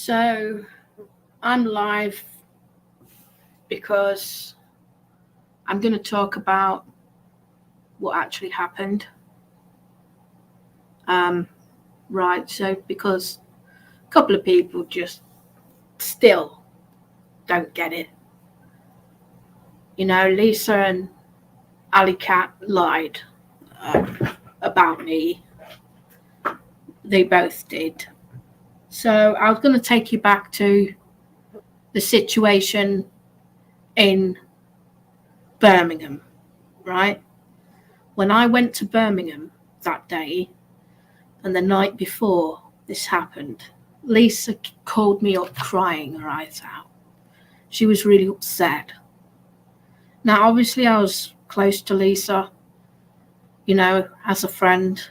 So I'm live because I'm going to talk about what actually happened. Right, so because a couple of people just still don't get it. You know, Lisa and allycat lied about me. They both did. So I was going to take you back to the situation in Birmingham, right? When I went to Birmingham that day and the night before this happened, Lisa called me up crying her eyes out. She was really upset. Now, obviously, I was close to Lisa, you know, as a friend.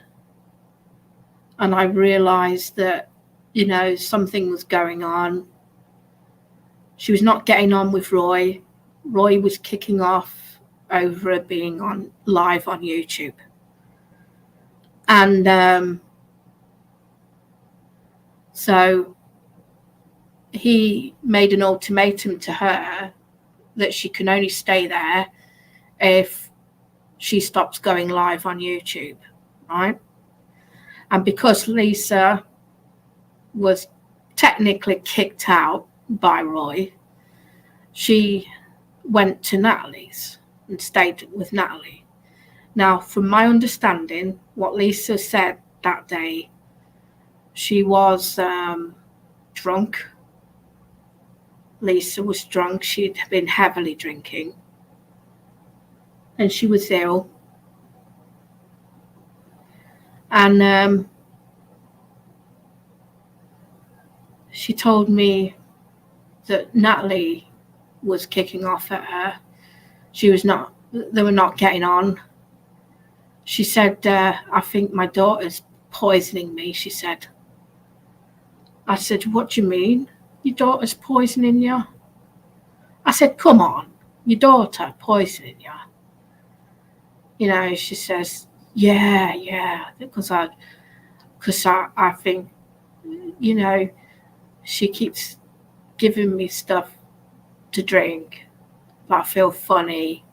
And I realised that, you know, something was going on. She was not getting on with Roy. Roy was kicking off over being on live on YouTube. And so he made an ultimatum to her that she can only stay there if she stops going live on YouTube, right? And because Lisa was technically kicked out by Roy, she went to Natalie's and stayed with Natalie. Now, from my understanding, what Lisa said that day, she was drunk. Lisa was drunk. She'd been heavily drinking. And she was ill. And she told me that Natalie was kicking off at her. They were not getting on. She said, I think my daughter's poisoning me, she said. I said, what do you mean? Your daughter's poisoning you? I said, come on, your daughter poisoning you? You know, she says, yeah, because I think, you know, she keeps giving me stuff to drink, but I feel funny.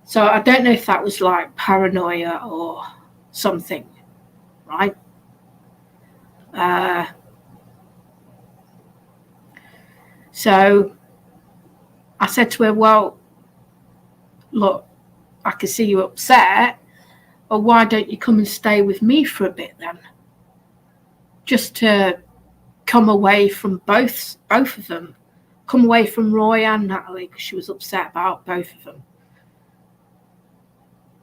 So I don't know if that was like paranoia or something, right? So I said to her, well, look, I can see you're upset, but why don't you come and stay with me for a bit then? Just to come away from both of them. Come away from Roy and Natalie, because she was upset about both of them.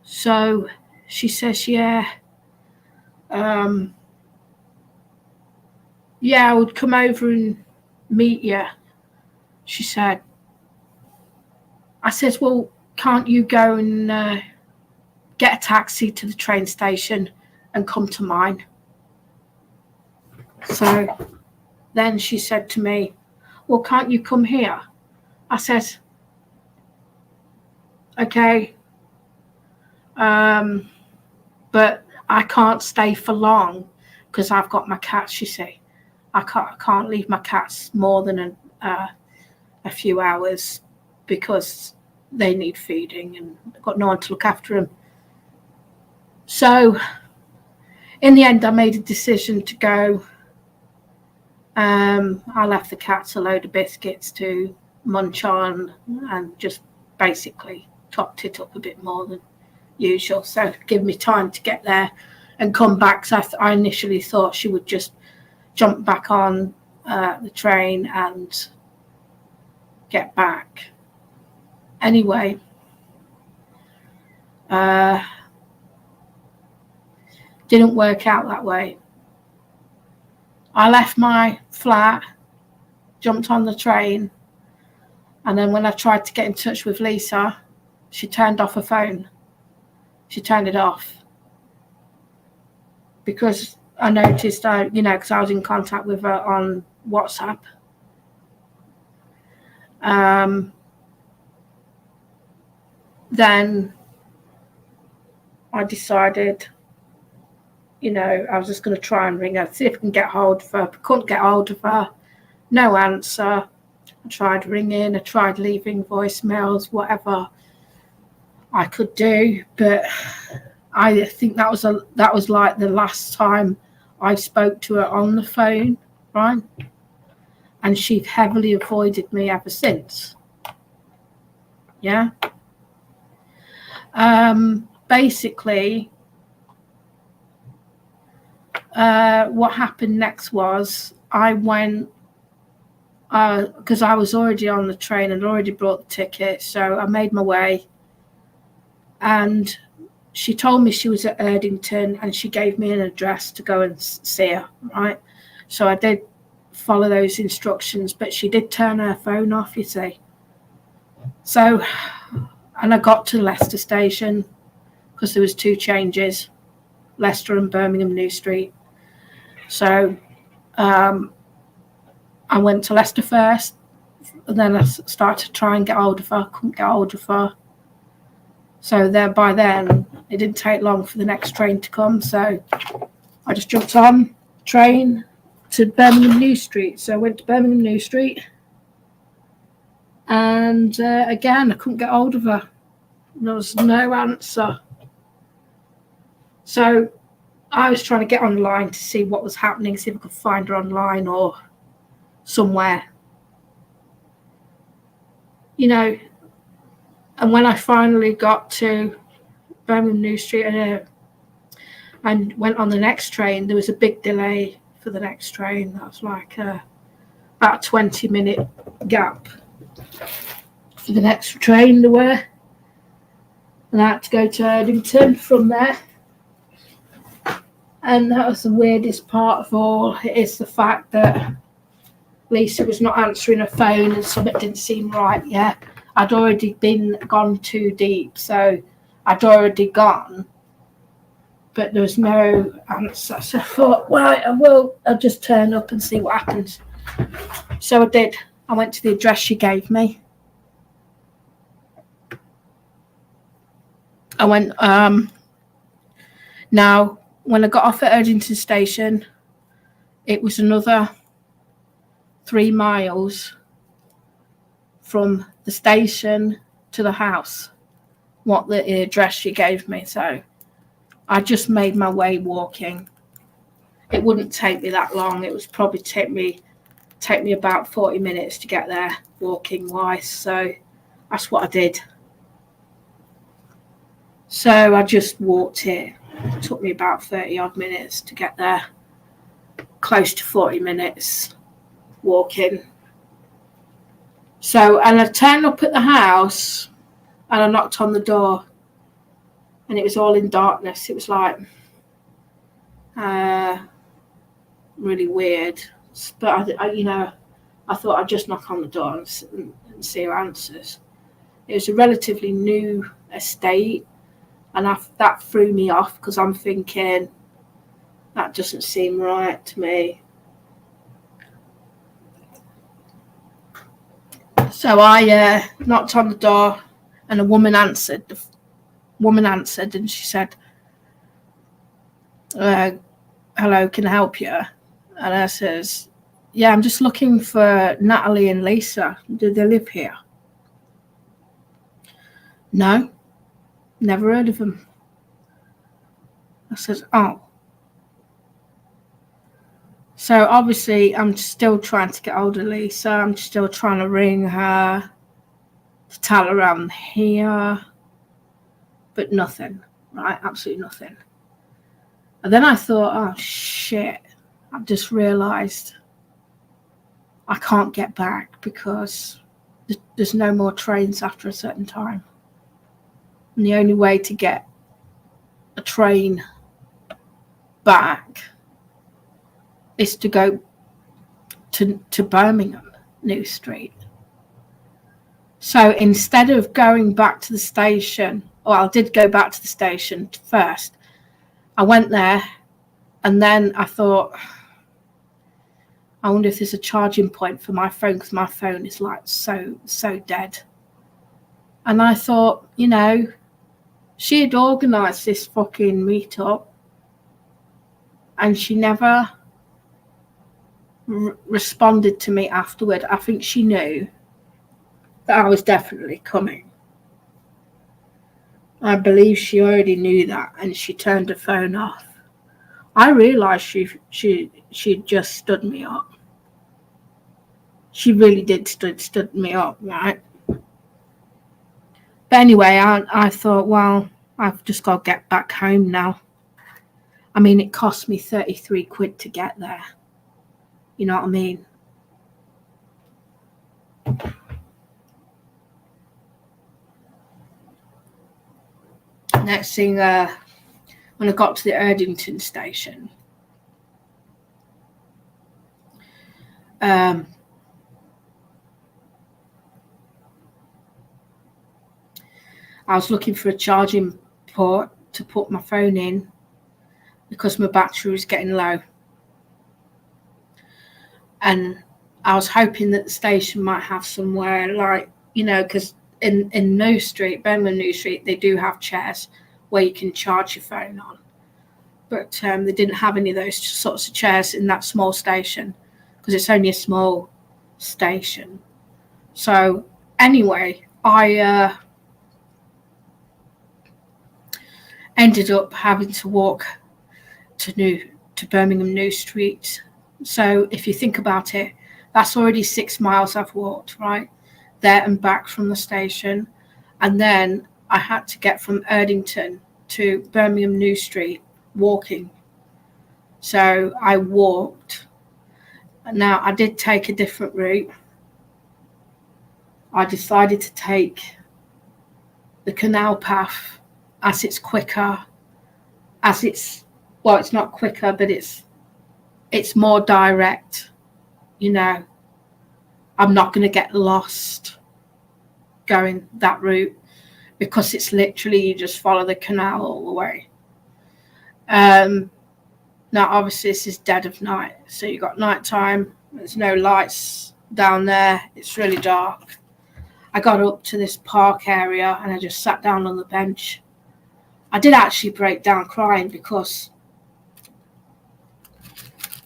So she says, yeah, I would come over and meet you, she said. I said, well, can't you go and get a taxi to the train station and come to mine? So then she said to me, well, can't you come here? I said, okay, but I can't stay for long because I've got my cats, you see. I can't leave my cats more than a few hours because they need feeding and I've got no one to look after them. So in the end, I made a decision to go. I left the cats a load of biscuits to munch on and just basically topped it up a bit more than usual. So give me time to get there and come back. So I initially thought she would just jump back on the train and get back. Anyway, didn't work out that way. I left my flat, jumped on the train, and then when I tried to get in touch with Lisa, she turned off her phone. She turned it off because I noticed, because I was in contact with her on WhatsApp. Then I decided you know, I was just going to try and ring her, see if I can get hold of her. But couldn't get hold of her. No answer. I tried ringing, I tried leaving voicemails, whatever I could do, but I think that was like the last time I spoke to her on the phone, right? And she'd heavily avoided me ever since. Yeah. Basically, what happened next was I went, because I was already on the train and already bought the ticket, so I made my way, and she told me she was at Erdington and she gave me an address to go and see her, right? So I did follow those instructions, but she did turn her phone off, you see. So, and I got to Leicester Station because there was 2 changes, Leicester and Birmingham New Street. So I went to Leicester first, and then I started to try and get hold of her. Couldn't get hold of her. So by then, it didn't take long for the next train to come. So I just jumped on the train to Birmingham New Street. So I went to Birmingham New Street. And again, I couldn't get hold of her. There was no answer. So I was trying to get online to see what was happening, see if I could find her online or somewhere. You know, and when I finally got to Birmingham New Street and went on the next train, there was a big delay for the next train. That was like about a 20-minute gap for the next train there were. And I had to go to Erdington from there. And that was the weirdest part of all. It is the fact that Lisa was not answering her phone and something didn't seem right. Yeah, I'd already gone too deep, so I'd already gone, but there was no answer. So I thought, well, I'll just turn up and see what happens. So I did. I went to the address she gave me. I went, now, when I got off at Erdington Station, it was another 3 miles from the station to the house, what the address she gave me. So I just made my way walking. It wouldn't take me that long. It was probably take me about 40 minutes to get there walking wise. So that's what I did. So I just walked it. It took me about 30 odd minutes to get there. Close to 40 minutes walking. So, and I turned up at the house and I knocked on the door and it was all in darkness. It was like really weird. But I thought I'd just knock on the door and see who answers. It was a relatively new estate, and that threw me off because I'm thinking that doesn't seem right to me. So I knocked on the door and a woman answered. The woman answered and she said, hello, can I help you? And I says, yeah, I'm just looking for Natalie and Lisa. Do they live here? No, never heard of them. I says, oh. So obviously I'm still trying to get hold of Lisa. I'm still trying to ring her to tell her I'm here. But nothing, right? Absolutely nothing. And then I thought, oh shit, I've just realised I can't get back because there's no more trains after a certain time. And the only way to get a train back is to go to Birmingham New Street. So instead of going back to the station, I did go back to the station first. I went there and then I thought, I wonder if there's a charging point for my phone because my phone is like so dead. And I thought, she had organised this fucking meetup and she never responded to me afterward. I think she knew that I was definitely coming. I believe she already knew that, and she turned her phone off. I realised she just stood me up. She really did stood me up, right? But anyway, I thought, well, I've just got to get back home now. I mean, it cost me 33 quid to get there. You know what I mean? Next thing, when I got to the Erdington station, I was looking for a charging port to put my phone in because my battery was getting low. And I was hoping that the station might have somewhere like, you know, because in New Street, Birmingham New Street, they do have chairs where you can charge your phone on. But they didn't have any of those sorts of chairs in that small station because it's only a small station. So anyway, I ended up having to walk to Birmingham New Street. So if you think about it, that's already 6 miles I've walked, right? There and back from the station. And then I had to get from Erdington to Birmingham New Street walking. So I walked. Now, I did take a different route. I decided to take the canal path as it's quicker, it's not quicker, but it's more direct. You know, I'm not going to get lost going that route because it's literally you just follow the canal all the way. Now, obviously, this is dead of night, so you've got nighttime. There's no lights down there. It's really dark. I got up to this park area and I just sat down on the bench. I did actually break down crying because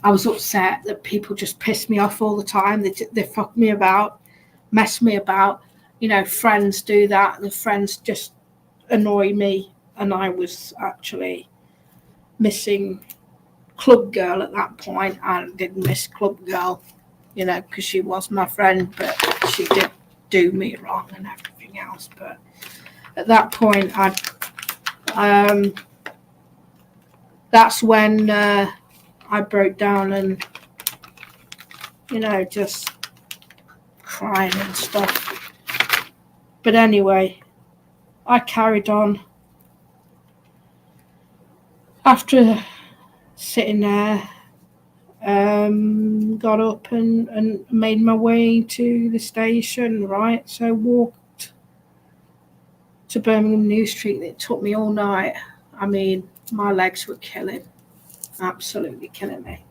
I was upset that people just pissed me off all the time. They fuck me about, mess me about. You know, friends do that. The friends just annoy me. And I was actually missing Club Girl at that point. I did miss Club Girl, you know, because she was my friend, but she did do me wrong and everything else. But at that point, that's when I broke down and, you know, just crying and stuff. But anyway, I carried on. After sitting there, got up and made my way to the station, right? So I walked to Birmingham New Street. It took me all night. I mean, my legs were killing, absolutely killing me.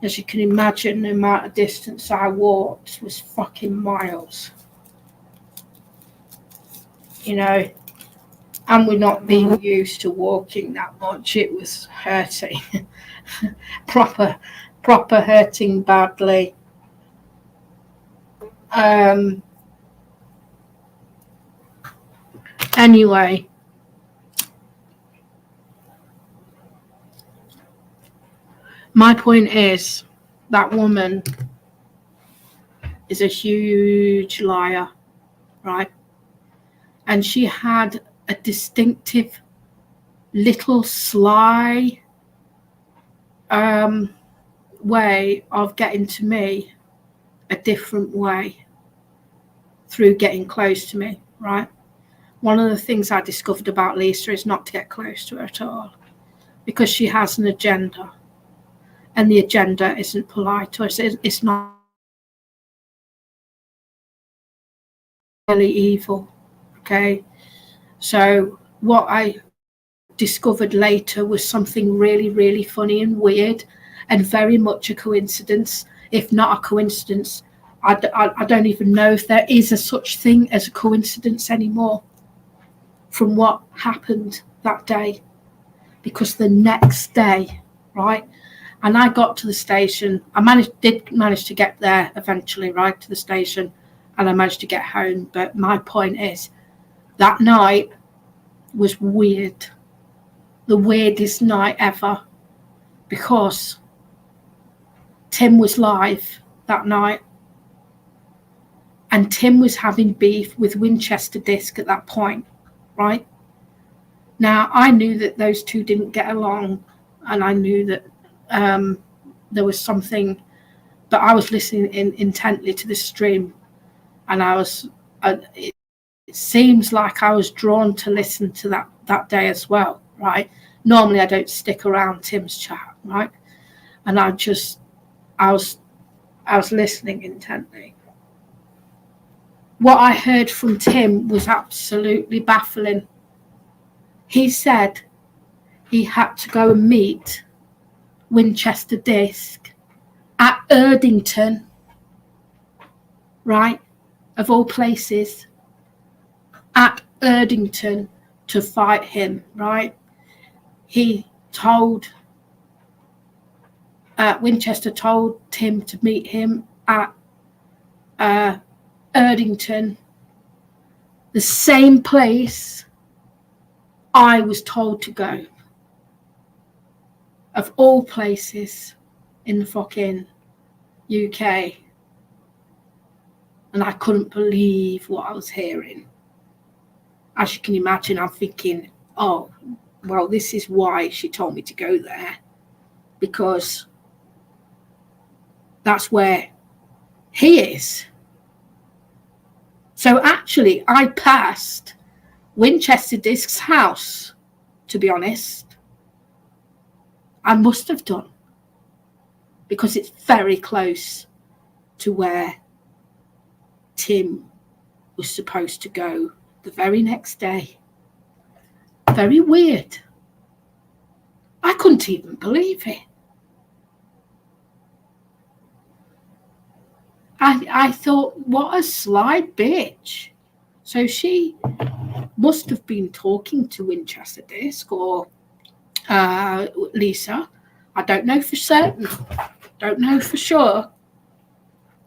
As you can imagine, the amount of distance I walked was fucking miles. You know, and we're not being used to walking that much. It was hurting, proper hurting badly. Anyway, my point is that woman is a huge liar, right? And she had a distinctive little sly way of getting to me, a different way through getting close to me, right? One of the things I discovered about Lisa is not to get close to her at all because she has an agenda, and the agenda isn't polite to us. It's not really evil, okay? So what I discovered later was something really, really funny and weird and very much a coincidence. If not a coincidence, I don't even know if there is a such thing as a coincidence anymore from what happened that day, because the next day right? And I got to the station. I did manage to get there eventually, right, to the station, and I managed to get home. But my point is, that night was weird. The weirdest night ever, because Tim was live that night, and Tim was having beef with Winchester Disc at that point, right? Now, I knew that those two didn't get along, and I knew that there was something, but I was listening intently to the stream, and it seems like I was drawn to listen to that day as well, right? Normally I don't stick around Tim's chat, right? And I was listening intently. What I heard from Tim was absolutely baffling. He said he had to go and meet Winchester Disc at Erdington, right, of all places, at Erdington, to fight him, right? He told, Winchester told Tim to meet him at Erdington, the same place I was told to go, of all places in the fucking UK. And I couldn't believe what I was hearing. As you can imagine, I'm thinking, oh, well, this is why she told me to go there, because that's where he is. So actually, I passed Winchester Disc's house, to be honest. I must have done, because it's very close to where Tim was supposed to go the very next day. Very weird. I couldn't even believe it. I thought, what a sly bitch. So she must have been talking to Winchester Disc or Lisa. I don't know for certain. Don't know for sure.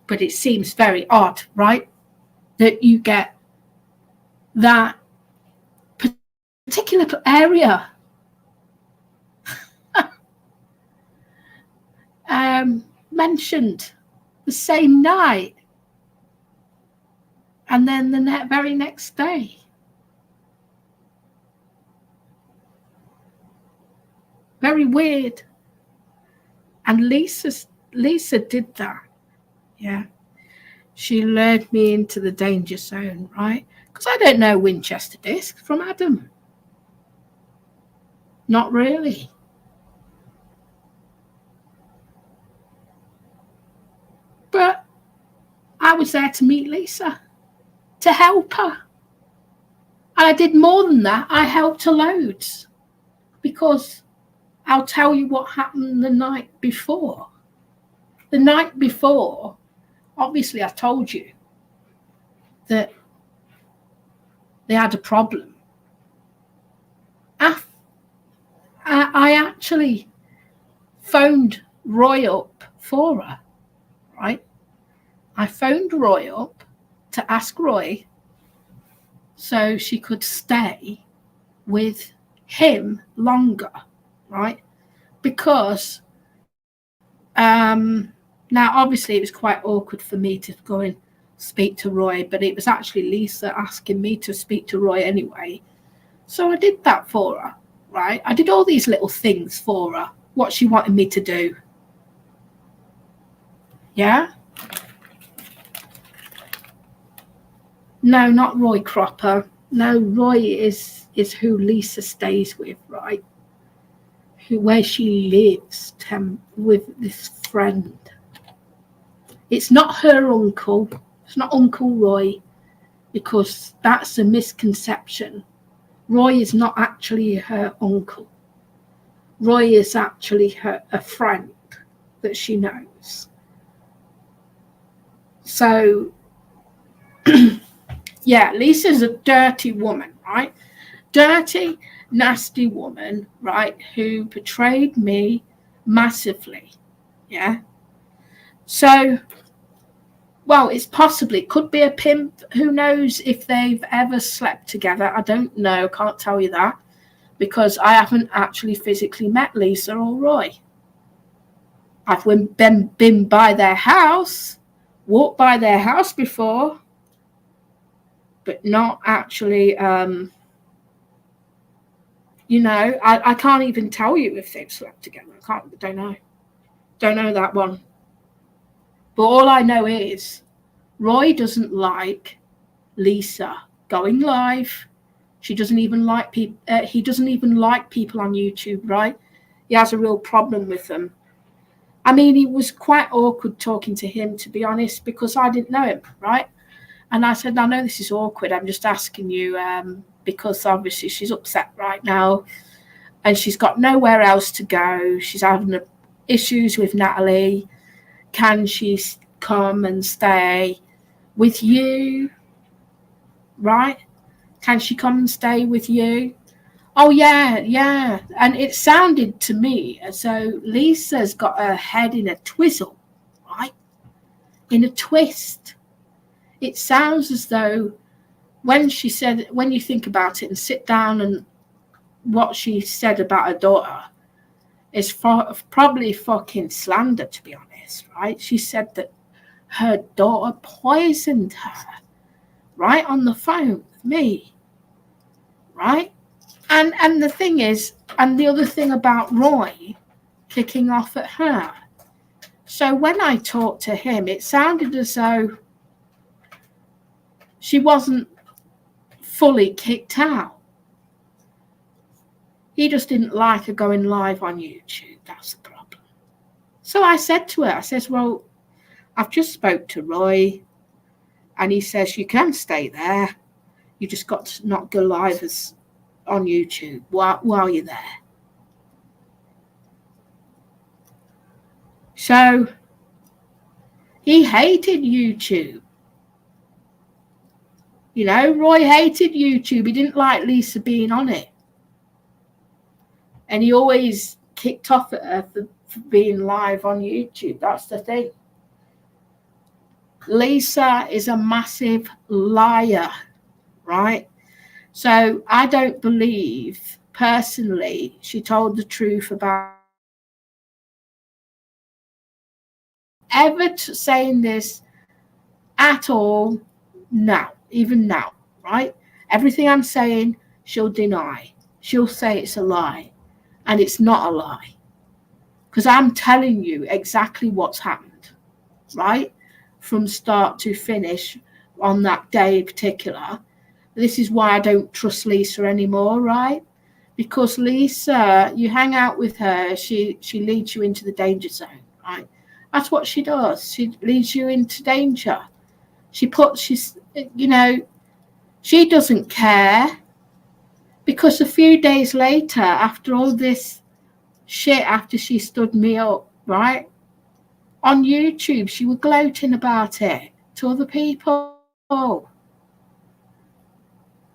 But it seems very odd, right? That you get that particular area mentioned the same night, and then the very next day. Very weird. And Lisa did that. Yeah. She lured me into the danger zone, right? Because I don't know Winchester Disc from Adam. Not really. But I was there to meet Lisa, to help her. And I did more than that. I helped her loads, because I'll tell you what happened the night before. The night before, obviously I told you that they had a problem. I actually phoned Roy up for her, right? I phoned Roy up to ask Roy so she could stay with him longer, right? Because now obviously it was quite awkward for me to go and speak to Roy, but it was actually Lisa asking me to speak to Roy anyway. So I did that for her, right? I did all these little things for her, what she wanted me to do. Yeah? No, not Roy Cropper. No, Roy is who Lisa stays with, right? Where she lives with this friend. It's not her uncle. It's not Uncle Roy, because that's a misconception. Roy is not actually her uncle. Roy is actually a friend that she knows. So, yeah, Lisa's a dirty woman, right? Dirty, nasty woman, right, who betrayed me massively. Yeah. So, well, it's possibly, it could be a pimp. Who knows if they've ever slept together? I don't know. Can't tell you that because I haven't actually physically met Lisa or Roy. I've been by their house, walked by their house before, but not actually, you know, I can't even tell you if they've slept together. Don't know that one. But all I know is Roy doesn't like Lisa going live. She doesn't even like people. He doesn't even like people on YouTube, right? He has a real problem with them. I mean, it was quite awkward talking to him, to be honest, because I didn't know him, right? And I said, I know this is awkward. I'm just asking you because obviously she's upset right now and she's got nowhere else to go. She's having issues with Natalie. Can she come and stay with you? Right? Can she come and stay with you? Oh, yeah. And it sounded to me as though Lisa's got her head in a twizzle, right? In a twist. It sounds as though when she said, when you think about it and sit down and what she said about her daughter is probably fucking slander, to be honest, right? She said that her daughter poisoned her, right, on the phone with me, right? And the thing is, and the other thing about Roy kicking off at her. So when I talked to him, it sounded as though she wasn't fully kicked out. He just didn't like her going live on YouTube. That's the problem. So I said to her, I says, well, I've just spoke to Roy and he says you can stay there. You just got to not go live on YouTube while you're there. So he hated YouTube. You know, Roy hated YouTube. He didn't like Lisa being on it. And he always kicked off at her for being live on YouTube. That's the thing. Lisa is a massive liar, right? So I don't believe, personally, she told the truth about ever saying this at all now, even now, right? Everything I'm saying, she'll deny. She'll say it's a lie, and it's not a lie. Because I'm telling you exactly what's happened, right? From start to finish on that day in particular. This is why I don't trust Lisa anymore, right? Because Lisa, you hang out with her, she leads you into the danger zone, right? That's what she does. She leads you into danger. She's, you know, she doesn't care. Because a few days later, after all this shit, after she stood me up, right? On YouTube, she was gloating about it to other people.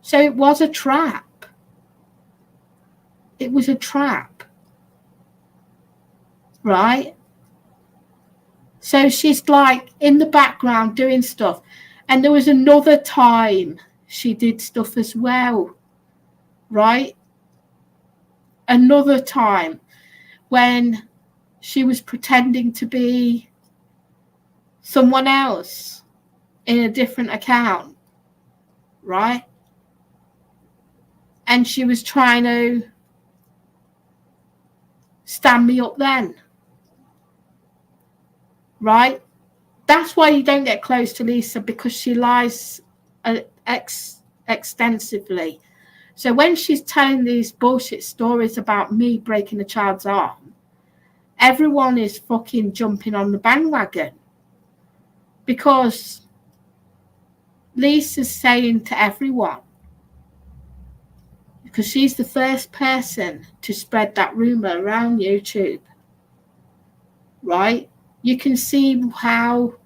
So it was a trap. It was a trap. Right? So she's like in the background doing stuff. And there was another time she did stuff as well. Right? Another time when she was pretending to be someone else in a different account. Right? And she was trying to stand me up then. Right? That's why you don't get close to Lisa, because she lies extensively. So when she's telling these bullshit stories about me breaking a child's arm, everyone is fucking jumping on the bandwagon. Because Lisa's saying to everyone, because she's the first person to spread that rumor around YouTube, right? You can see how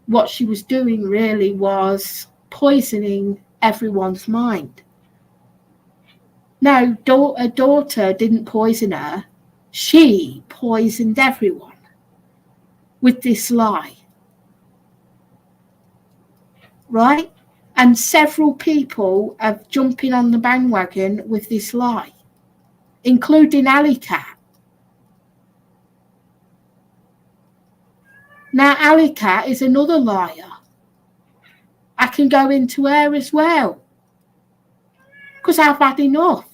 what she was doing really was poisoning everyone's mind. No, her daughter didn't poison her. She poisoned everyone with this lie, right? And several people are jumping on the bandwagon with this lie, including allycat. Now, allycat is another liar. I can go into her as well, because I've had enough.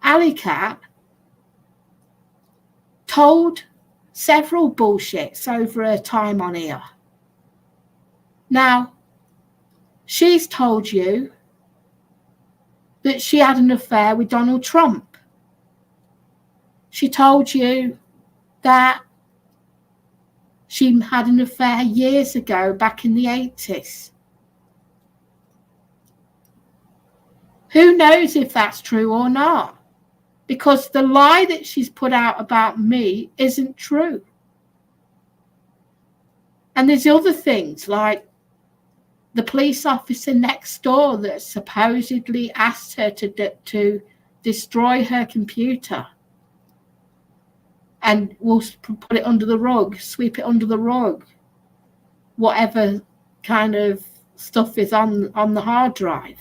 allycat told several bullshits over her time on here. Now, she's told you that she had an affair with Donald Trump. She told you that she had an affair years ago, back in the 80s. Who knows if that's true or not? Because the lie that she's put out about me isn't true. And there's other things like the police officer next door that supposedly asked her to destroy her computer and will put it under the rug, sweep it under the rug, whatever kind of stuff is on the hard drive.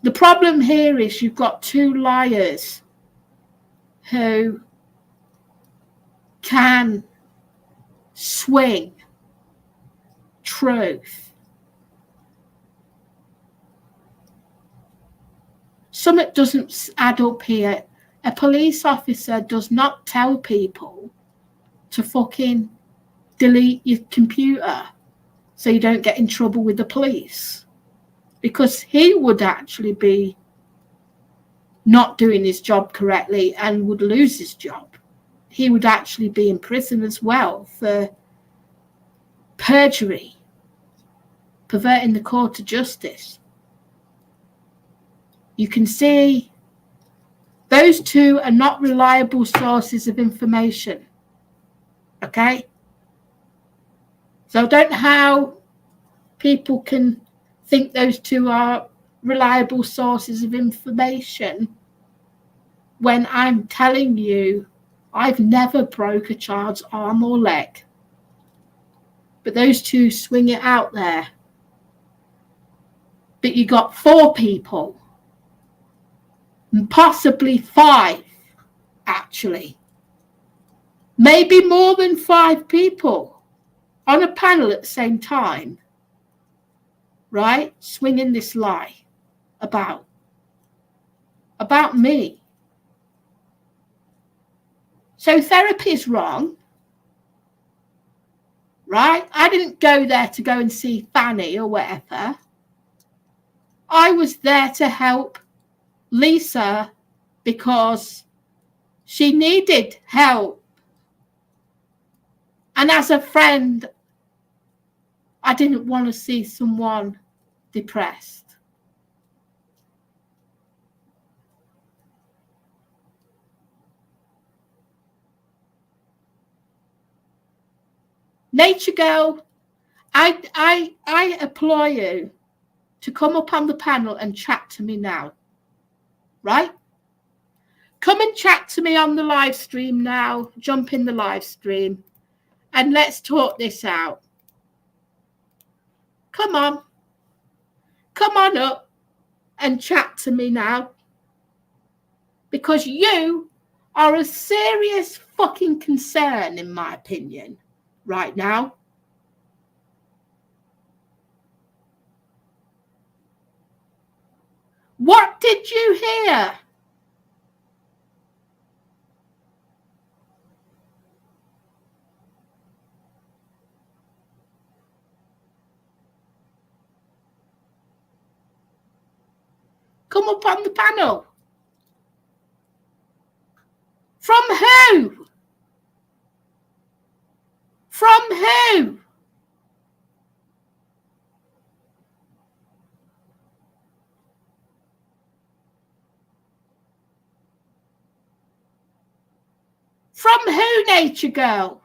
The problem here is you've got two liars who can swing truth. Something doesn't add up here. A police officer does not tell people to fucking delete your computer so you don't get in trouble with the police, because he would actually be not doing his job correctly and would lose his job. He would actually be in prison as well for perjury, perverting the court of justice. You can see those two are not reliable sources of information. Okay? So I don't know how people can think those two are reliable sources of information when I'm telling you I've never broke a child's arm or leg. But those two swing it out there. But you got 4 people, and possibly 5, actually. Maybe more than 5 people on a panel at the same time, right? Swinging this lie about me. So therapy is wrong, right? I didn't go there to go and see Fanny or whatever. I was there to help Lisa because she needed help. And as a friend, I didn't want to see someone depressed. Nature Girl, I implore you to come up on the panel and chat to me now, right? Come and chat to me on the live stream now. Jump in the live stream and let's talk this out. Come on up and chat to me now, because you are a serious fucking concern, in my opinion, right now. What did you hear? Come up on the panel. From who? From who? From who, Nature Girl?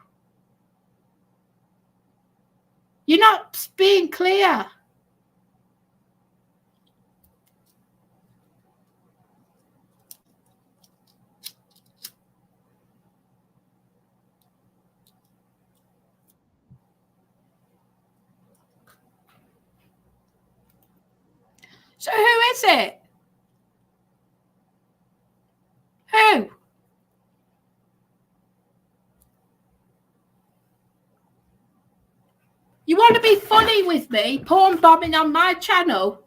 You're not being clear. So who is it? Who? You want to be funny with me, porn bombing on my channel?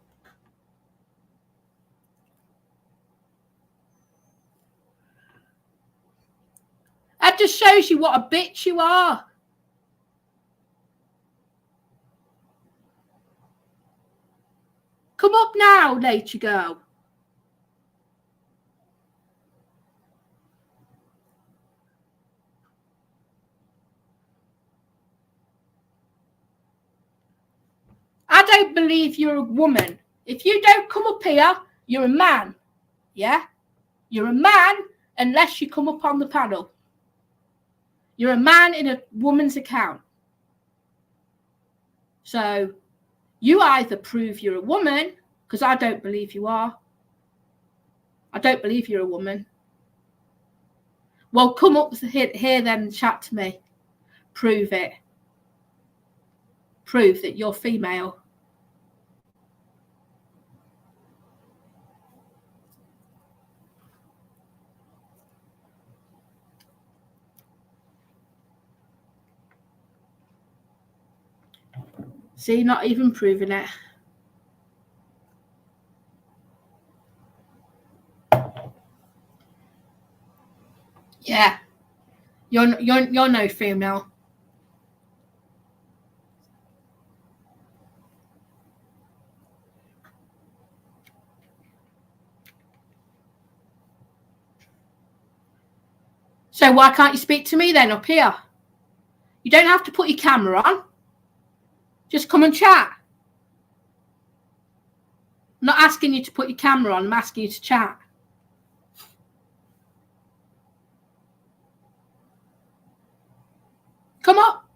That just shows you what a bitch you are. Come up now, nature girl. I don't believe you're a woman. If you don't come up here, you're a man. Yeah? You're a man unless you come up on the panel. You're a man in a woman's account. So you either prove you're a woman, because I don't believe you are. I don't believe you're a woman. Well, come up here then and chat to me. Prove it. Prove that you're female. See, not even proving it. Yeah. You're no female. So why can't you speak to me then up here? You don't have to put your camera on. Just come and chat. I'm not asking you to put your camera on. I'm asking you to chat. Come up.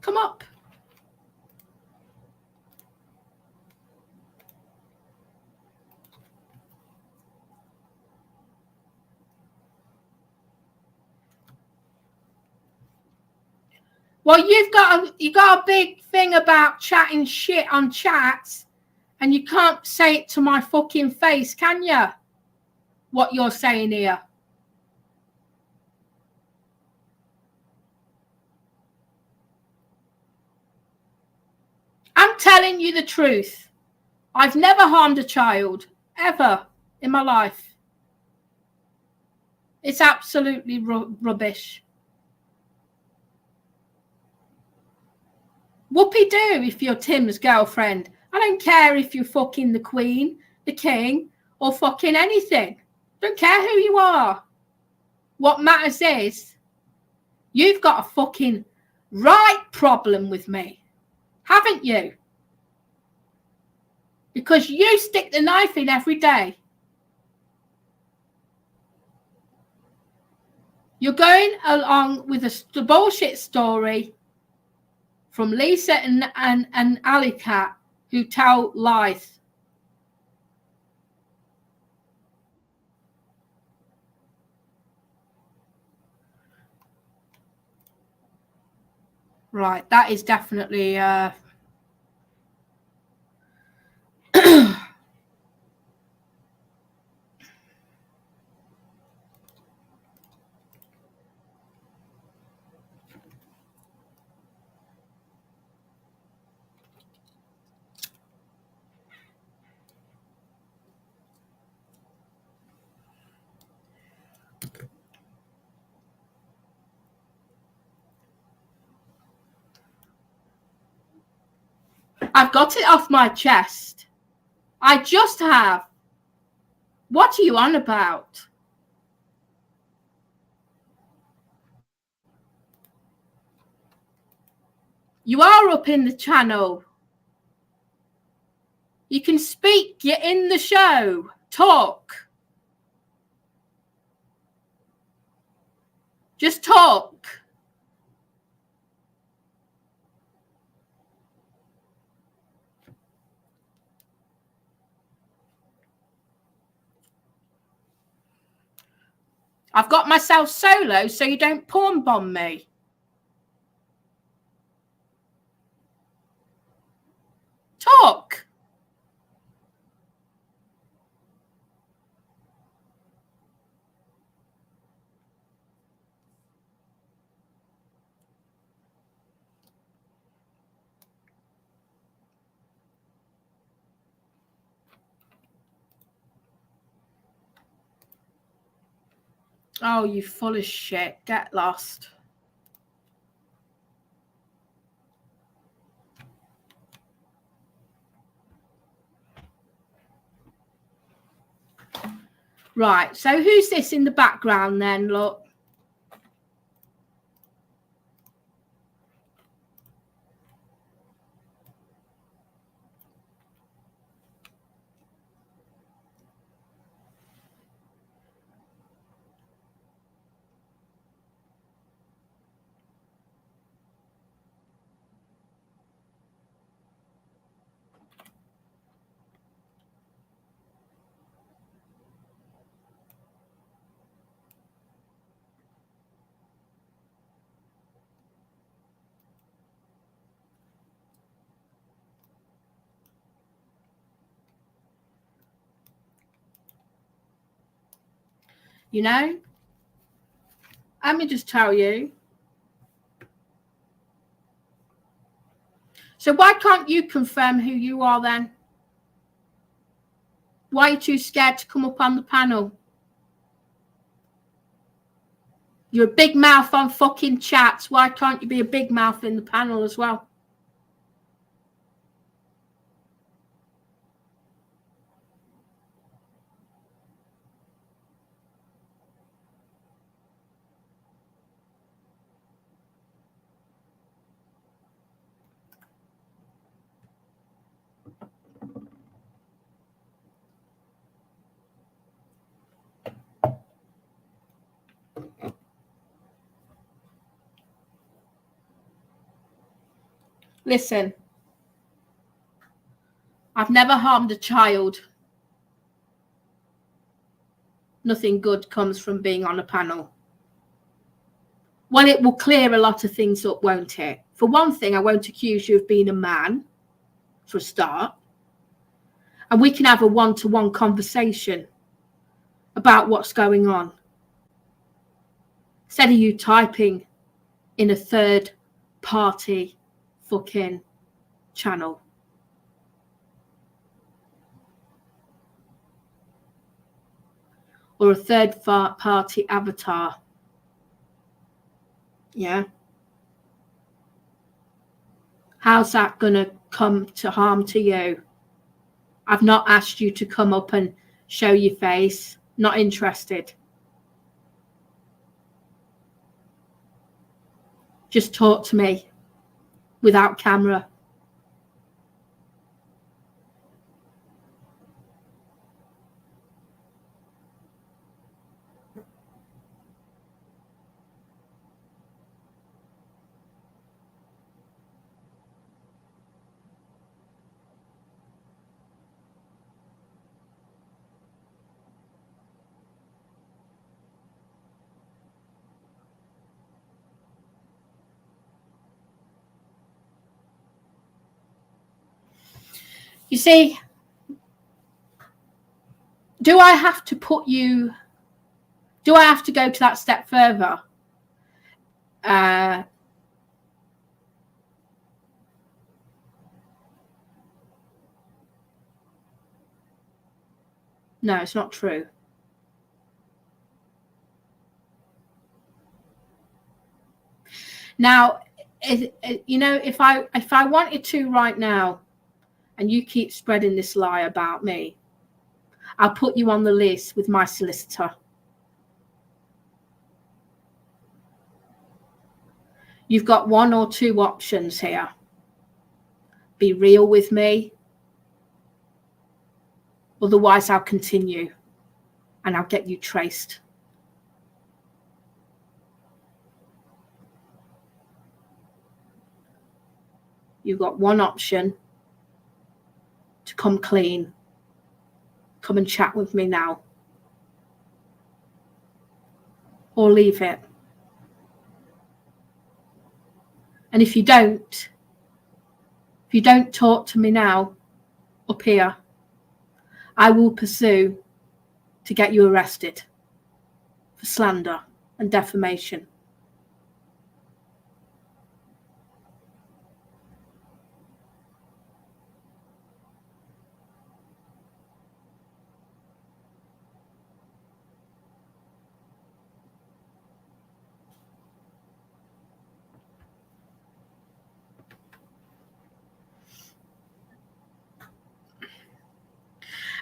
Come up. Well, you got a big thing about chatting shit on chats, and you can't say it to my fucking face, can you? What you're saying here. I'm telling you the truth. I've never harmed a child, ever, in my life. It's absolutely rubbish. Whoopie-doo if you're Tim's girlfriend. I don't care if you're fucking the Queen, the King, or fucking anything. Don't care who you are. What matters is you've got a fucking right problem with me, haven't you? Because you stick the knife in every day. You're going along with a bullshit story from Lisa and allycat who tell lies. Right, that is definitely I've got it off my chest. I just have. What are you on about? You are up in the channel. You can speak. You're in the show. Talk. Just talk. I've got myself solo so you don't porn bomb me. Talk. Oh, you full of shit. Get lost. Right, so who's this in the background then? Look. You know, let me just tell you. So why can't you confirm who you are then? Why are you too scared to come up on the panel? You're a big mouth on fucking chats. Why can't you be a big mouth in the panel as well? Listen, I've never harmed a child. Nothing good comes from being on a panel. Well, it will clear a lot of things up, won't it? For one thing, I won't accuse you of being a man, for a start. And we can have a one-to-one conversation about what's going on. Instead of you typing in a third-party fucking channel. Or a third-party avatar. Yeah? How's that going to come to harm to you? I've not asked you to come up and show your face. Not interested. Just talk to me without camera. You see, do I have to go to that step further? No, it's not true. Now, if I wanted to right now, and you keep spreading this lie about me, I'll put you on the list with my solicitor. You've got one or two options here. Be real with me. Otherwise, I'll continue and I'll get you traced. You've got one option to come clean. Come and chat with me now. Or leave it. And if you don't talk to me now up here, I will pursue to get you arrested for slander and defamation.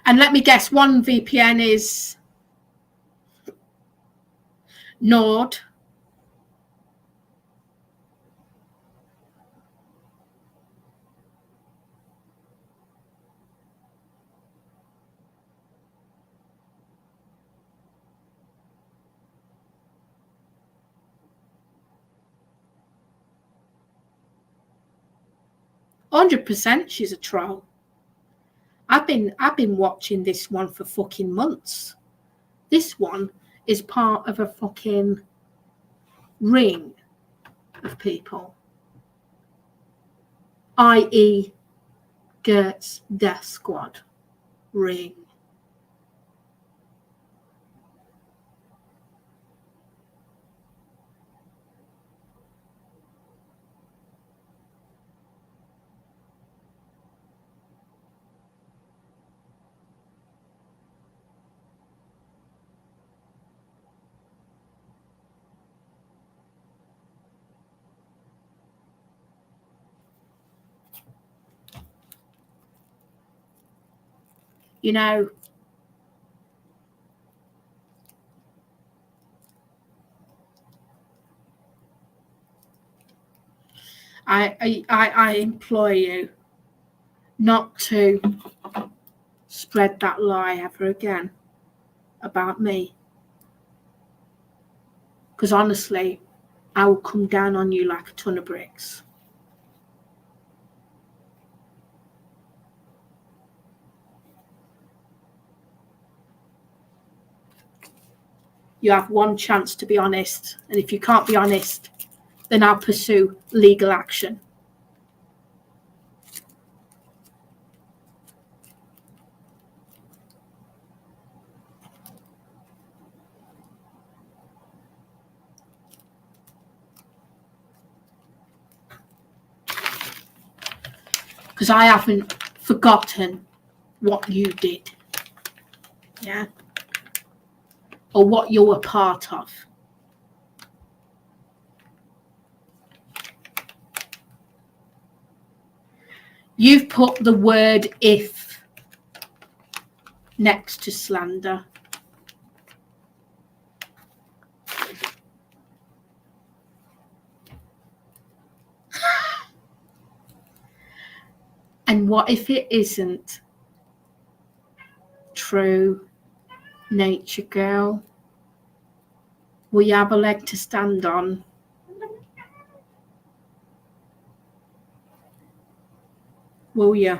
And let me guess, one VPN is Nord. %, she's a troll. I've been watching this one for fucking months. This one is part of a fucking ring of people, i.e. Gert's Death Squad ring. You know, I implore you not to spread that lie ever again about me. Because honestly, I will come down on you like a ton of bricks. You have one chance to be honest, and if you can't be honest, then I'll pursue legal action. Because I haven't forgotten what you did. Yeah? Or what you were part of. You've put the word if next to slander. And what if it isn't true, nature girl? Will you have a leg to stand on? Will you?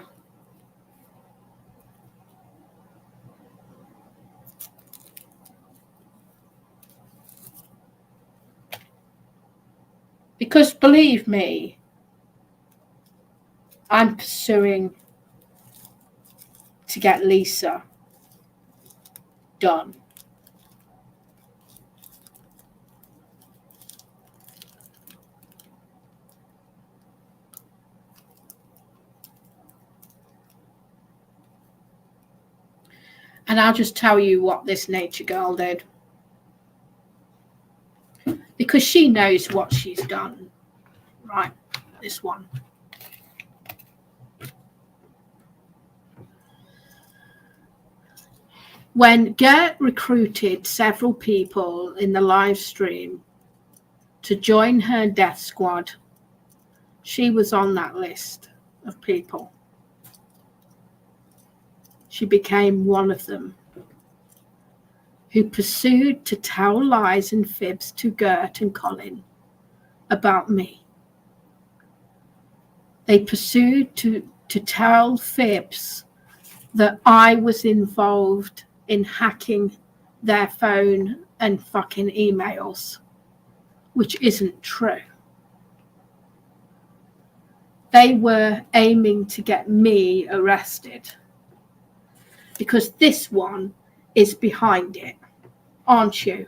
Because believe me, I'm pursuing to get Lisa done. And I'll just tell you what this nature girl did. Because she knows what she's done. Right, this one. When Gert recruited several people in the live stream to join her death squad, she was on that list of people. She became one of them who pursued to tell lies and fibs to Gert and Colin about me. They pursued to tell fibs that I was involved in hacking their phone and fucking emails, which isn't true. They were aiming to get me arrested because this one is behind it, aren't you?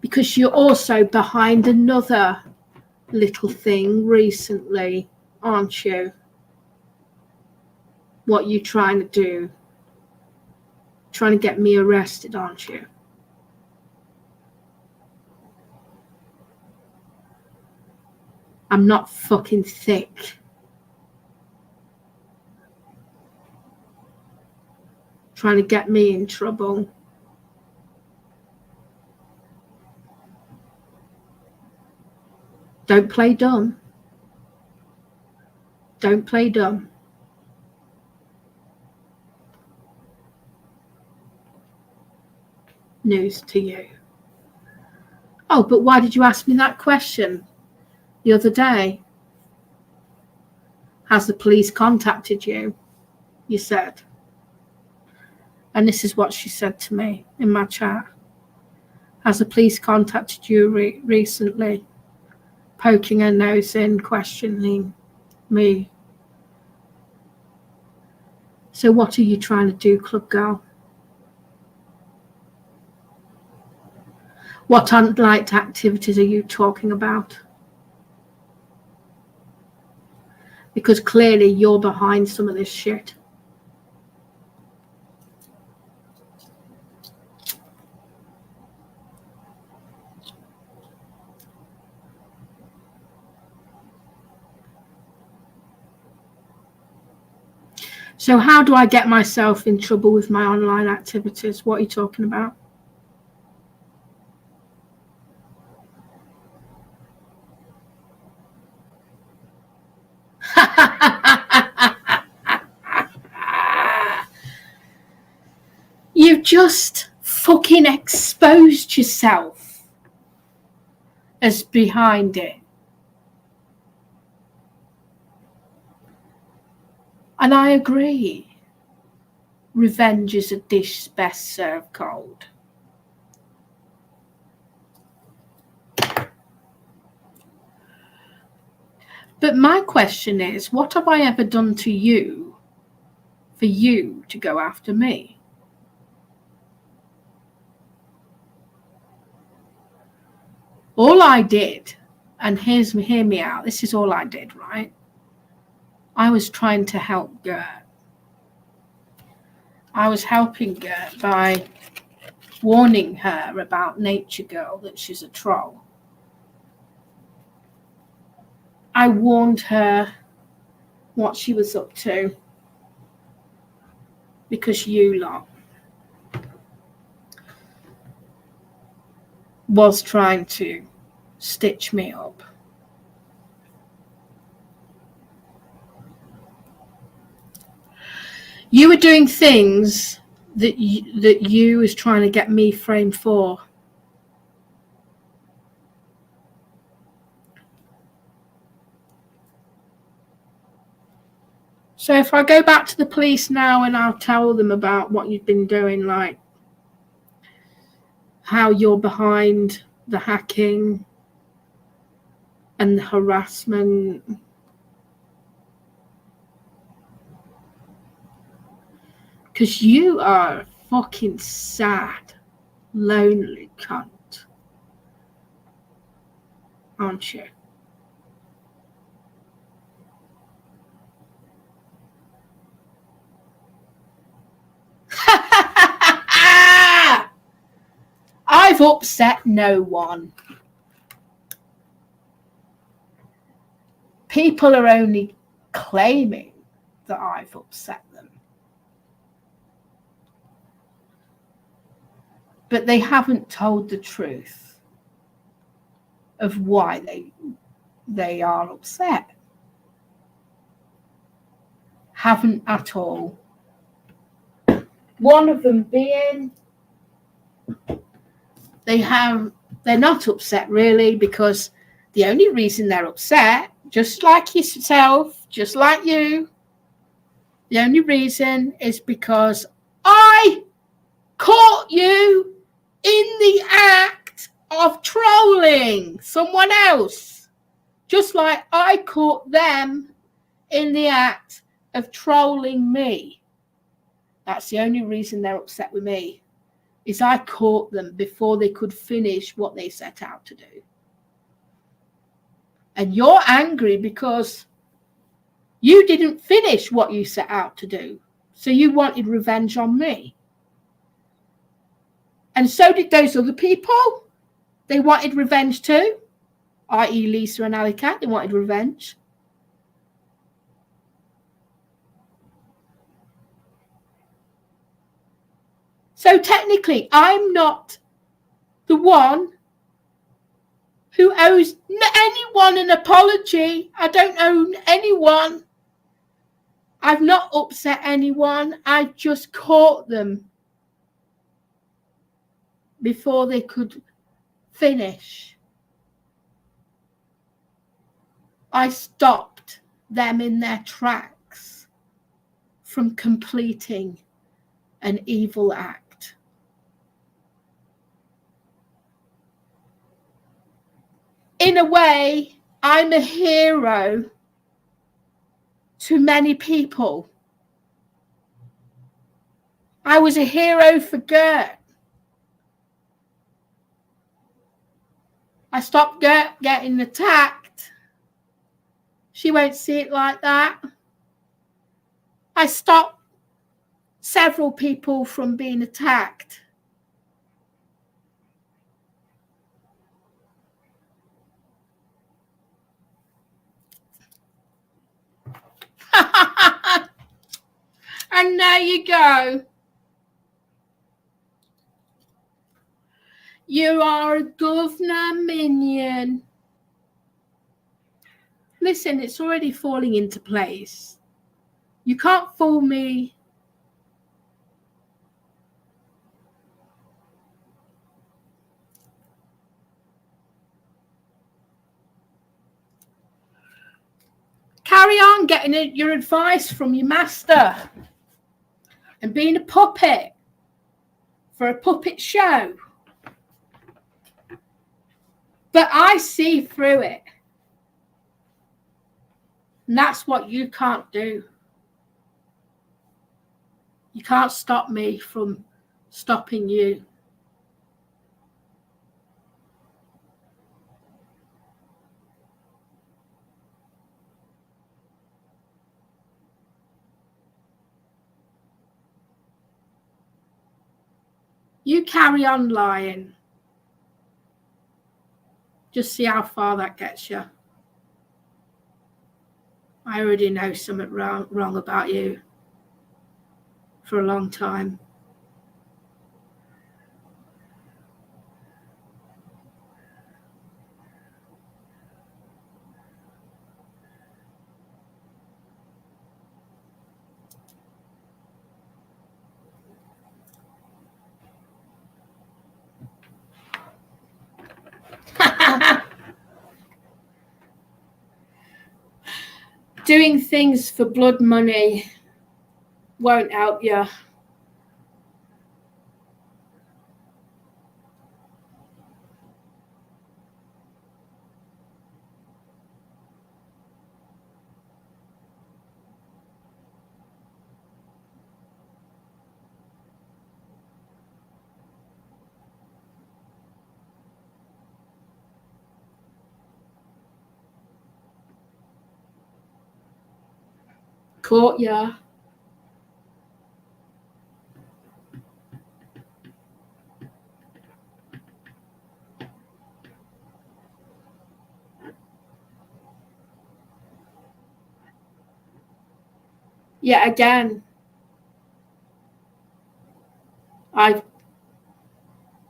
Because you're also behind another little thing recently, aren't you? What you trying to do? Trying to get me arrested, aren't you? I'm not fucking thick. trying to get me in trouble. Don't play dumb. Don't play dumb. News to you. Oh, but why did you ask me that question the other day? Has the police contacted you? You said. And this is what she said to me in my chat. Has the police contacted you recently? Poking her nose in, questioning me. So what are you trying to do, club girl? What unliked activities are you talking about? Because clearly you're behind some of this shit. So how do I get myself in trouble with my online activities? What are you talking about? You've just fucking exposed yourself as behind it. And I agree. Revenge is a dish best served cold. But my question is, what have I ever done to you for you to go after me? All I did, and hear me out, this is all I did, right? I was trying to help Gert. I was helping Gert by warning her about Nature Girl, that she's a troll. I warned her what she was up to because you lot was trying to stitch me up. You were doing things that you was trying to get me framed for. So if I go back to the police now and I'll tell them about what you've been doing, like how you're behind the hacking and the harassment, because you are a fucking sad, lonely cunt, aren't you? I've upset no one. People are only claiming that I've upset them. But they haven't told the truth of why they are upset. Haven't at all. One of them being they're not upset really, because the only reason they're upset, just like yourself, just like you, the only reason is because I caught you in the act of trolling someone else, just like I caught them in the act of trolling me. That's the only reason they're upset with me, is I caught them before they could finish what they set out to do. And you're angry because you didn't finish what you set out to do. So you wanted revenge on me. And so did those other people. They wanted revenge too, i.e. Lisa and allycat. They wanted revenge. So technically, I'm not the one who owes anyone an apology. I don't owe anyone. I've not upset anyone. I've just caught them before they could finish. I stopped them in their tracks from completing an evil act. In a way, I'm a hero to many people. I was a hero for Gert. I stopped Gert getting attacked. She won't see it like that. I stopped several people from being attacked. And there you go. You are a governor minion. Listen, it's already falling into place. You can't fool me. Carry on getting your advice from your master and being a puppet for a puppet show. But I see through it. And that's what you can't do. You can't stop me from stopping you. You carry on lying. Just see how far that gets you. I already know something wrong about you for a long time. Doing things for blood money won't help you. Caught ya. Yet again, I've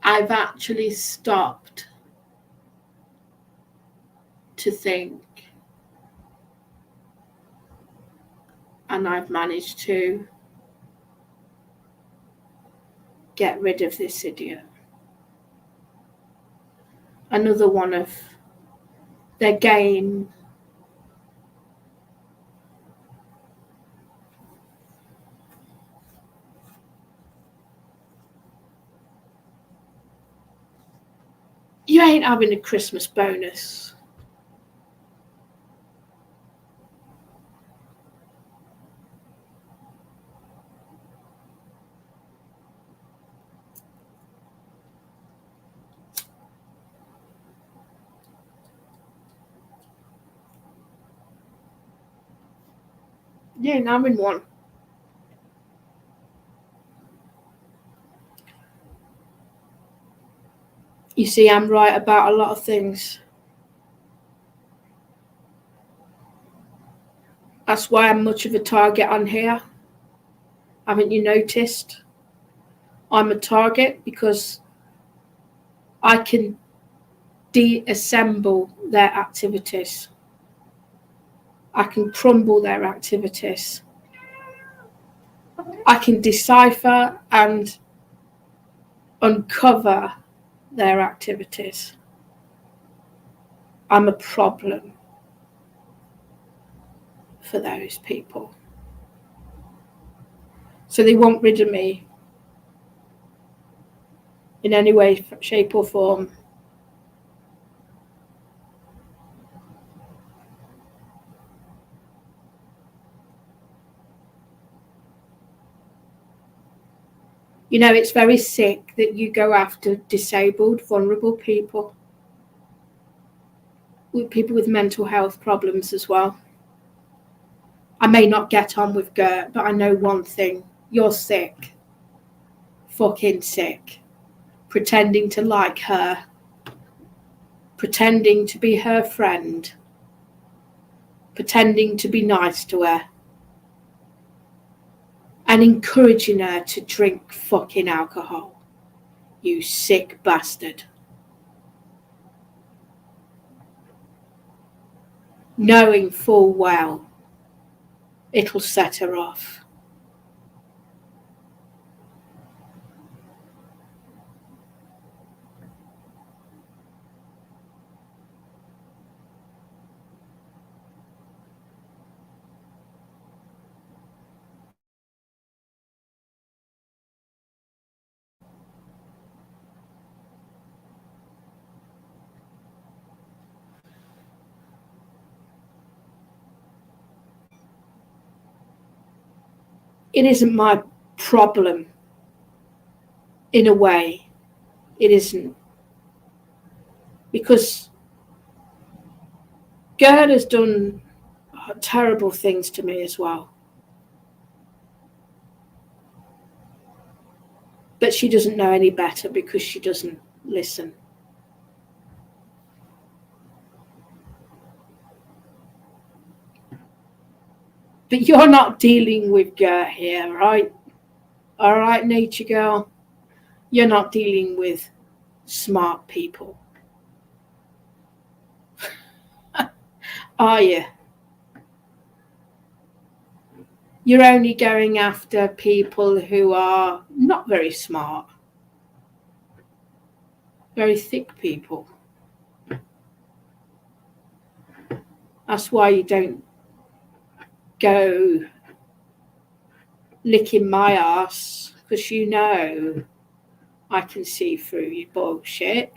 actually stopped to think, and I've managed to get rid of this idiot. Another one of their game. You ain't having a Christmas bonus. You ain't having one. You see, I'm right about a lot of things. That's why I'm much of a target on here. Haven't you noticed? I'm a target because I can deassemble their activities. I can crumble their activities. I can decipher and uncover their activities. I'm a problem for those people. So they want rid of me in any way, shape or form. You know, it's very sick that you go after disabled, vulnerable people, with people with mental health problems as well. I may not get on with Gert, but I know one thing. You're sick. Fucking sick. Pretending to like her. Pretending to be her friend. Pretending to be nice to her. And encouraging her to drink fucking alcohol. You sick bastard. Knowing full well it'll set her off. It isn't my problem. In a way, it isn't. Because Gerd has done terrible things to me as well. But she doesn't know any better because she doesn't listen. But you're not dealing with Gert here, right? All right, nature girl? You're not dealing with smart people. Are you? You're only going after people who are not very smart. Very thick people. That's why you don't go licking my ass, because you know I can see through your bullshit.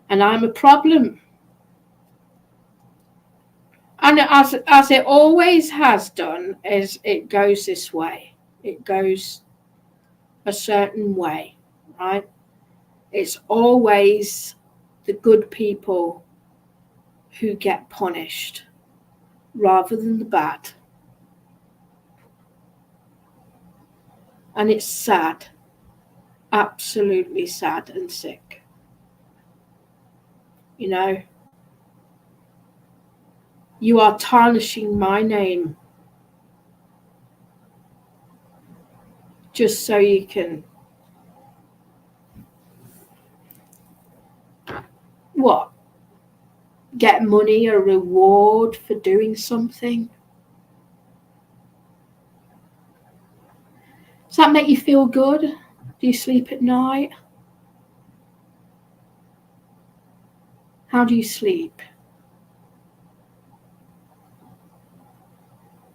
And I'm a problem. And as it always has done, is it goes this way. It goes a certain way, right? It's always the good people who get punished rather than the bad. And it's sad, absolutely sad and sick. You know, you are tarnishing my name just so you can, what, get money, a reward for doing something? Does that make you feel good? Do you sleep at night? How do you sleep?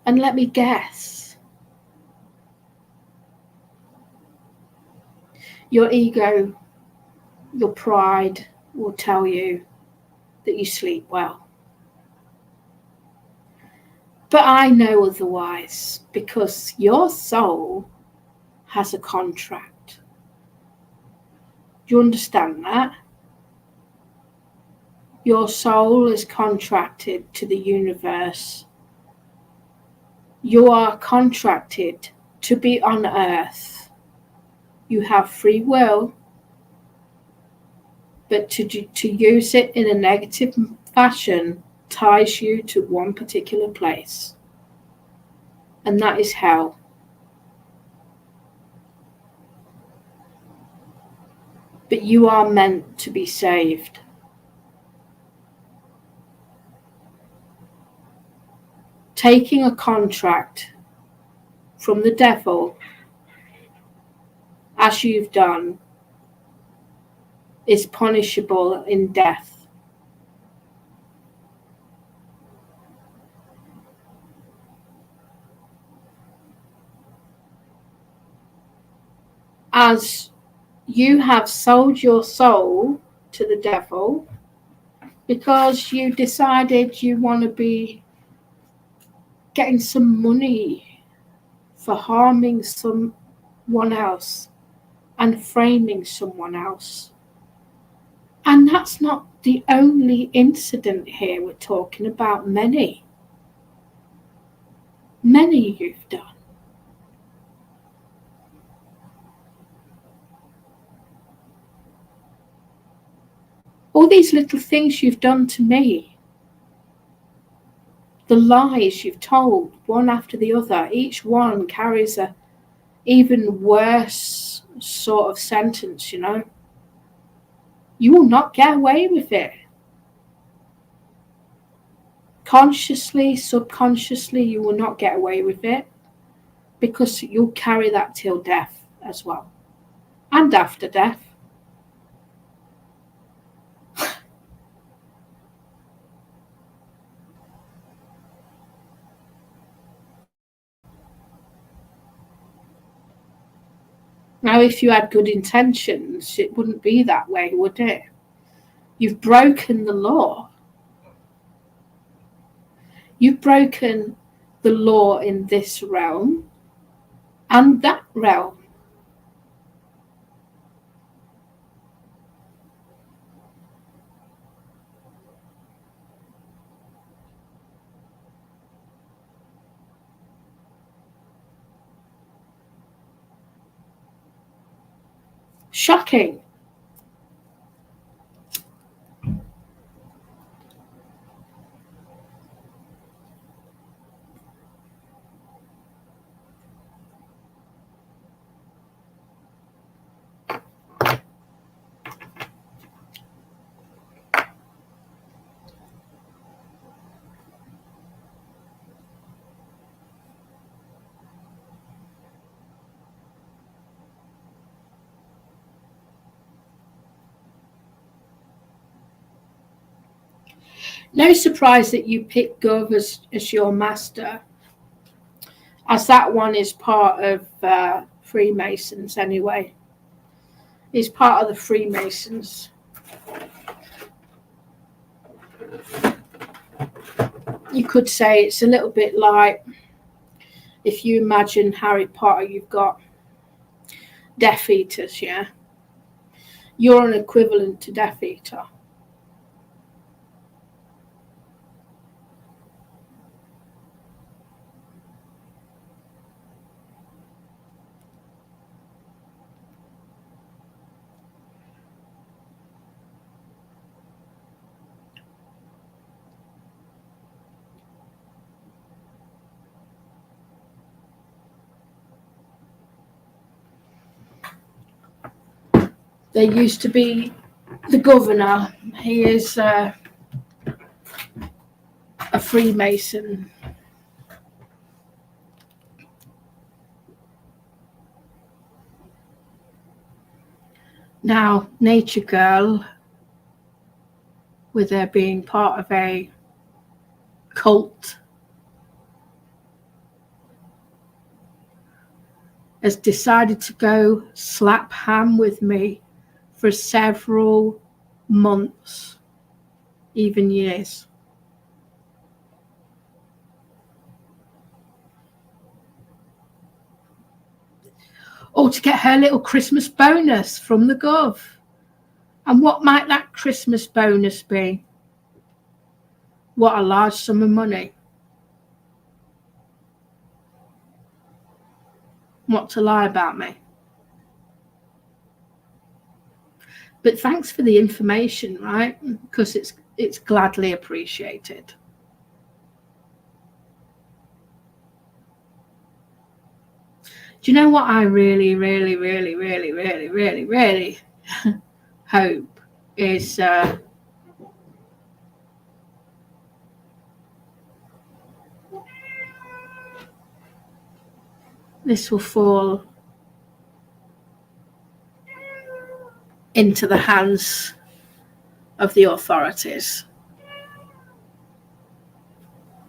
And let me guess, your ego, your pride will tell you that you sleep well. But I know otherwise, because your soul has a contract. Do you understand that? Your soul is contracted to the universe. You are contracted to be on earth. You have free will, but to use it in a negative fashion ties you to one particular place, and that is hell. But you are meant to be saved. Taking a contract from the devil, as you've done, is punishable in death. As you have sold your soul to the devil because you decided you want to be getting some money for harming someone else and framing someone else. And that's not the only incident here. We're talking about many you've done. All these little things you've done to me, the lies you've told one after the other, each one carries a even worse sort of sentence, you know. You will not get away with it. Consciously, subconsciously, you will not get away with it, because you'll carry that till death as well, and after death. Now, if you had good intentions, it wouldn't be that way, would it? You've broken the law. You've broken the law in this realm and that realm. Shocking. No surprise that you picked Gov as your master, as that one is part of Freemasons anyway. He's part of the Freemasons. You could say it's a little bit like, if you imagine Harry Potter, you've got Death Eaters, yeah? You're an equivalent to Death Eater. There used to be the governor. He is a Freemason. Now, Nature Girl, with her being part of a cult, has decided to go slap ham with me for several months, even years. Or to get her little Christmas bonus from the Gov. And what might that Christmas bonus be? What a large sum of money. What to lie about me. But thanks for the information, right? Because it's gladly appreciated. Do you know what I really hope is this will fall into the hands of the authorities.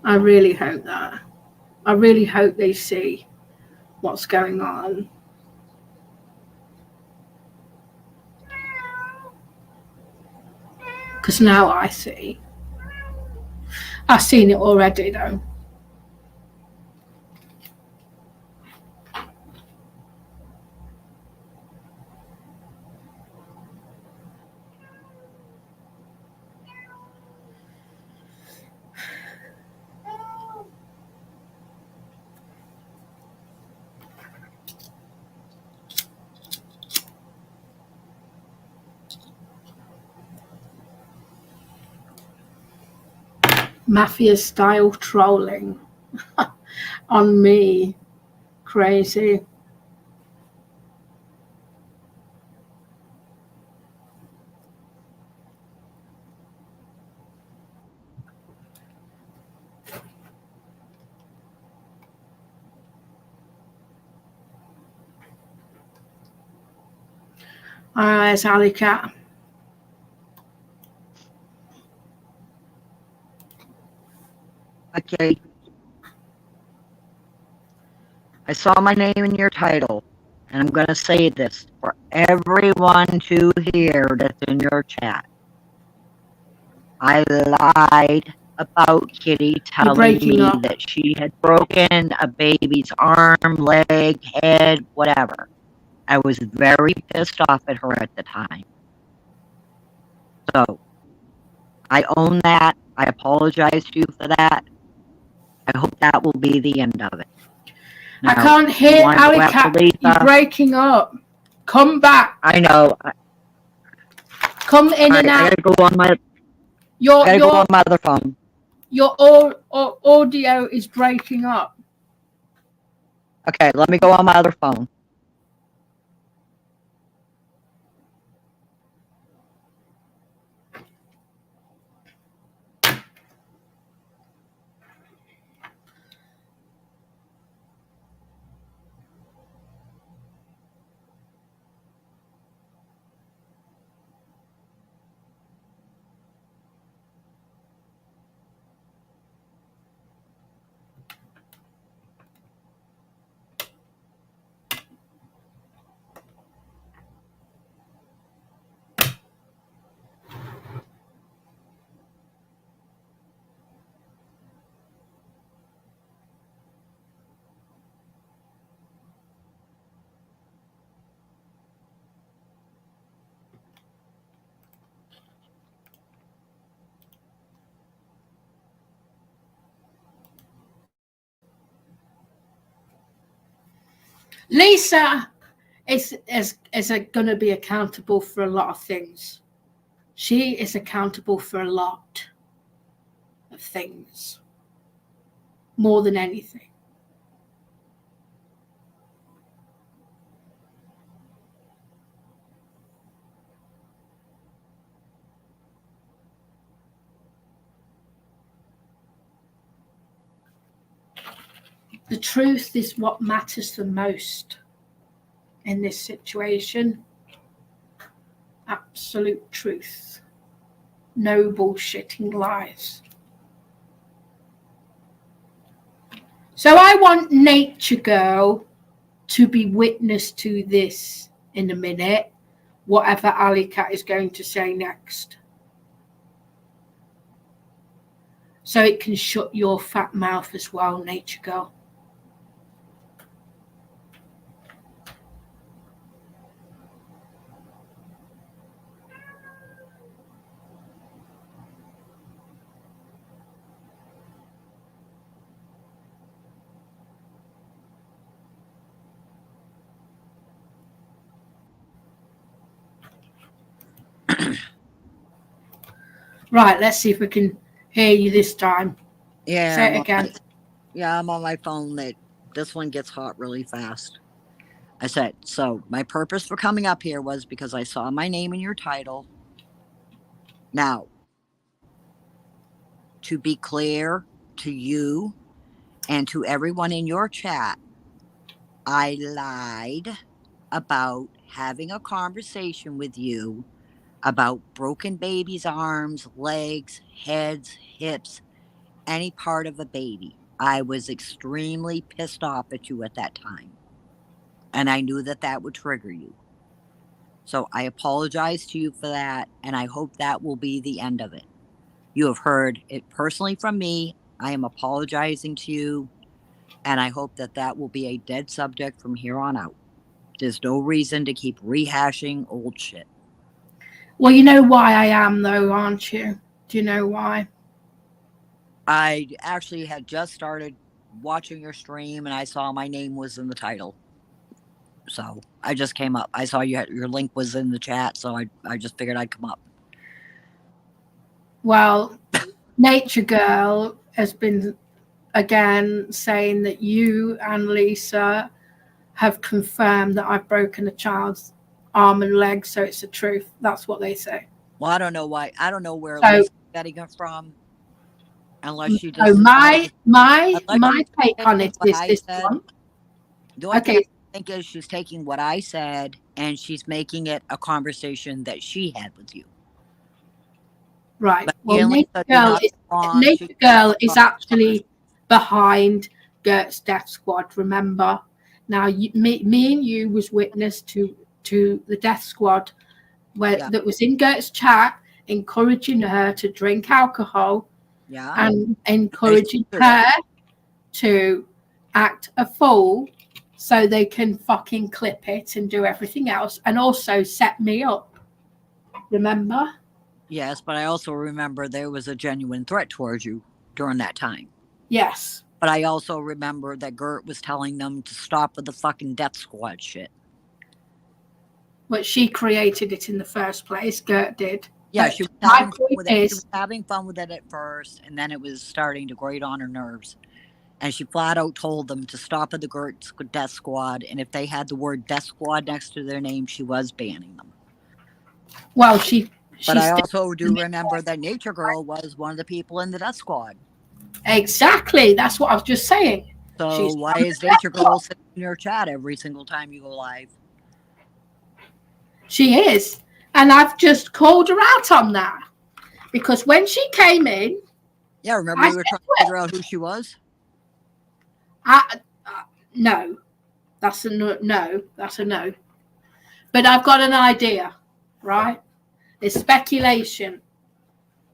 I really hope that. I really hope they see what's going on. Because now I see. I've seen it already, though. Mafia-style trolling on me. Crazy. There's allycat. Okay. I saw my name in your title, and I'm going to say this for everyone to hear that's in your chat. I lied about Kitty telling me that she had broken a baby's arm, leg, head, whatever. I was very pissed off at her at the time. So, I own that. I apologize to you for that. I hope that will be the end of it. Now, I can't hear allycat. You're breaking up. Come back. I know. Come in and out. I gotta go on my. Go on my other phone. Your audio is breaking up. Okay, let me go on my other phone. Lisa is going to be accountable for a lot of things. She is accountable for a lot of things, more than anything. The truth is what matters the most in this situation. Absolute truth. No bullshitting lies. So I want Nature Girl to be witness to this in a minute, whatever allycat is going to say next. So it can shut your fat mouth as well, Nature Girl. Right, let's see if we can hear you this time. Yeah, Say it again. I'm on my phone. That this one gets hot really fast. I said, so my purpose for coming up here was because I saw my name in your title. Now, to be clear to you and to everyone in your chat, I lied about having a conversation with you about broken babies' arms, legs, heads, hips, any part of a baby. I was extremely pissed off at you at that time. And I knew that that would trigger you. So I apologize to you for that. And I hope that will be the end of it. You have heard it personally from me. I am apologizing to you. And I hope that that will be a dead subject from here on out. There's no reason to keep rehashing old shit. Well, you know why I am, though, aren't you? Do you know why? I actually had just started watching your stream and I saw my name was in the title. So I just came up. I saw your link was in the chat, so I just figured I'd come up. Well, Nature Girl has been again saying that you and Lisa have confirmed that I've broken a child's arm and leg, so it's the truth. That's what they say. Well, I don't know why. I don't know where So, Lisa's getting it from, unless she so just my take on taking it what is I this said. one. The only thing Okay, I think is she's taking what I said and she's making it a conversation that she had with you. right. But Well, Lisa, you're not wrong. Nature Girl is actually behind Gert's Death Squad. Remember, now me and you was witness to the Death Squad that was in Gert's chat, encouraging her to drink alcohol, and encouraging her to act a fool so they can fucking clip it and do everything else, and also set me up. Remember? Yes, but I also remember there was a genuine threat towards you during that time. Yes. But I also remember that Gert was telling them to stop with the fucking Death Squad shit. But she created it in the first place. Gert did. Yeah, she was having fun with it. She was having fun with it at first, and then it was starting to grate on her nerves. And she flat out told them to stop at the Gert's Death Squad, and if they had the word Death Squad next to their name, she was banning them. Well, but I also do remember that Nature Girl was one of the people in the Death Squad. Exactly. That's what I was just saying. So why is Nature Girl sitting in your chat every single time you go live? She is. And I've just called her out on that. Because when she came in... Yeah, remember we were trying to figure out who she was? No. That's a no. That's a no. But I've got an idea, right? It's speculation.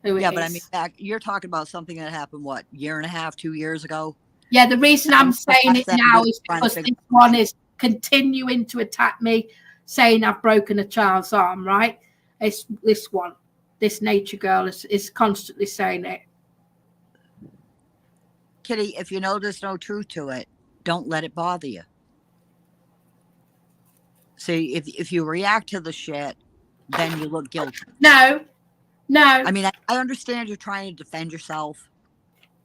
But I mean, you're talking about something that happened, what, year and a half, 2 years ago? Yeah, the reason I'm saying it now is because this one is continuing to attack me, saying I've broken a child's arm, right? It's this one. This Nature Girl is constantly saying it. Kitty, if you know there's no truth to it, don't let it bother you. See, if you react to the shit, then you look guilty. No. I mean, I understand you're trying to defend yourself,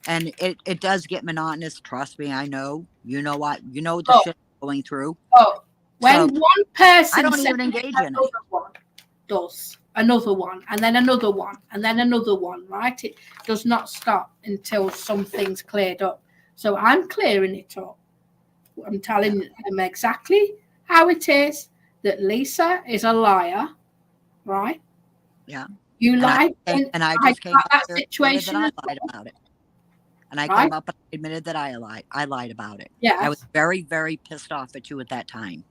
and it does get monotonous. Trust me, I know. You know what? You know the shit going through. Oh, when one person, I don't even engage in it. One does another one, and then another one, and then another one. Right? It does not stop until something's cleared up. So I'm clearing it up. I'm telling them exactly how it is. That Lisa is a liar, right? Yeah. You lied, and I just came up that here situation. And I lied about it. And I came up and admitted that I lied. I lied about it. Yeah. I was very, very pissed off at you at that time.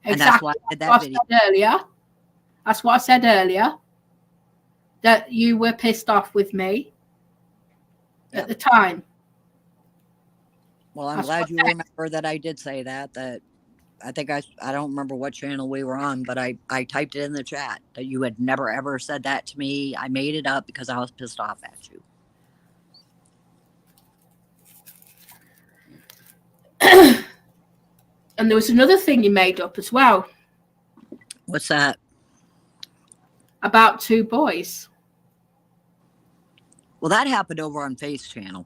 Exactly. And that's why I did that video. That's what I said earlier. That you were pissed off with me at the time. Well, I'm glad you remember that I did say that. That I think I don't remember what channel we were on, but I typed it in the chat that you had never ever said that to me. I made it up because I was pissed off at you. And there was another thing you made up as well. What's that? about 2 boys. Well, that happened over on Faith's channel.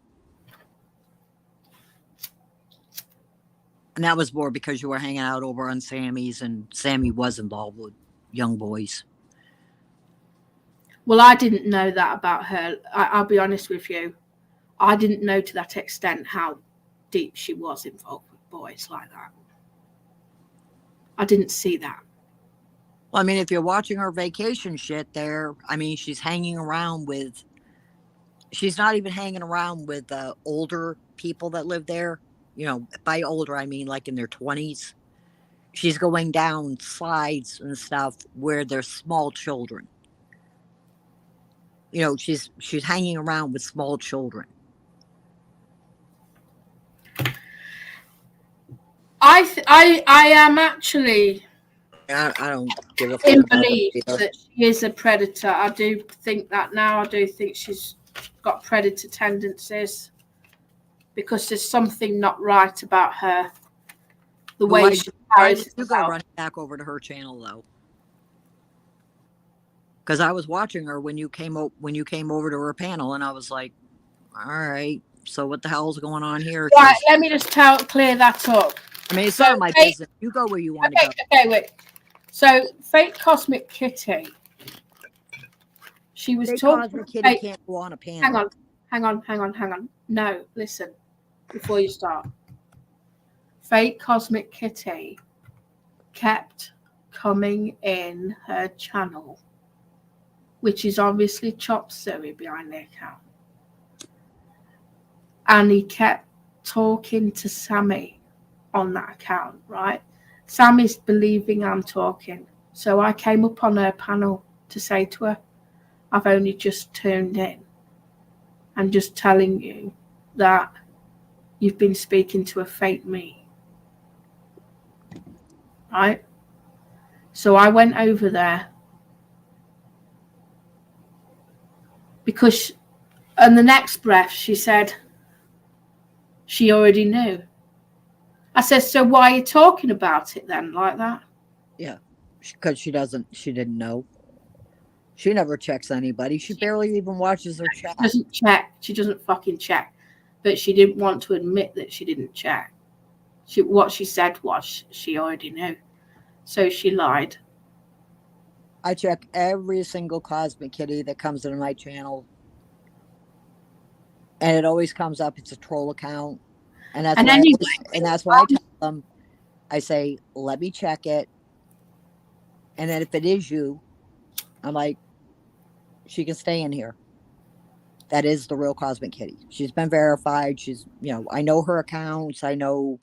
And that was more because you were hanging out over on Sammy's, and Sammy was involved with young boys. Well, I didn't know that about her. I'll be honest with you. I didn't know to that extent how deep she was involved with boys like that. I didn't see that. Well, I mean, if you're watching her vacation shit there, I mean, she's hanging around with, she's not even hanging around with older people that live there. You know, by older, I mean like in their 20s. She's going down slides and stuff where there's small children. You know, she's hanging around with small children. I am actually I don't give a fuck in about belief her. that she is a predator. I do think that now. I do think she's got predator tendencies because there's something not right about her. The way she carries you go running back over to her channel though? Because I was watching her when you came over to her panel, and I was like, all right, so what the hell's going on here? Right, let me just clear that up. I mean, it's not my business. You go where you want to go. Okay, wait. So, Fake Cosmic Kitty, she was talking. Cosmic Kitty can't go on a panel. Hang on. No, listen, before you start. Fake Cosmic Kitty kept coming in her channel, which is obviously Chop Suey behind the account. And he kept talking to Sammy on that account, right? Sammy's believing I'm talking. So I came up on her panel to say to her, I've only just tuned in. I'm just telling you that you've been speaking to a fake me. Right? So I went over there because, and the next breath she said she already knew. I said, so why are you talking about it then like that? Yeah, because she didn't know. She never checks anybody. She barely even watches her chat. She doesn't check. She doesn't fucking check. But she didn't want to admit that she didn't check. What she said was she already knew. So she lied. I check every single Cosmic Kitty that comes into my channel. And it always comes up, it's a troll account. And that's why I tell them, I say, let me check it. And then if it is you, I'm like, she can stay in here. That is the real Cosmic Kitty. She's been verified. She's, I know her accounts. I know,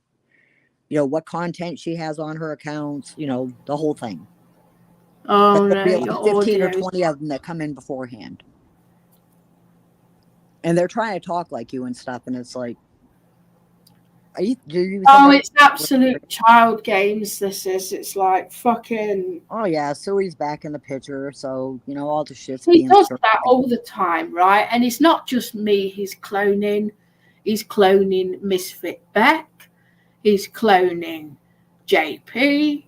what content she has on her accounts, the whole thing. Oh, no. 15 audios. or 20 of them that come in beforehand. And they're trying to talk like you and stuff. And it's like, it's absolute child games. This is. It's like fucking. Oh yeah, so he's back in the picture. So all the shit's. He does that all the time, right? And it's not just me. He's cloning. He's cloning Misfit Beck. He's cloning JP.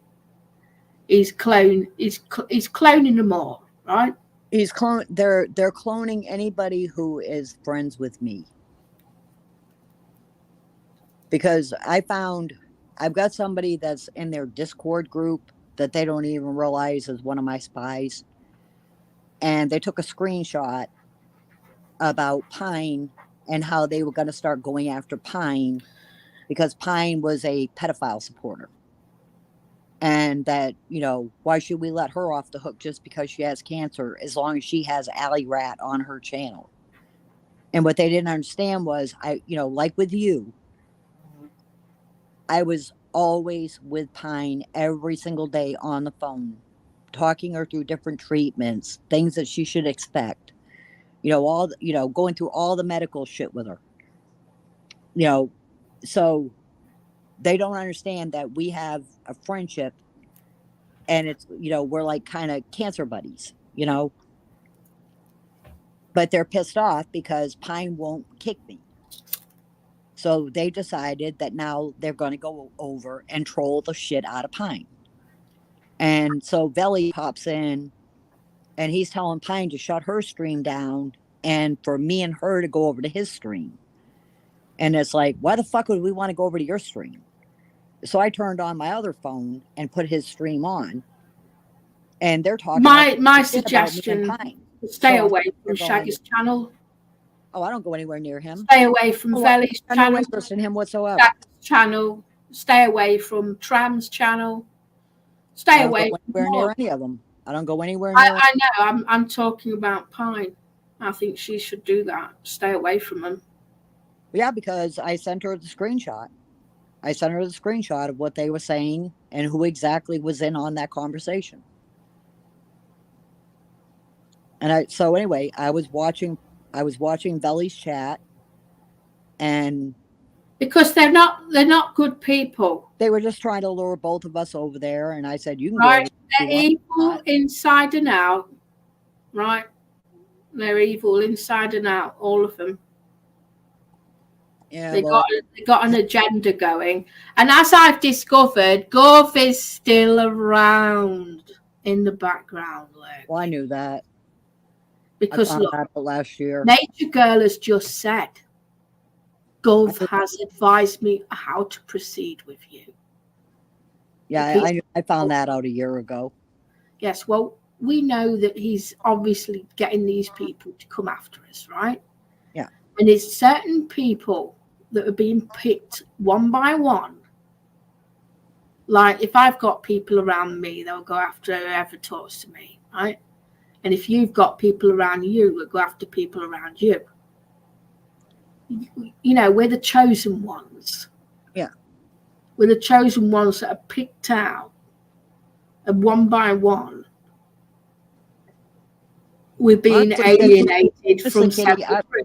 He's cloning them all, right? They're cloning anybody who is friends with me. Because I've got somebody that's in their Discord group that they don't even realize is one of my spies. And they took a screenshot about Pine and how they were going to start going after Pine because Pine was a pedophile supporter. And that, why should we let her off the hook just because she has cancer as long as she has allycat on her channel? And what they didn't understand was, like with you, I was always with Pine every single day on the phone, talking her through different treatments, things that she should expect, going through all the medical shit with her, so they don't understand that we have a friendship and it's, we're like kind of cancer buddies, but they're pissed off because Pine won't kick me. So they decided that now they're going to go over and troll the shit out of Pine. And so Velly pops in and he's telling Pine to shut her stream down and for me and her to go over to his stream. And it's like, why the fuck would we want to go over to your stream? So I turned on my other phone and put his stream on. And they're talking my suggestion, stay away from Shaggy's channel. Oh, I don't go anywhere near him. Stay away from Veli's channel. I don't interest in him whatsoever. Shaggy's channel. Stay away from Tram's channel. Stay away from near any of them. I don't go anywhere near I know. I'm talking about Pine. I think she should do that. Stay away from them. Yeah, because I sent her the screenshot. I sent her the screenshot of what they were saying and who exactly was in on that conversation. And so anyway, I was watching Veli's chat, and because they're not good people. They were just trying to lure both of us over there, and I said, "You can go." They're evil inside and out, right? They're evil inside and out, all of them. Yeah, they got an agenda going, and as I've discovered, Gov is still around in the background. Well, I knew that because look, last year, Nature Girl has just said, Gov has advised me how to proceed with you. Yeah, I found that out a year ago. Yes, well, we know that he's obviously getting these people to come after us, right? Yeah. And there's certain people that are being picked one by one. Like if I've got people around me, they'll go after whoever talks to me, right? And if you've got people around you, they'll go after people around you. You know, we're the chosen ones. Yeah. We're the chosen ones that are picked out, and one by one, we're being alienated from Kitty,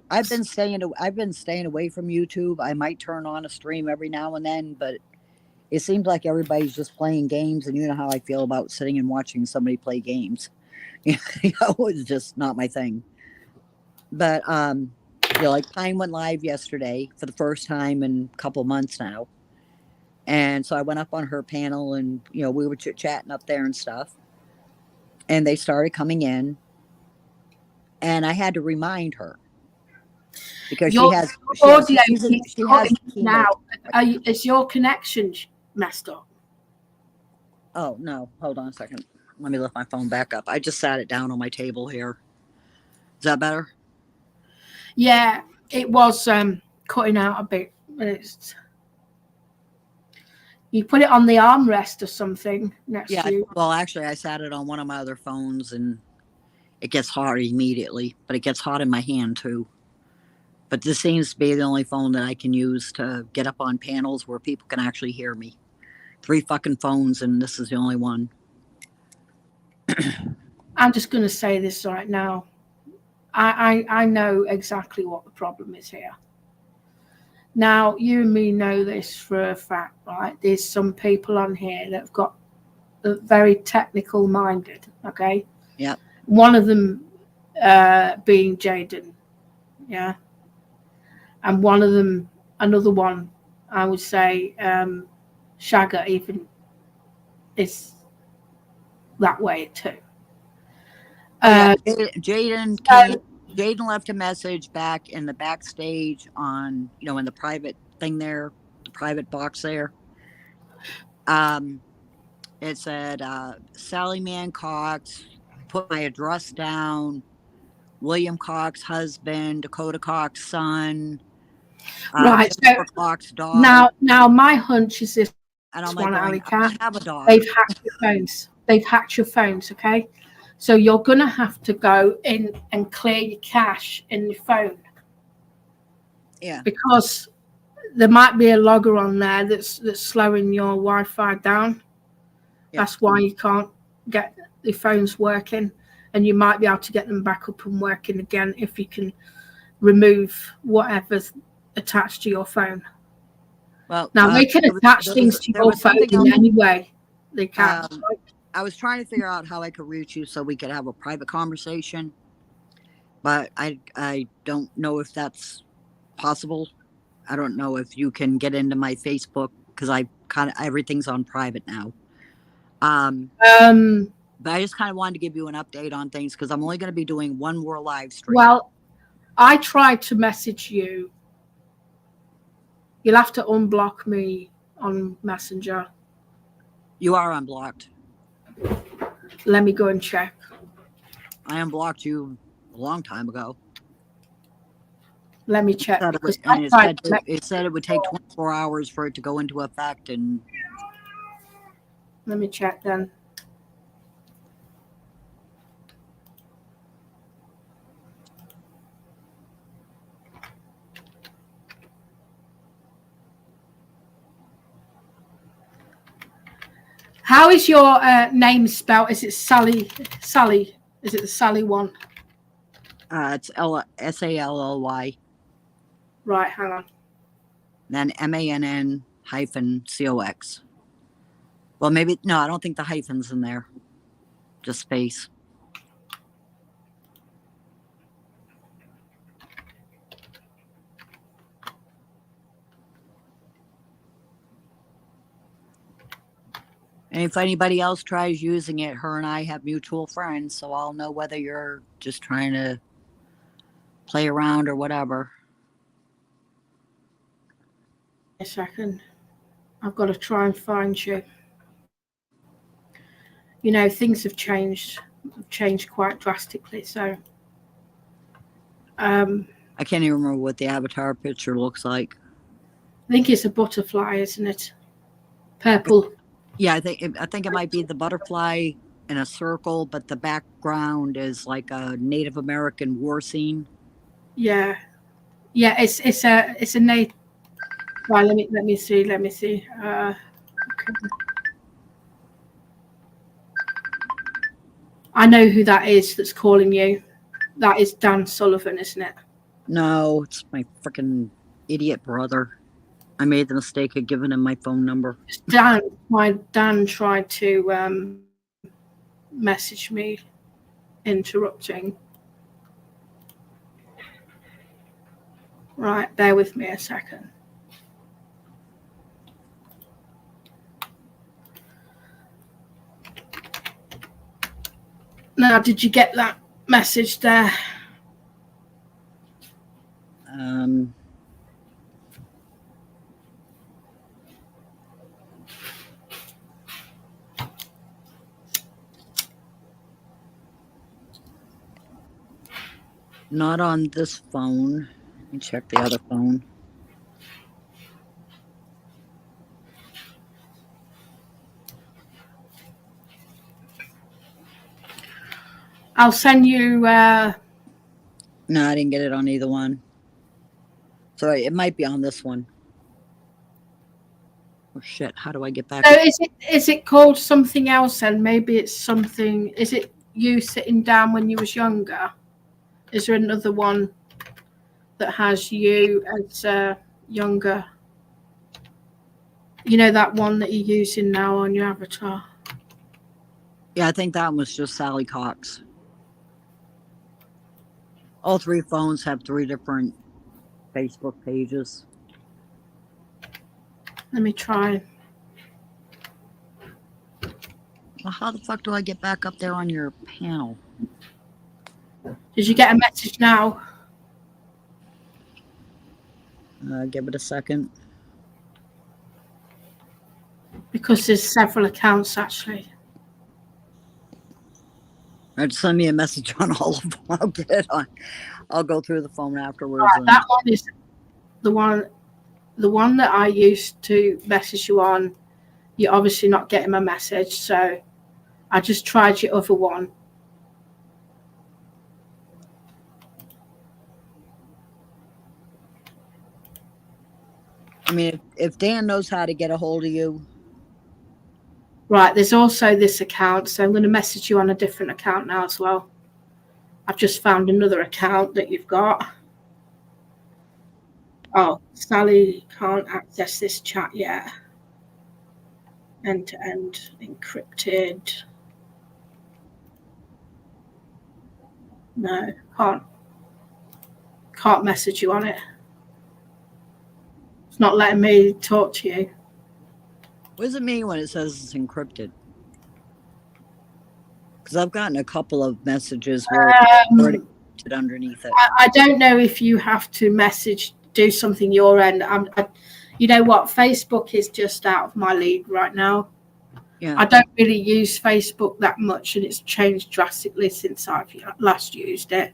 I've been staying away from YouTube. I might turn on a stream every now and then, but it seems like everybody's just playing games, and you know how I feel about sitting and watching somebody play games. You know, it's just not my thing. But you know, like Pine went live yesterday for the first time in a couple months now. And so I went up on her panel, and you know, we were chit-chatting up there and stuff. And they started coming in. And I had to remind her because she has now. Is your connection messed up? Oh no! Hold on a second. Let me lift my phone back up. I just sat it down on my table here. Is that better? Yeah, it was cutting out a bit. You put it on the armrest or something next to you. Well, actually, I sat it on one of my other phones, and it gets hot immediately, but it gets hot in my hand too. But this seems to be the only phone that I can use to get up on panels where people can actually hear me. 3 fucking phones, and this is the only one. I'm just going to say this right now. I know exactly what the problem is here. Now, you and me know this for a fact, right? There's some people on here that have got very technical minded, okay? Yeah. One of them being Jaden, yeah? And one of them, another one, I would say, Shagger even is that way too. Jaden left a message back in the backstage on, you know, in the private thing there, the private box there. It said, Sally Mann Cox, put my address down, William Cox husband, Dakota Cox son, right. So Cox dog. Now my hunch is this. And I'm one like, I have a dog. They've hacked your phones. They've hacked your phones, okay? So you're going to have to go in and clear your cache in your phone. Yeah. Because there might be a logger on there that's slowing your Wi-Fi down. Yeah. That's why you can't get the phones working. And you might be able to get them back up and working again if you can remove whatever's attached to your phone. Well, now they can attach things to your phone in any way they can. I was trying to figure out how I could reach you so we could have a private conversation, but I don't know if that's possible. I don't know if you can get into my Facebook because I everything's on private now. But I just kind of wanted to give you an update on things because I'm only going to be doing one more live stream. Well, I tried to message you. You'll have to unblock me on Messenger. You are unblocked. Let me go and check. I unblocked you a long time ago. Let me check. It said it would take 24 hours for it to go into effect. And let me check then. How is your name spelled? Is it Sally? Sally? Is it the Sally one? It's SALLY. Right, hang on. Then MANN-COX. Well, maybe, no, I don't think the hyphen's in there. Just space. And if anybody else tries using it, her and I have mutual friends, so I'll know whether you're just trying to play around or whatever. A second. I've got to try and find you. You know, things have changed quite drastically, so I can't even remember what the avatar picture looks like. I think it's a butterfly, isn't it? Purple. Yeah, I think it might be the butterfly in a circle, but the background is like a Native American war scene. Yeah, it's a Native. Right, let me see. Okay. I know who that is that's calling you. That is Dan Sullivan, isn't it? No, it's my freaking idiot brother. I made the mistake of giving him my phone number. Dan tried to message me, interrupting. Right, bear with me a second. Now, did you get that message there? Not on this phone. Let me check the other phone. I'll send you. No, I didn't get it on either one. Sorry, it might be on this one. Oh shit! How do I get back? So is it called something else? And maybe it's something. Is it you sitting down when you was younger? Is there another one that has you as younger? You know that one that you're using now on your avatar? Yeah, I think that was just Sally Cox. All three phones have 3 different Facebook pages. Let me try. Well, how the fuck do I get back up there on your panel? Did you get a message now? Give it a second. Because there's several accounts actually. Or just send me a message on all of them. I'll get it on. I'll go through the phone afterwards. Right, that one is the one that I used to message you on. You're obviously not getting my message, so I just tried your other one. I mean, if Dan knows how to get a hold of you. Right, there's also this account, so I'm going to message you on a different account now as well. I've just found another account that you've got. Oh, Sally can't access this chat yet. End-to-end encrypted. No, can't message you on it. It's not letting me talk to you. What does it mean when it says it's encrypted? Because I've gotten a couple of messages where it's already underneath it. I don't know if you have to do something your end. You know what? Facebook is just out of my league right now. Yeah. I don't really use Facebook that much, and it's changed drastically since I've last used it.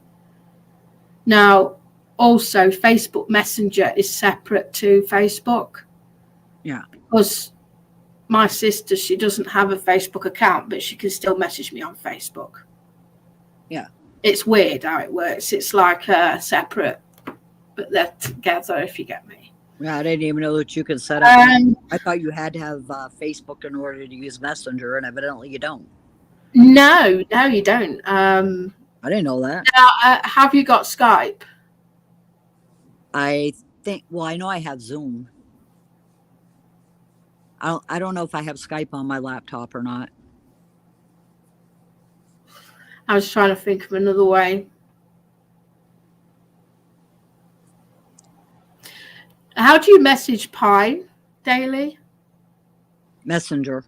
Now, also, Facebook Messenger is separate to Facebook. Yeah. Because my sister, she doesn't have a Facebook account, but she can still message me on Facebook. Yeah. It's weird how it works. It's like separate, but they're together, if you get me. Yeah, I didn't even know that you could set up. I thought you had to have Facebook in order to use Messenger, and evidently you don't. No, you don't. I didn't know that. Now, have you got Skype? I think. Well, I know I have Zoom. I don't know if I have Skype on my laptop or not. I was trying to think of another way. How do you message Pine daily? Messenger.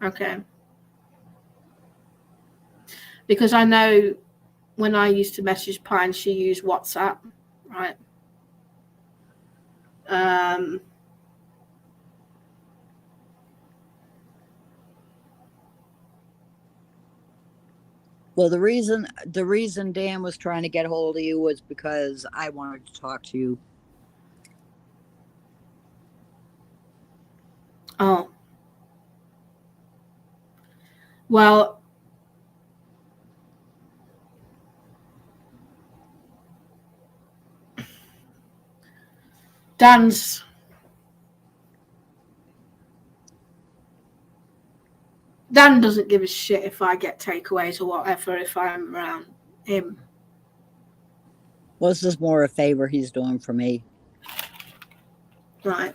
Okay. Because I know when I used to message Pine, she used WhatsApp, right? Well, the reason Dan was trying to get hold of you was because I wanted to talk to you. Oh. Well, Dan doesn't give a shit if I get takeaways or whatever if I'm around him. Well, this is more a favor he's doing for me. Right.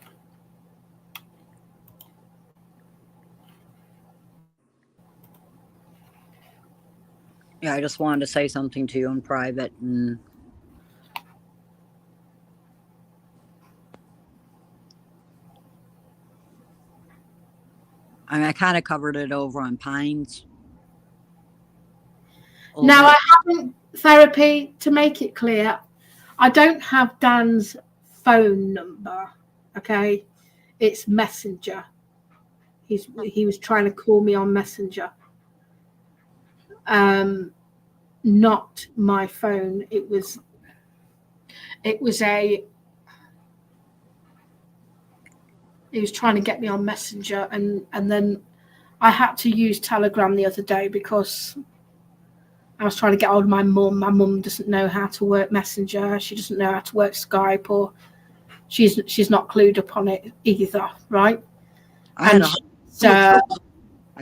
Yeah, I just wanted to say something to you in private, and I mean, I kind of covered it over on Pines. Now, I haven't therapy to make it clear. I don't have Dan's phone number. Okay, it's Messenger. He was trying to call me on Messenger. Not my phone. It was he was trying to get me on Messenger, and then I had to use Telegram the other day because I was trying to get hold of my mum. My mum doesn't know how to work Messenger. She doesn't know how to work Skype, or she's not clued up on it either, right? I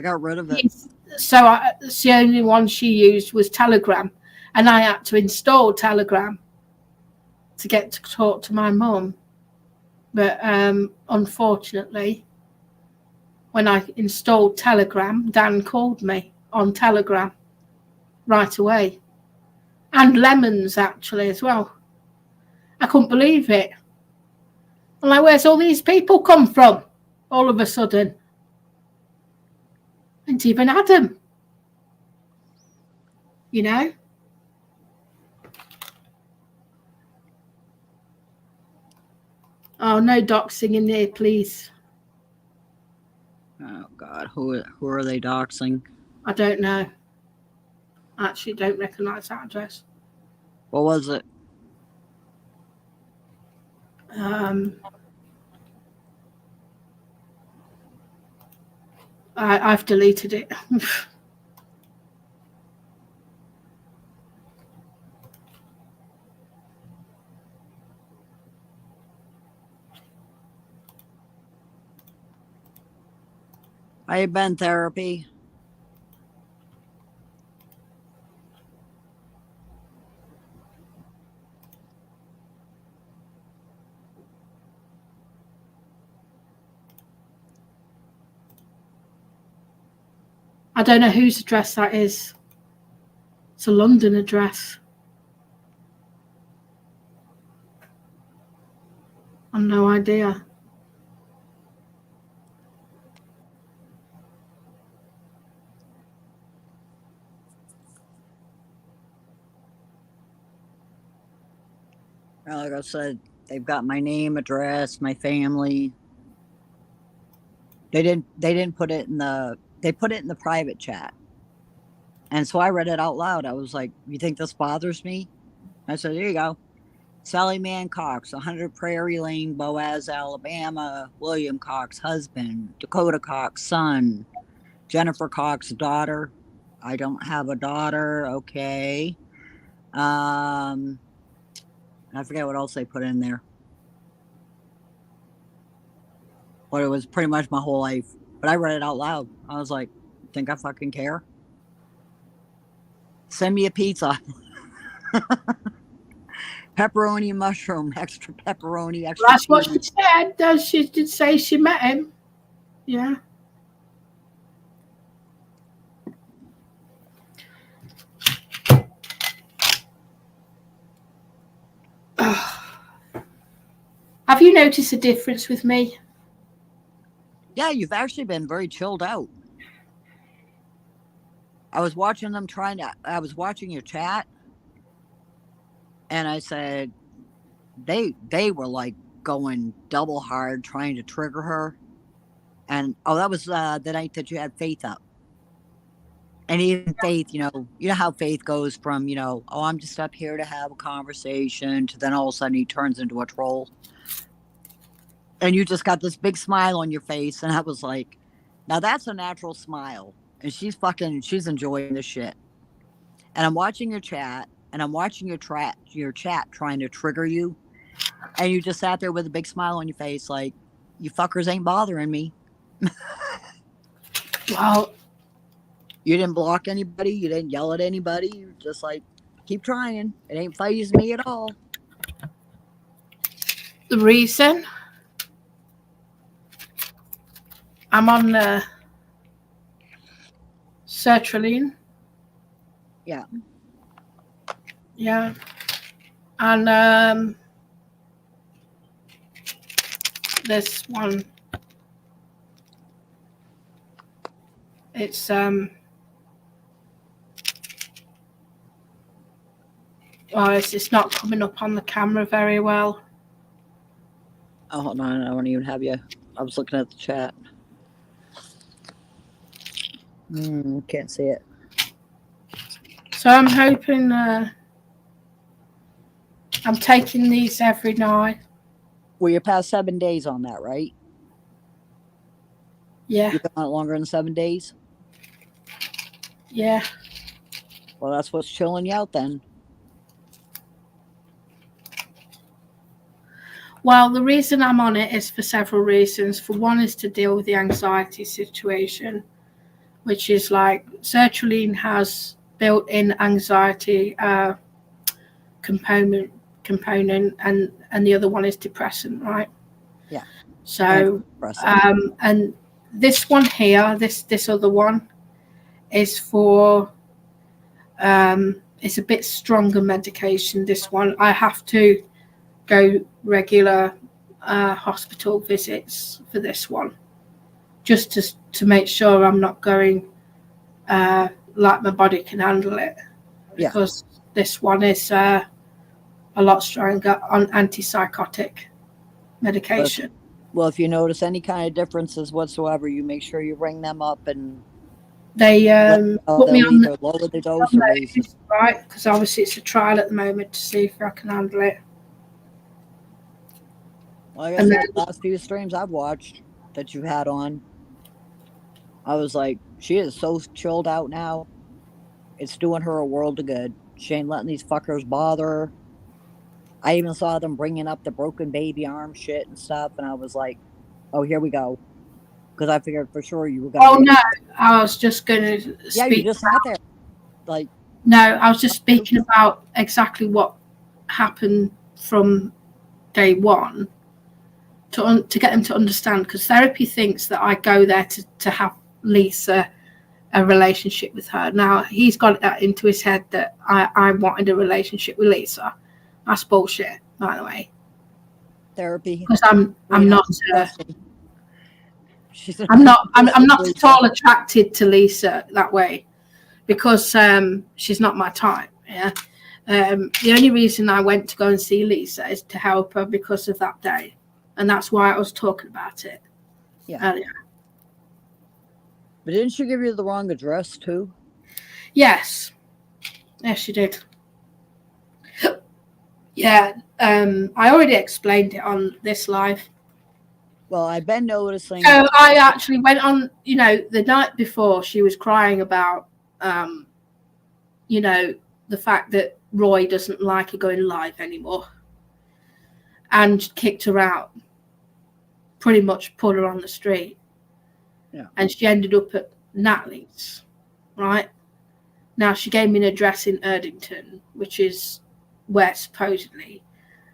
got rid of it. So the only one she used was Telegram, and I had to install Telegram to get to talk to my mum. But unfortunately, when I installed Telegram, Dan called me on Telegram right away. And Lemons, actually, as well. I couldn't believe it. I'm like, where's all these people come from? All of a sudden. And even Adam. You know? Oh, no doxing in there, please. Oh, God. Who are they doxing? I don't know. I actually don't recognise that address. What was it? I've deleted it. I have been therapy. I don't know whose address that is. It's a London address. I've no idea. Like I said, they've got my name, address, my family. They didn't put it in the. They put it in the private chat, and so I read it out loud. I was like, "You think this bothers me?" I said, "There you go." Sally Mann Cox, 100 Prairie Lane, Boaz, Alabama. William Cox, husband. Dakota Cox, son. Jennifer Cox, daughter. I don't have a daughter. Okay. I forget what else they put in there. But it was pretty much my whole life. But I read it out loud. I was like, think I fucking care? Send me a pizza. Pepperoni and mushroom, extra pepperoni, extra That's what she cheese. said. She did say she met him. Yeah. Have you noticed a difference with me? Yeah, you've actually been very chilled out. I was watching them I was watching your chat, and I said, they were like going double hard trying to trigger her. And that was the night that you had Faith up. And even Faith, you know how Faith goes from, oh, I'm just up here to have a conversation, to then all of a sudden he turns into a troll. And you just got this big smile on your face, and I was like, now that's a natural smile. And she's enjoying this shit. And I'm watching your chat, and I'm watching your chat trying to trigger you. And you just sat there with a big smile on your face, like, you fuckers ain't bothering me. Well, you didn't block anybody. You didn't yell at anybody. You just like, keep trying. It ain't phasing me at all. the reason I'm on the sertraline. Yeah. Yeah. And this one, it's well, it's not coming up on the camera very well. Oh, hold on. I don't even have you. I was looking at the chat. Can't see it. So I'm hoping I'm taking these every night. Well, you're past 7 days on that, right? Yeah. You've been on it longer than 7 days? Yeah. Well, that's what's chilling you out then. Well, the reason I'm on it is for several reasons. For one is to deal with the anxiety situation, which is like sertraline has built-in anxiety component, and the other one is depressant, right? Yeah. So, and this one here, this other one, is for it's a bit stronger medication. This one I have to go regular hospital visits for this one, just to make sure I'm not going like my body can handle it, because this one is a lot stronger on antipsychotic medication. Well, if you notice any kind of differences whatsoever, you make sure you ring them up, and they put me on either lower the dose or raise it. Right, because obviously it's a trial at the moment to see if I can handle it. Like I said, the last few streams I've watched that you've had on, I was like, she is so chilled out now. It's doing her a world of good. She ain't letting these fuckers bother her. I even saw them bringing up the broken baby arm shit and stuff, and I was like, oh, here we go. Because I figured for sure you were going to... Oh, no, I was just going to speak... Yeah, you just sat there. Like... No, I was just speaking about exactly what happened from day one to get them to understand, because therapy thinks that I go there to have Lisa a relationship with her. Now, he's got that into his head that I wanted a relationship with Lisa. That's bullshit, by the way. Therapy. Because I'm not at all attracted to Lisa that way, because she's not my type. Yeah, The only reason I went to go and see Lisa is to help her because of that day. And that's why I was talking about it earlier. But didn't she give you the wrong address too? Yes. Yes, she did. Yeah. I already explained it on this live. Well, I've been noticing. So I actually went on, the night before she was crying about, the fact that Roy doesn't like her going live anymore and kicked her out, pretty much put her on the street. Yeah. And she ended up at Natalie's, right? Now, she gave me an address in Erdington, which is where supposedly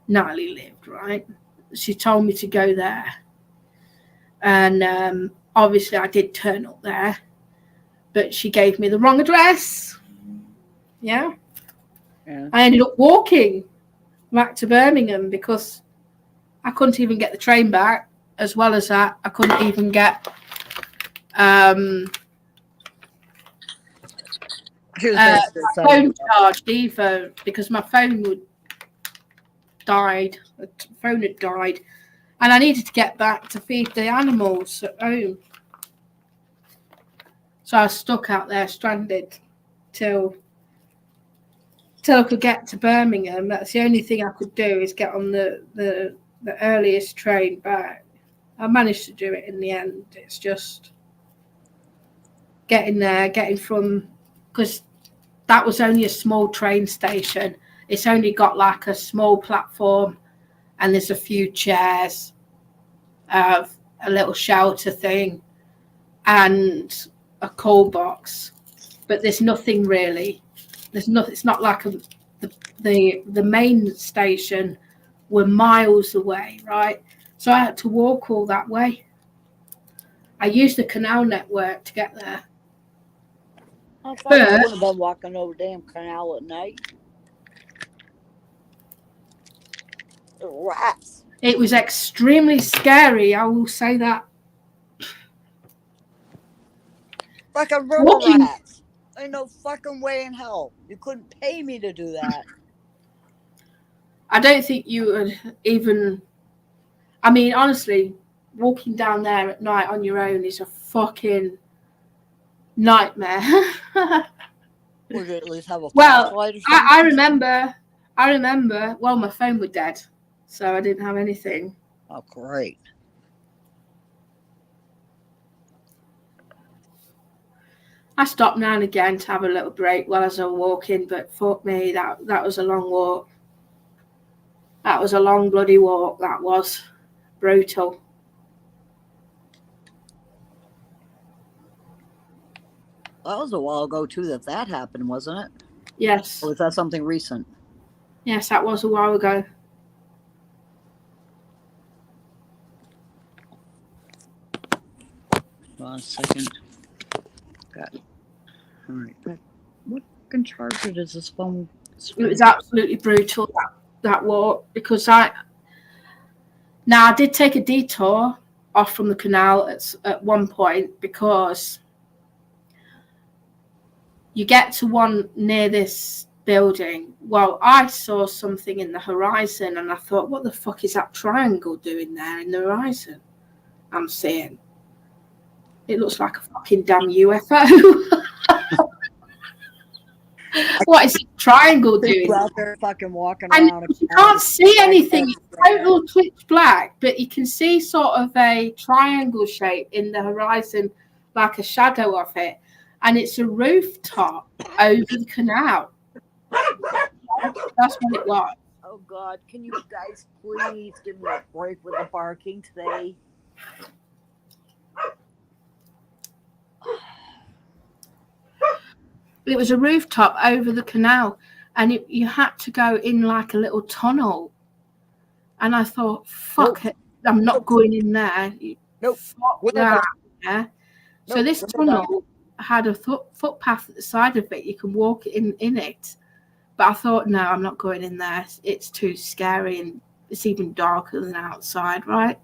Natalie lived, right? She told me to go there. And obviously I did turn up there, but she gave me the wrong address. Yeah. I ended up walking back to Birmingham because I couldn't even get the train back. As well as that, I couldn't even get phone charged either because my phone the phone had died, and I needed to get back to feed the animals at home. So I was stuck out there, stranded, till I could get to Birmingham. That's the only thing I could do is get on the earliest train back. I managed to do it in the end. It's just getting there, because that was only a small train station. It's only got like a small platform and there's a few chairs, a little shelter thing and a call box, but there's nothing really. It's not like the main station. We're miles away, right? So I had to walk all that way. I used the canal network to get there. I wouldn't have been walking over the damn canal at night. Rats. It was extremely scary, I will say that. Fucking river rats. Ain't no fucking way in hell. You couldn't pay me to do that. I don't think you would even... I mean, honestly, walking down there at night on your own is a fucking nightmare. Would you at least have a flashlight or something? I remember, well, my phone was dead, so I didn't have anything. Oh, great. I stopped now and again to have a little break while I was walking, but fuck me, that was a long walk. That was a long bloody walk. That was brutal. That was a while ago too that happened, wasn't it? Yes. Or was that something recent? Yes, that was a while ago. Hold on a second. Got it. All right. What fucking charger does this phone? It was absolutely brutal, that walk, because I did take a detour off from the canal at one point, because you get to one near this building. Well, I saw something in the horizon and I thought, what the fuck is that triangle doing there in the horizon I'm seeing? It looks like a fucking damn UFO. What is the triangle doing? Out there fucking walking around. And you can't see anything. It's total pitch black, but you can see sort of a triangle shape in the horizon, like a shadow of it. And it's a rooftop over the canal. That's what it was. Oh, God. Can you guys please give me a break with the barking today? It was a rooftop over the canal, and you had to go in like a little tunnel. And I thought, fuck it, I'm not going in there. Fuck that. Yeah. So this tunnel had a footpath at the side of it. You can walk in it. But I thought, no, I'm not going in there. It's too scary, and it's even darker than outside, right?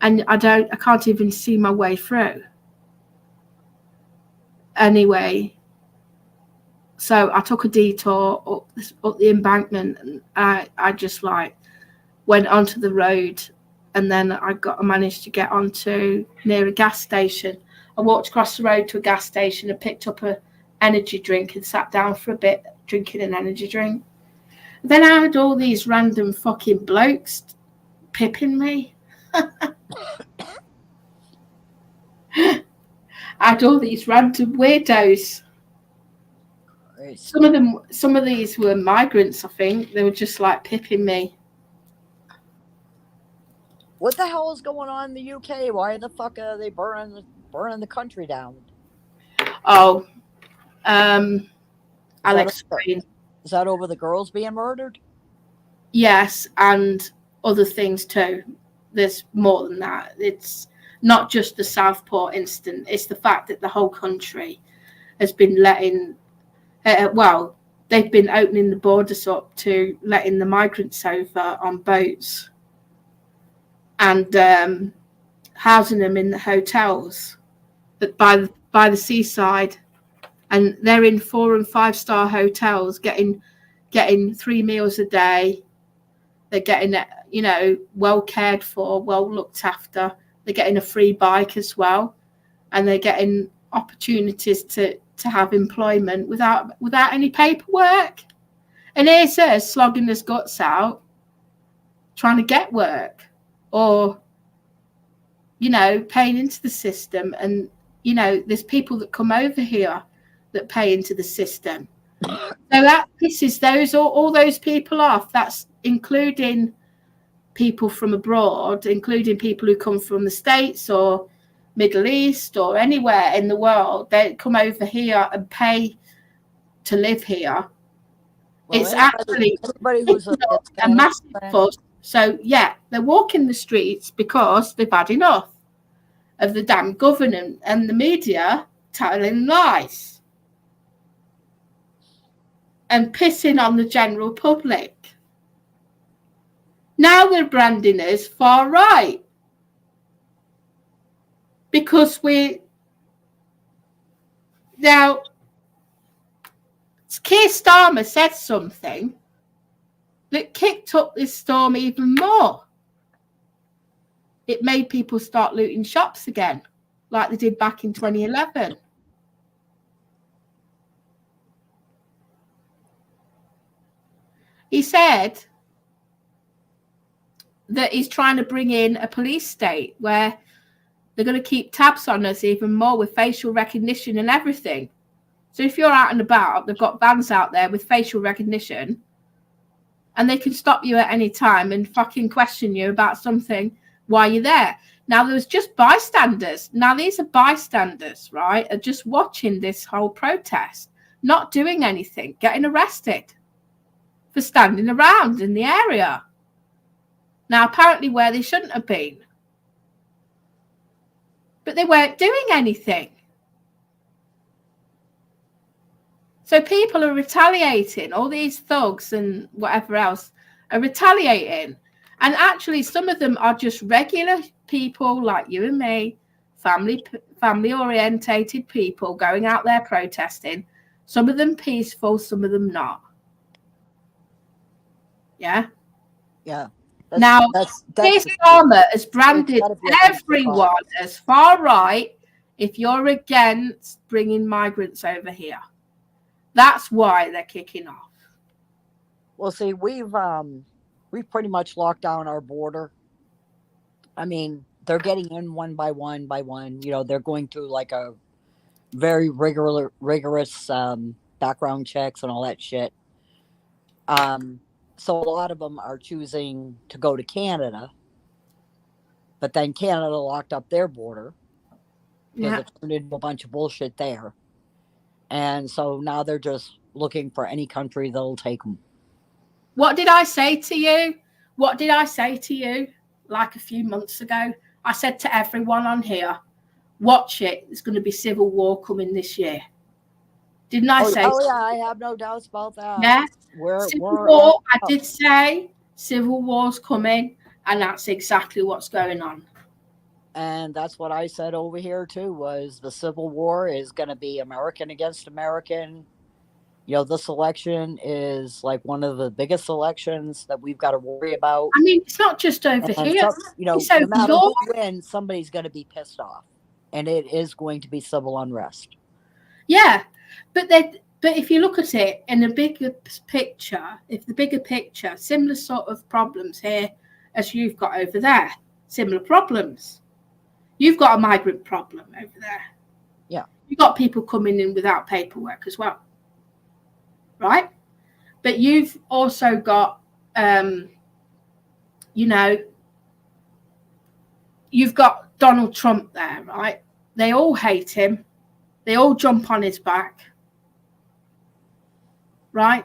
And I can't even see my way through. Anyway, So I took a detour up the embankment, and I just like went onto the road, and then I managed to get onto near a gas station. I walked across the road to a gas station and picked up a energy drink and sat down for a bit drinking an energy drink. Then I had all these random fucking blokes pipping me. I had all these random weirdos. Some of these were migrants, I think. They were just like pipping me. What the hell is going on in the UK? Why the fuck are they burning the country down? Oh, I'll explain. Is that over the girls being murdered? Yes, and other things too. There's more than that. It's not just the Southport incident. It's the fact that the whole country has been letting, they've been opening the borders up to letting the migrants over on boats and housing them in the hotels by the seaside. And they're in 4- and 5-star hotels getting 3 meals a day. They're getting, well cared for, well looked after. They're getting a free bike as well. And they're getting opportunities to have employment without any paperwork. And here's us slogging his guts out, trying to get work or, paying into the system. And, there's people that come over here that pay into the system. So that pisses all those people off. That's including people from abroad, including people who come from the States or Middle East or anywhere in the world. They come over here and pay to live here. Well, it's actually a massive fuss. So, yeah, they're walking the streets because they've had enough of the damn government and the media telling lies and pissing on the general public. Now they're branding us far right because now Keir Starmer said something that kicked up this storm even more. It made people start looting shops again, like they did back in 2011. He said that he's trying to bring in a police state where they're going to keep tabs on us even more with facial recognition and everything. So if you're out and about, they've got vans out there with facial recognition and they can stop you at any time and fucking question you about something while you're there. Now, there was just bystanders. Now, these are bystanders, right, are just watching this whole protest, not doing anything, getting arrested for standing around in the area. Now, apparently where they shouldn't have been. But they weren't doing anything. So people are retaliating. All these thugs and whatever else are retaliating. And actually, some of them are just regular people like you and me, family-orientated people going out there protesting. Some of them peaceful, some of them not. Yeah? Yeah. Now, Keir Starmer has branded everyone as far right if you're against bringing migrants over here. That's why they're kicking off. Well, see, we've pretty much locked down our border. I mean, they're getting in one by one. They're going through like a very rigorous background checks and all that shit. So a lot of them are choosing to go to Canada, but then Canada locked up their border because it turned into a bunch of bullshit there. And so now they're just looking for any country that'll take them. What did I say to you? Like a few months ago? I said to everyone on here, watch it. There's going to be civil war coming this year. Didn't I say? Oh, yeah, I have no doubts about that. Yeah. Civil war, I did say civil war's coming, and that's exactly what's going on. And that's what I said over here, too, was the Civil War is going to be American against American. You know, this election is like one of the biggest elections that we've got to worry about. I mean, it's not just over And here. so, you know, It's over no matter your. who wins, somebody's going to be pissed off, and it is going to be civil unrest. Yeah, but if you look at it in a bigger picture, similar sort of problems here as you've got over there, similar problems. You've got a migrant problem over there. Yeah. You've got people coming in without paperwork as well, right? But you've also got, you know, you've got Donald Trump there, right? They all hate him. They all jump on his back, right?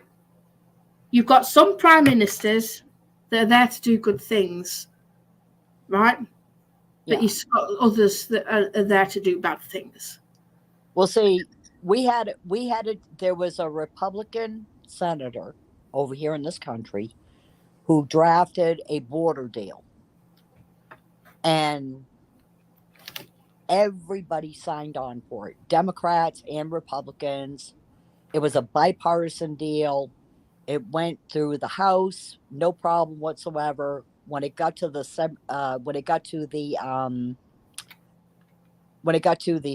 You've got some prime ministers that are there to do good things, right? Yeah. But you've got others that are there to do bad things. Well, see, there was a Republican senator over here in this country who drafted a border deal. And everybody signed on for it, Democrats and Republicans. It was a bipartisan deal. It went through the House, no problem whatsoever. When it got to the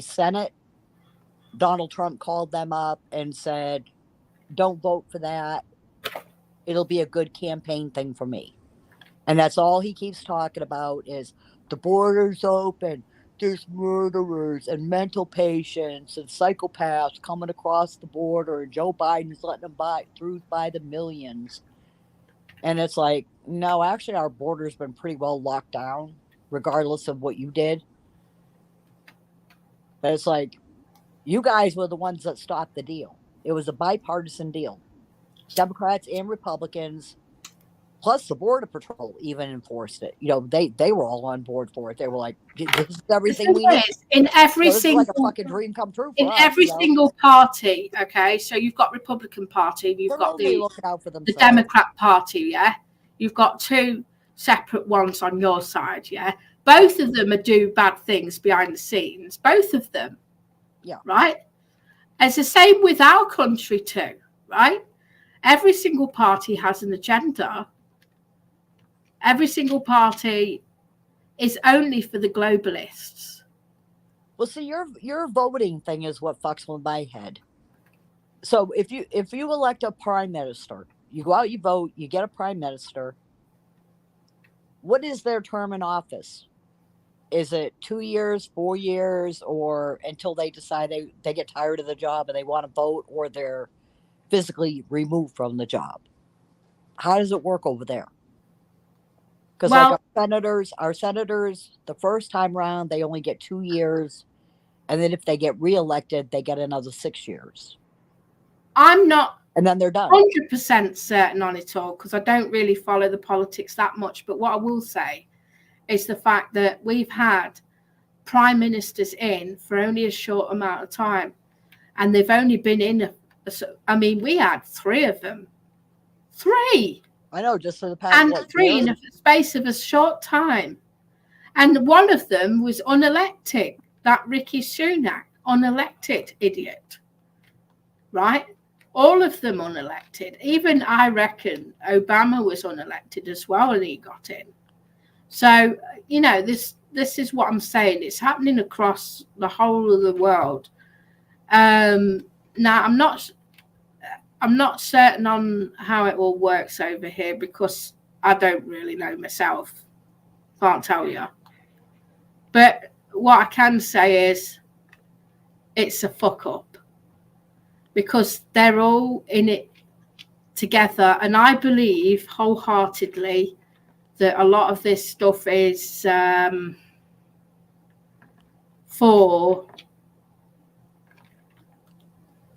Senate, Donald Trump called them up and said, "Don't vote for that. It'll be a good campaign thing for me." And that's all he keeps talking about is the border's open. There's murderers and mental patients and psychopaths coming across the border, and Joe Biden's letting them through by the millions. And it's like, no, actually, our border's been pretty well locked down, regardless of what you did. But it's like, you guys were the ones that stopped the deal. It was a bipartisan deal. Democrats and Republicans, plus the Border Patrol, even enforced it. You know, they were all on board for it. They were like, "This is everything we need." In every So this single, is like a fucking dream come true for in us, every you know? single party. Okay, so you've got Republican Party, you've They're got only the looking out for the themselves. Democrat Party. Yeah, you've got two separate ones on your side. Yeah, both of them are do bad things behind the scenes. Both of them. Yeah. Right. It's the same with our country too. Right. Every single party has an agenda. Every single party is only for the globalists. Well, see, your voting thing is what fucks with my head. So if you elect a prime minister, you go out, you vote, you get a prime minister. What is their term in office? Is it 2 years, 4 years, or until they decide they get tired of the job and they want to vote, or they're physically removed from the job? How does it work over there? Because like our senators, the first time around, they only get 2 years. And then if they get reelected, they get another 6 years. I'm not and then they're done. 100% certain on it all because I don't really follow the politics that much. But what I will say is the fact that we've had prime ministers in for only a short amount of time. And they've only been in, we had 3 of them. 3! I know, just for the past And 3 in the space of a short time. And one of them was unelected, that Rishi Sunak, unelected idiot. Right? All of them unelected. Even I reckon Obama was unelected as well and he got in. So, this is what I'm saying. It's happening across the whole of the world. Now, I'm not certain on how it all works over here because I don't really know myself. Can't tell you. But what I can say is it's a fuck up because they're all in it together. And I believe wholeheartedly that a lot of this stuff is for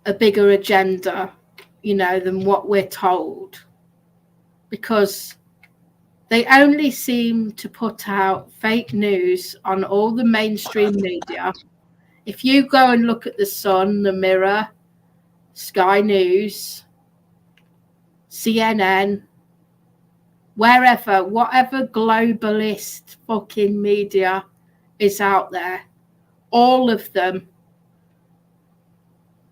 a bigger agenda, than what we're told. Because they only seem to put out fake news on all the mainstream media. If you go and look at The Sun, The Mirror, Sky News, CNN, wherever, whatever globalist fucking media is out there, all of them,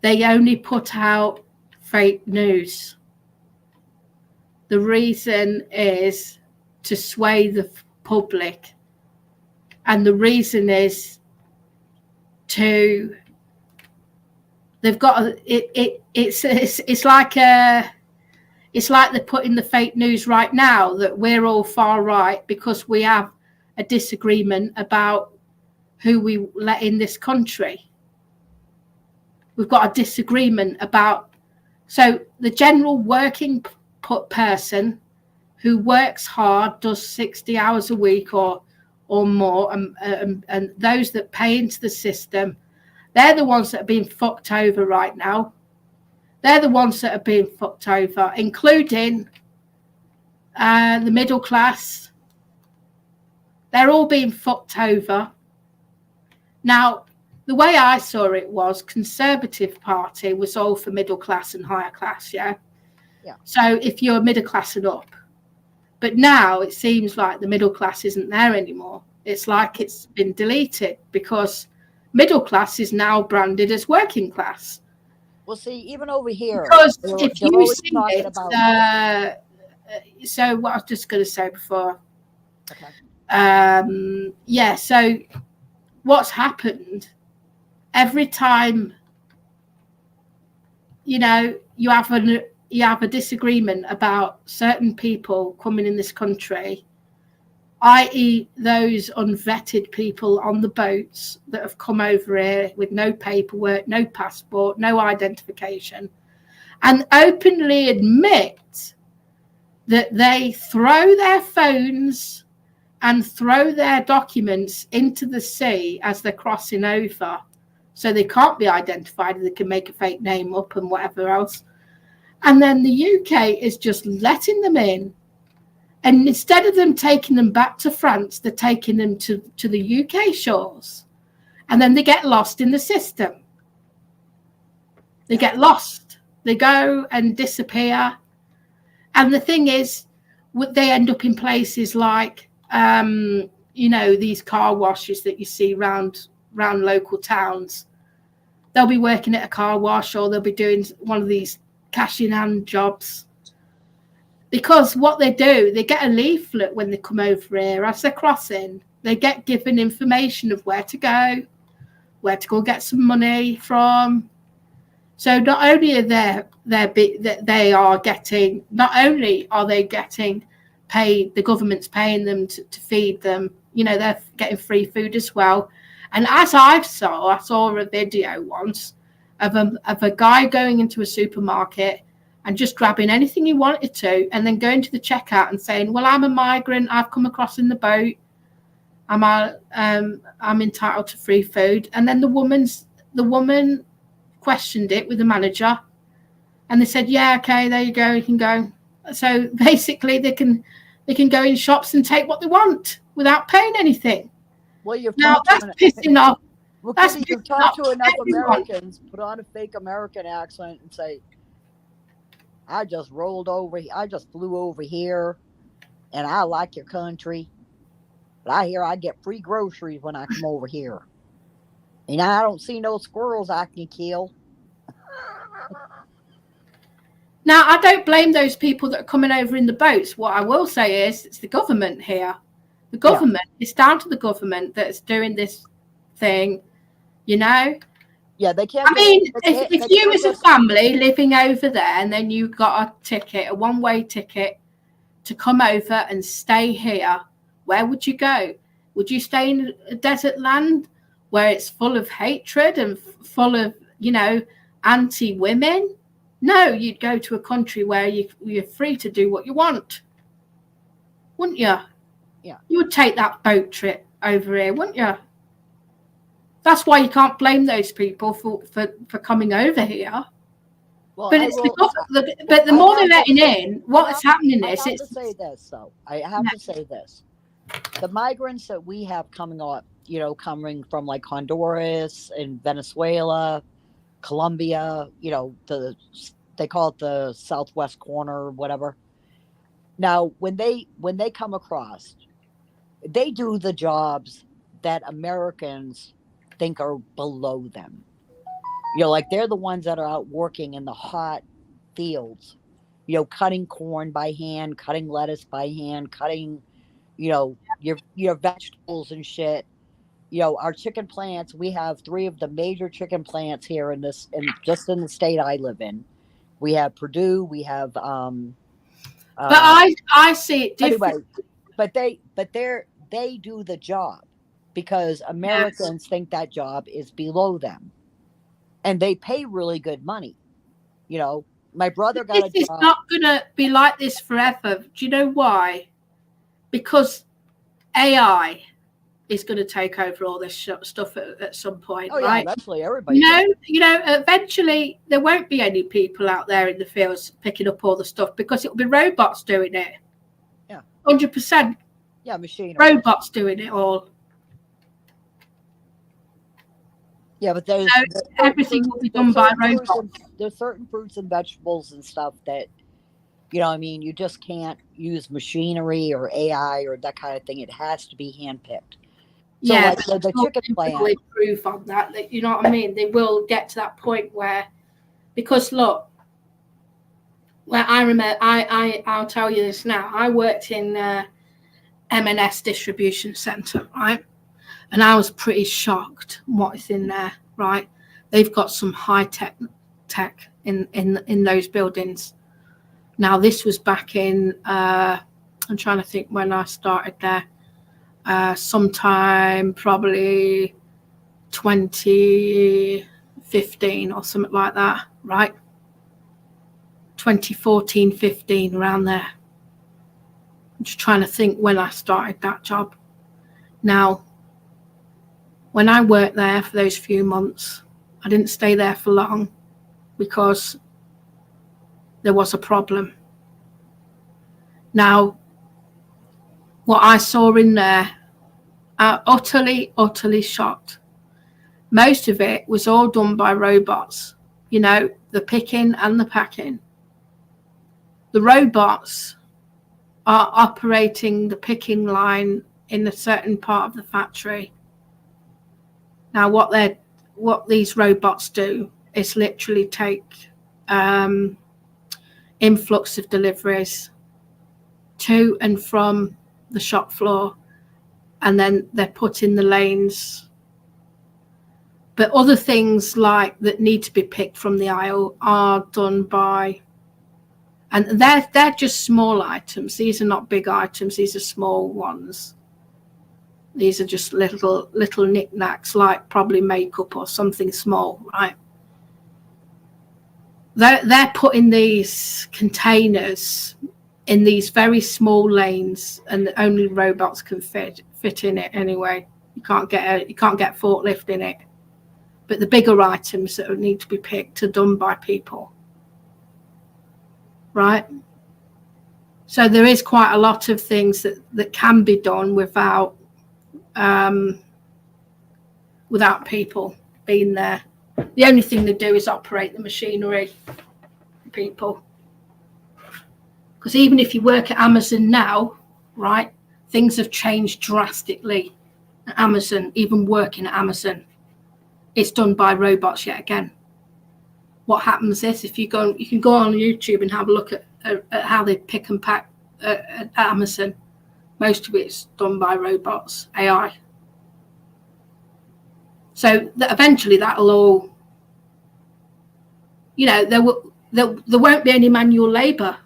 they only put out fake news. The reason is to sway the public, and the reason is to they've got it's like they're putting the fake news right now that we're all far right because we have a disagreement about who we let in this country. We've got a disagreement about, so the general working person who works hard, does 60 hours a week or more, and those that pay into the system, they're the ones that are being fucked over right now. They're the ones that are being fucked over, including the middle class. They're all being fucked over. Now, the way I saw it was Conservative Party was all for middle class and higher class, yeah? Yeah. So if you're middle class and up. But now it seems like the middle class isn't there anymore. It's like it's been deleted because middle class is now branded as working class. Well, see, even over here, Because if you see it, about... so what I was just going to say before. Okay. Yeah, so what's happened every time, you know, you have a disagreement about certain people coming in this country, i.e. those unvetted people on the boats that have come over here with no paperwork, no passport, no identification, and openly admit that they throw their phones and throw their documents into the sea as they're crossing over, so they can't be identified, they can make a fake name up and whatever else. And then the UK is just letting them in. And instead of them taking them back to France, they're taking them to the UK shores. And then they get lost in the system. They get lost. They go and disappear. And the thing is, they end up in places like, you know, these car washes that you see around local towns. They'll be working at a car wash, or they'll be doing one of these cash in hand jobs. Because what they do, they get a leaflet when they come over here as they're crossing. They get given information of where to go get some money from. So not only are they getting paid, the government's paying them to feed them, you know, they're getting free food as well. And as I saw a video once of a guy going into a supermarket and just grabbing anything he wanted to, and then going to the checkout and saying, well, I'm a migrant, I've come across in the boat, I'm entitled to free food. And then the woman questioned it with the manager, and they said, yeah, okay, there you go, you can go. So basically they can go in shops and take what they want without paying anything. Well, that's pissing off. Well, you've talked to enough Americans, put on a fake American accent and say, I just flew over here, and I like your country, but I hear I get free groceries when I come over here. And I don't see no squirrels I can kill. Now, I don't blame those people that are coming over in the boats. What I will say is it's the government here. The government, it's down to the government that's doing this thing, you know? Yeah, they can't. I mean, if you as a family living over there and then you got a ticket, a one-way ticket to come over and stay here, where would you go? Would you stay in a desert land where it's full of hatred and full of, you know, anti-women? No, you'd go to a country where you're free to do what you want, wouldn't you? Yeah. You would take that boat trip over here, wouldn't you? That's why you can't blame those people for coming over here. Well, but the more they're letting in, what's happening is I have to say this, though. I have to say this. The migrants that we have coming up, you know, coming from like Honduras and Venezuela, Colombia, you know, they call it the southwest corner or whatever. Now, when they come across, they do the jobs that Americans think are below them. You know, like they're the ones that are out working in the hot fields, you know, cutting corn by hand, cutting lettuce by hand, cutting, you know, your vegetables and shit. You know, our chicken plants, we have three of the major chicken plants here in this, and just in the state I live in. We have Purdue, we have But uh I see it anyway, different. they do the job because Yes. Americans think that job is below them. And they pay really good money. You know, my brother But got this a is job. not going to be like this forever. Do you know why? Because AI is going to take over all this stuff at some point, Oh yeah, right? eventually everybody does. Eventually there won't be any people out there in the fields picking up all the stuff because it'll be robots doing it. Yeah. 100% Yeah, machinery. robots doing it all. Yeah, but So everything will be done by robots. there's certain fruits and vegetables and stuff that, you know, I mean, you just can't use machinery or AI or that kind of thing. It has to be handpicked. So Yeah, like but the chicken they will plant. improve on that. You know what I mean? They will get to that point where, because look, where I remember, I'll tell you this now. I worked in M&S distribution center, right? And I was pretty shocked what is in there, right? They've got some high tech in those buildings. Now this was back in I'm trying to think when I started there. Sometime probably 2015 or something like that, right? 2014, 15, around there. I'm just trying to think when I started that job. Now, when I worked there for those few months, I didn't stay there for long because there was a problem. Now, what I saw in there, utterly shocked. Most of it was all done by robots, you know, the picking and the packing. The robots are operating the picking line in a certain part of the factory. Now, what these robots do is literally take influx of deliveries to and from the shop floor, and then they're put in the lanes. But other things like that need to be picked from the aisle are done by, and they're just small items. These are not big items. These are small ones. These are just little knickknacks, like probably makeup or something small, right? They're putting these containers in these very small lanes, and only robots can fit in it anyway. You can't get forklift in it. But the bigger items that need to be picked are done by people, right? So there is quite a lot of things that can be done without people being there. The only thing they do is operate the machinery, people. Because even if you work at Amazon now, right, things have changed drastically at Amazon. Even working at Amazon, it's done by robots yet again. What happens is, you can go on YouTube and have a look at how they pick and pack at Amazon. Most of it's done by robots, AI. So eventually that'll all, you know, there won't be any manual labour.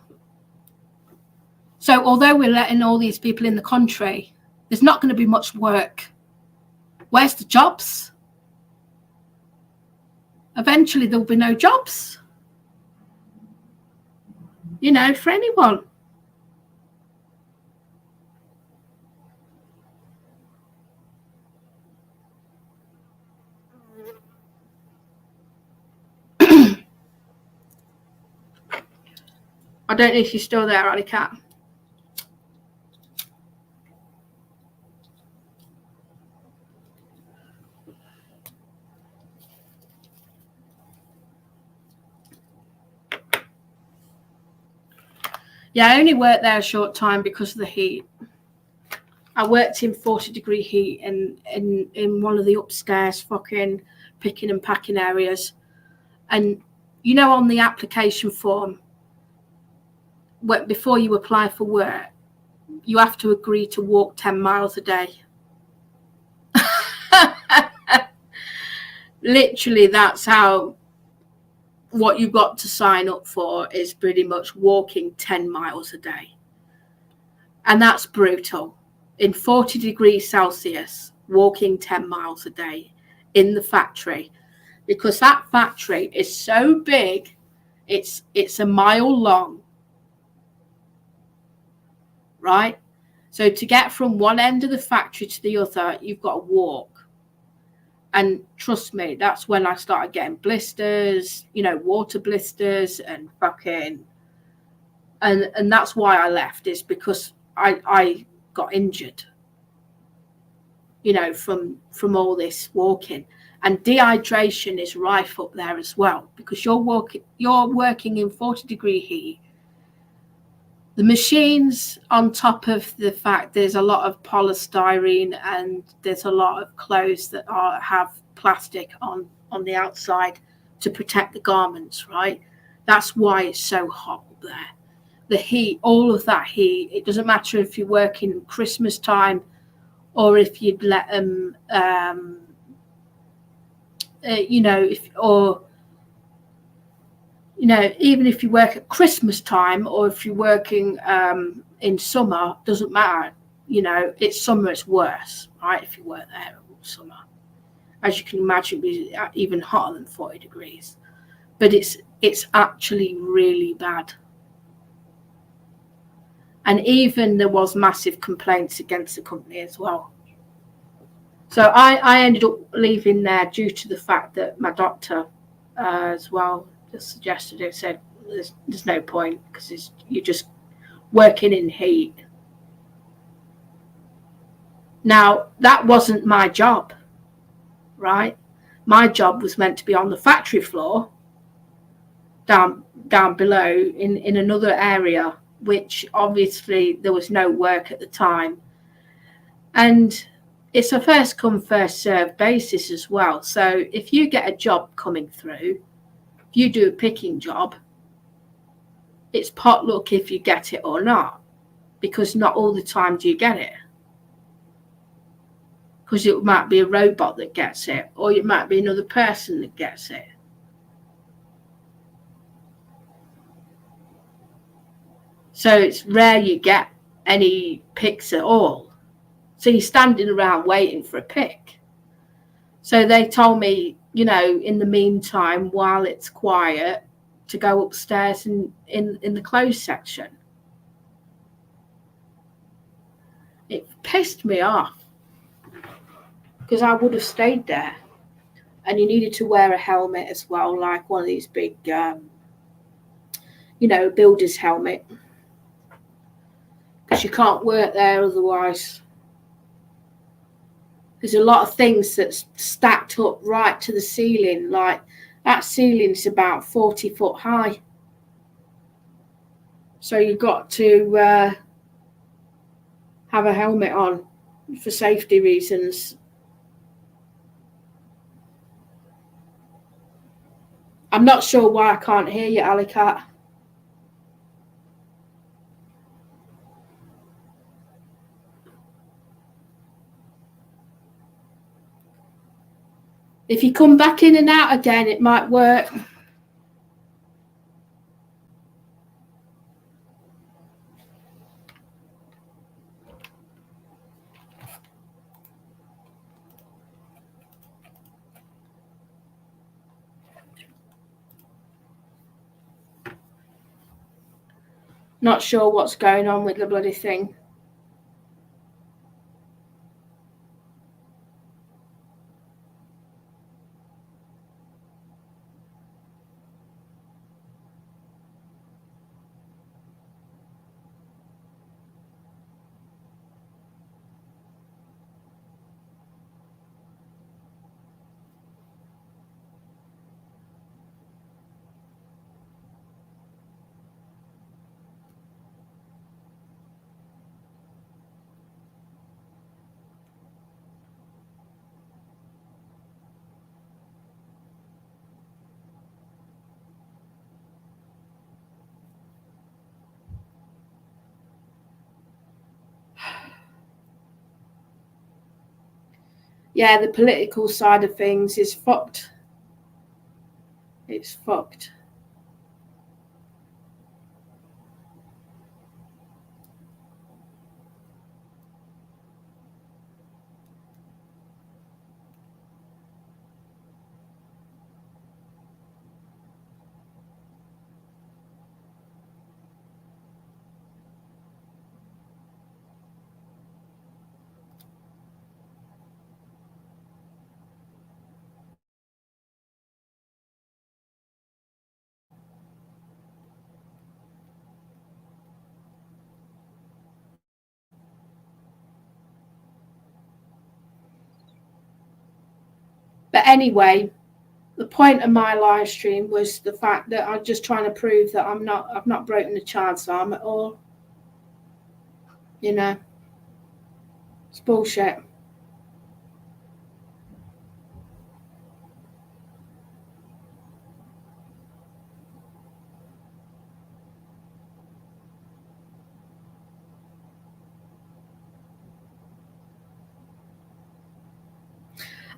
So although we're letting all these people in the country, there's not going to be much work. Where's the jobs? Eventually there'll be no jobs, you know, for anyone. I don't know if you're still there, allycat. Yeah, I only worked there a short time because of the heat. I worked in 40-degree heat in one of the upstairs fucking picking and packing areas. And you know, on the application form, before you apply for work, you have to agree to walk 10 miles a day. Literally, that's how, what you got to sign up for is pretty much walking 10 miles a day. And that's brutal. In 40 degrees Celsius, walking 10 miles a day in the factory, because that factory is so big, it's a mile long, right? So to get from one end of the factory to the other, you've got to walk. And trust me, that's when I started getting blisters, you know, water blisters and fucking, and that's why I left, is because I got injured, you know, from all this walking. And dehydration is rife up there as well, because you're working in 40-degree heat. The machines, on top of the fact there's a lot of polystyrene and there's a lot of clothes that have plastic on the outside to protect the garments, right? That's why it's so hot up there. The heat, all of that heat, it doesn't matter if you're working Christmas time or if you'd let them, you know, even if you work at Christmas time or if you're working in summer, doesn't matter. You know, it's summer, it's worse, right? If you work there all summer. As you can imagine, it'd be even hotter than 40 degrees. But it's actually really bad. And even there was massive complaints against the company as well. So I ended up leaving there due to the fact that my doctor as well just suggested it, said there's no point, because you're just working in heat. Now, that wasn't my job, right? My job was meant to be on the factory floor, down below in another area, which obviously there was no work at the time. And it's a first come, first served basis as well. So if you get a job coming through, if you do a picking job, it's potluck if you get it or not, because not all the time do you get it. Because it might be a robot that gets it, or it might be another person that gets it. So it's rare you get any picks at all. So you're standing around waiting for a pick. So they told me, you know, in the meantime, while it's quiet, to go upstairs in the clothes section. It pissed me off, because I would have stayed there. And you needed to wear a helmet as well, like one of these big, you know, builder's helmet, because you can't work there otherwise. There's a lot of things that's stacked up right to the ceiling. Like that ceiling's about 40 foot high. So you've got to have a helmet on for safety reasons. I'm not sure why I can't hear you, allycat. If you come back in and out again, it might work. Not sure what's going on with the bloody thing. yeah, the political side of things is fucked. It's fucked. But anyway, the point of my live stream was the fact that I'm just trying to prove that I've not broken the child's arm at all. You know, it's bullshit.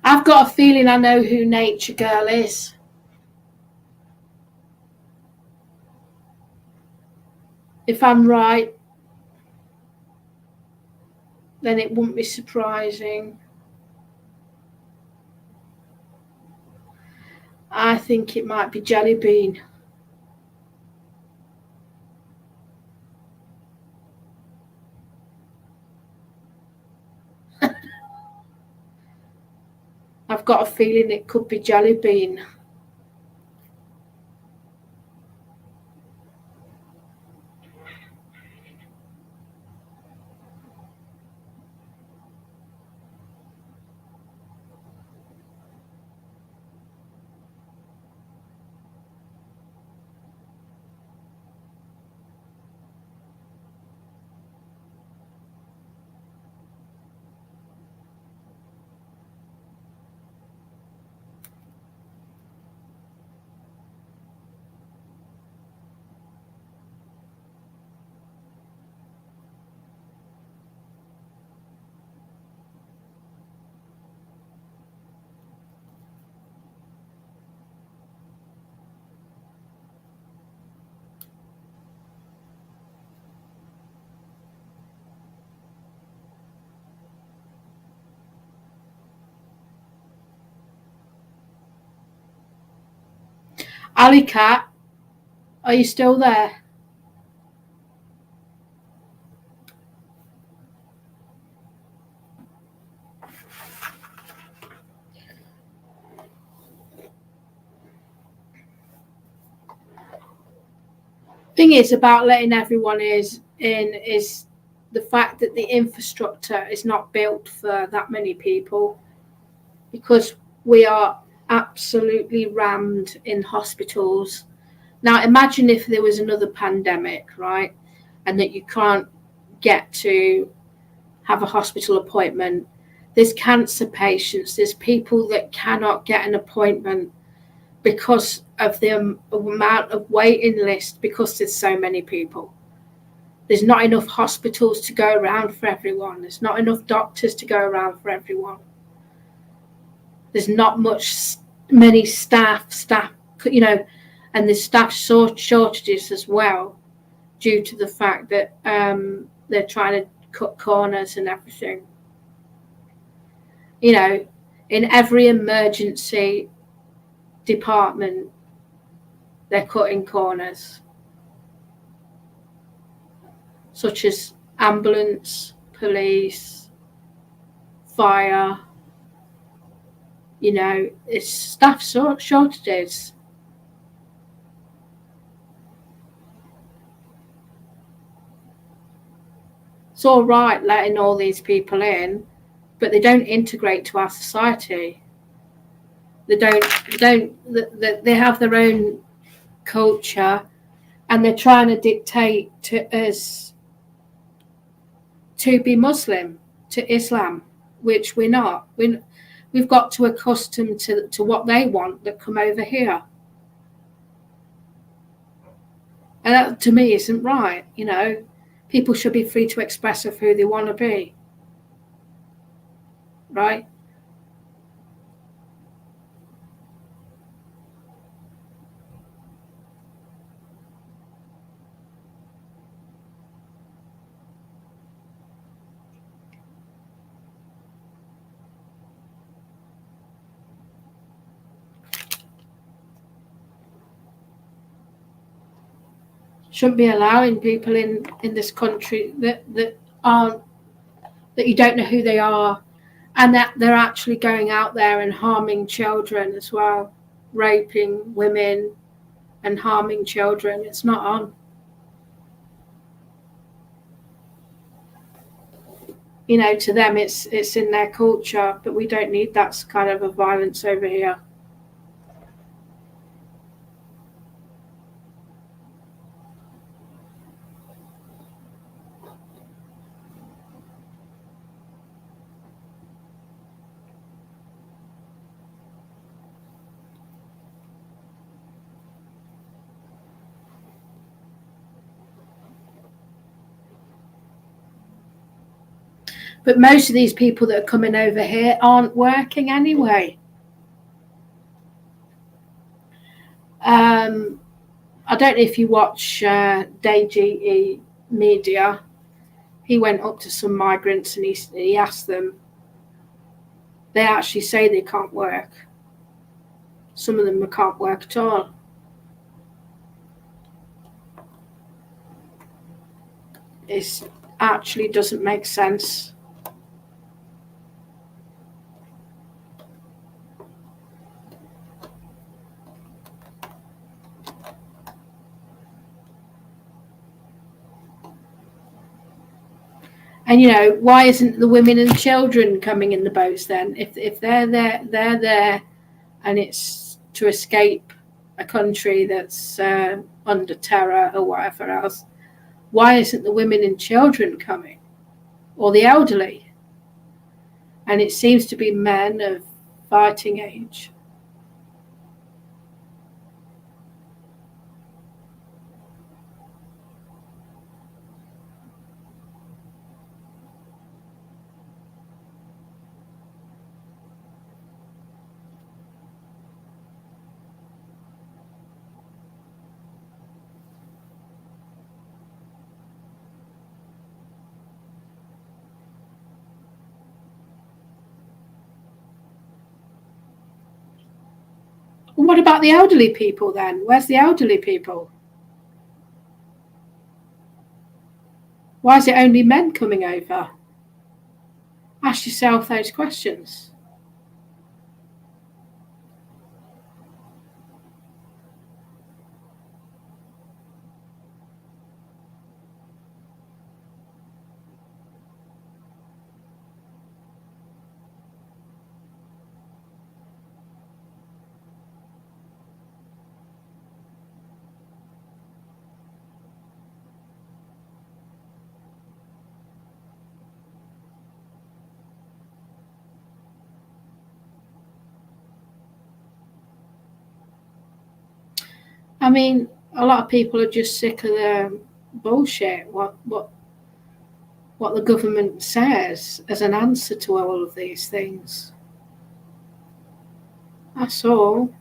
I've got a feeling I know who Nature Girl is. If I'm right, then it wouldn't be surprising. I think it might be Jelly Bean. I've got a feeling it could be Jelly Bean. Allycat, are you still there? Thing is about letting everyone in is the fact that the infrastructure is not built for that many people, because we are absolutely rammed in hospitals. Now imagine if there was another pandemic, right, and that you can't get to have a hospital appointment. There's cancer patients, there's people that cannot get an appointment because of the amount of waiting list, because there's so many people. There's not enough hospitals to go around for everyone. There's not enough doctors to go around for everyone. There's not many staff, you know, and there's staff shortages as well, due to the fact that they're trying to cut corners and everything. You know, in every emergency department, they're cutting corners, such as ambulance, police, fire. You know, it's staff shortages. It's all right letting all these people in, but they don't integrate to our society. They have their own culture, and they're trying to dictate to us to be Muslim, to Islam, which we're not. We've got to accustom to what they want that come over here. And that, to me, isn't right. You know, people should be free to express of who they want to be. Right? Shouldn't be allowing people in this country that aren't, that you don't know who they are, and that they're actually going out there and harming children as well, raping women and harming children. It's not on. You know, to them it's in their culture, but we don't need that kind of a violence over here. But most of these people that are coming over here aren't working anyway. I don't know if you watch DGE Media. He went up to some migrants and he asked them. They actually say they can't work. Some of them can't work at all. It actually doesn't make sense. And, you know, why isn't the women and children coming in the boats then? If they're there and it's to escape a country that's under terror or whatever else, why isn't the women and children coming? Or the elderly? And it seems to be men of fighting age. What about the elderly people then? Where's the elderly people? Why is it only men coming over? Ask yourself those questions. I mean, a lot of people are just sick of the bullshit, what the government says as an answer to all of these things. That's all.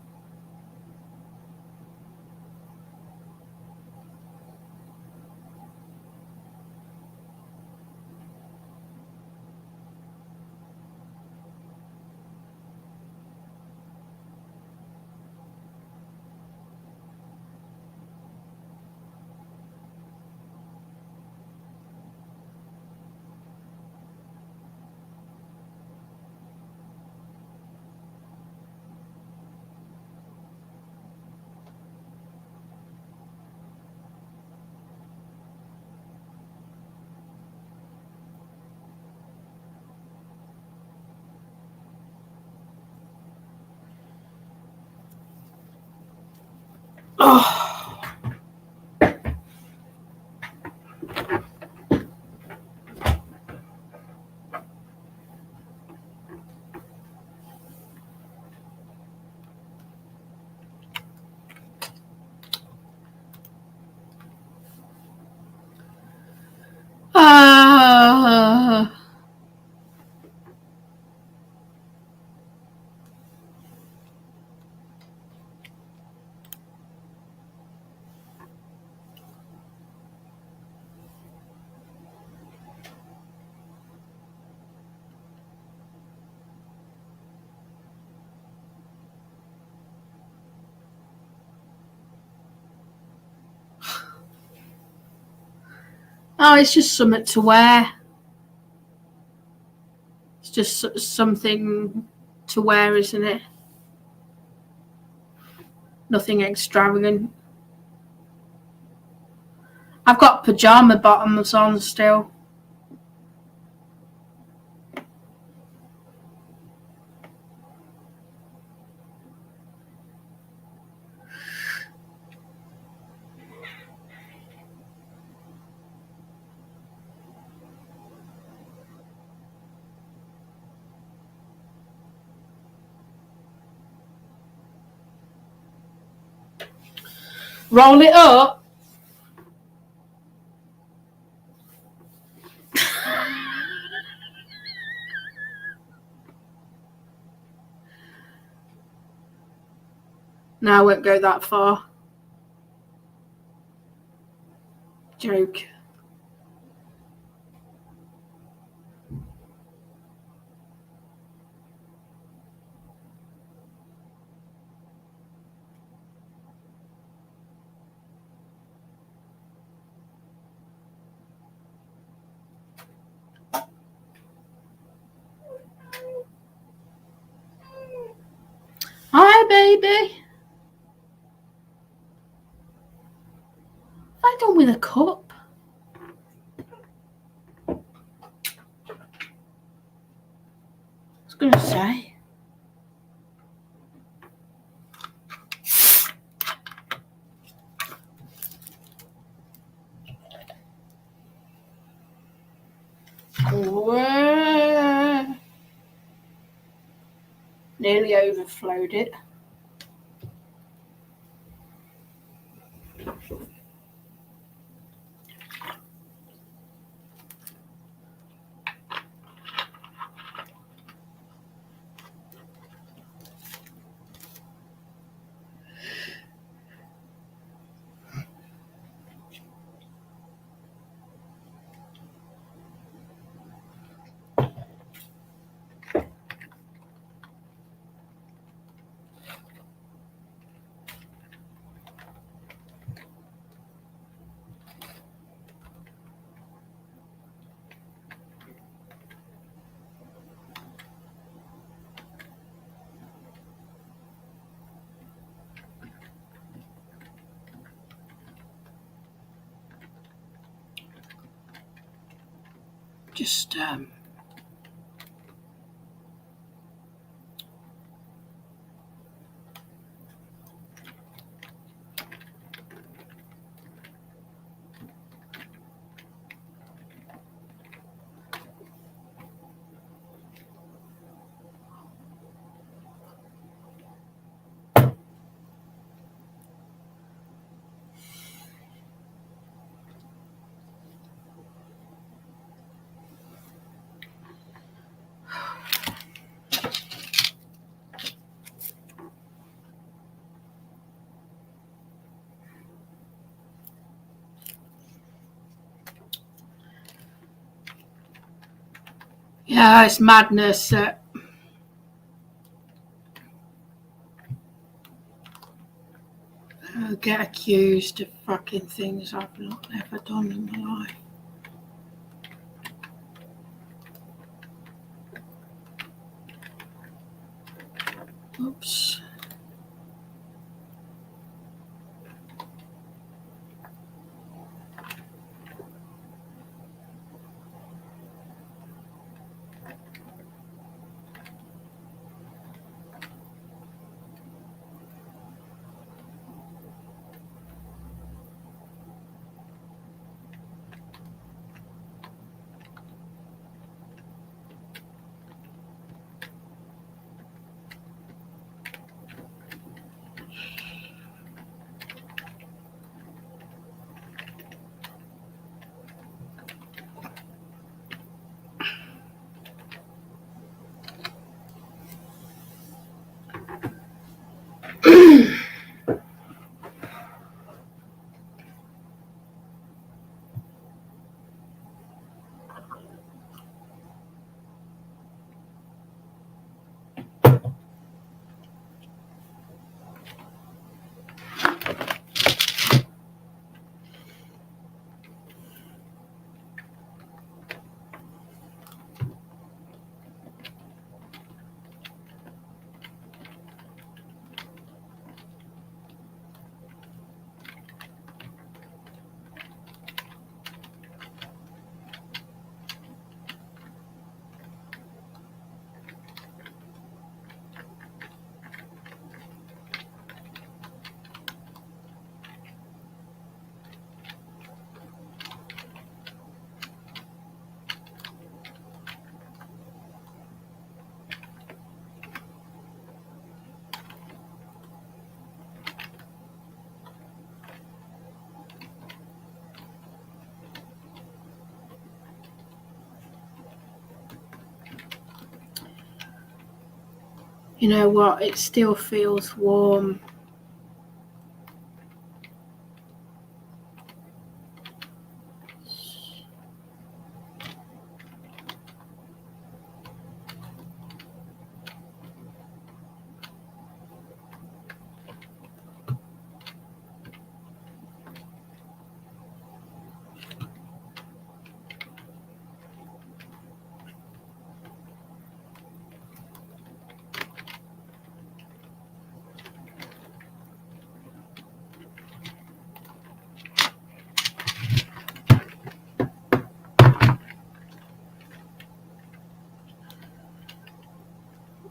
Oh. Ah. Oh, it's just something to wear. It's just something to wear, isn't it? Nothing extravagant. I've got pyjama bottoms on still. Roll it up. No, I won't go that far. Joke. Hi, baby. What have I done with a cup? I was going to say. Nearly overflowed it. Just yeah, it's madness. Get accused of fucking things I've never done in my life. Oops. You know what? It still feels warm.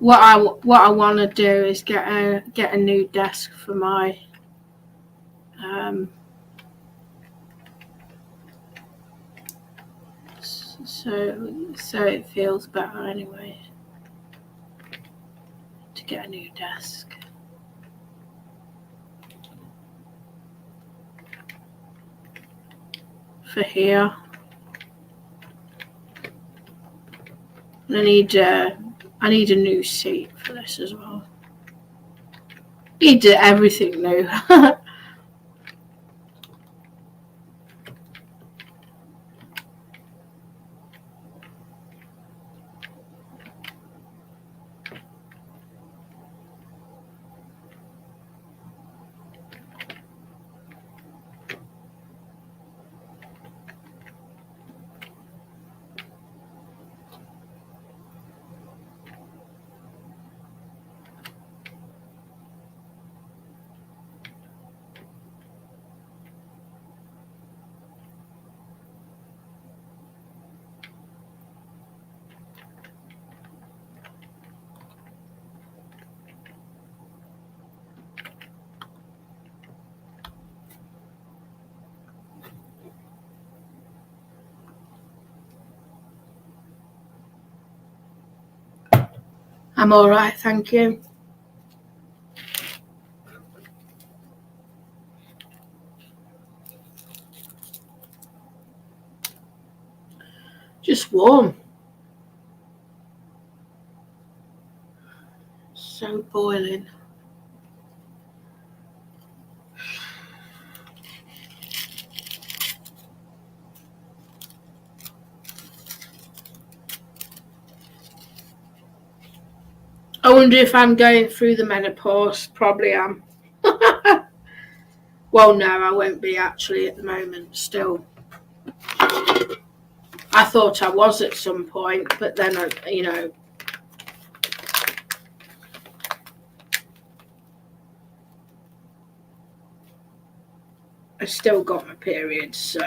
What I want to do is get a new desk for my so it feels better anyway to get a new desk for here. And I need a new seat for this as well. Need everything new. I'm all right, thank you. Just warm. So boiling. I wonder if I'm going through the menopause. Probably am. Well, no, I won't be actually at the moment still. I thought I was at some point, but then, I still got my periods, so.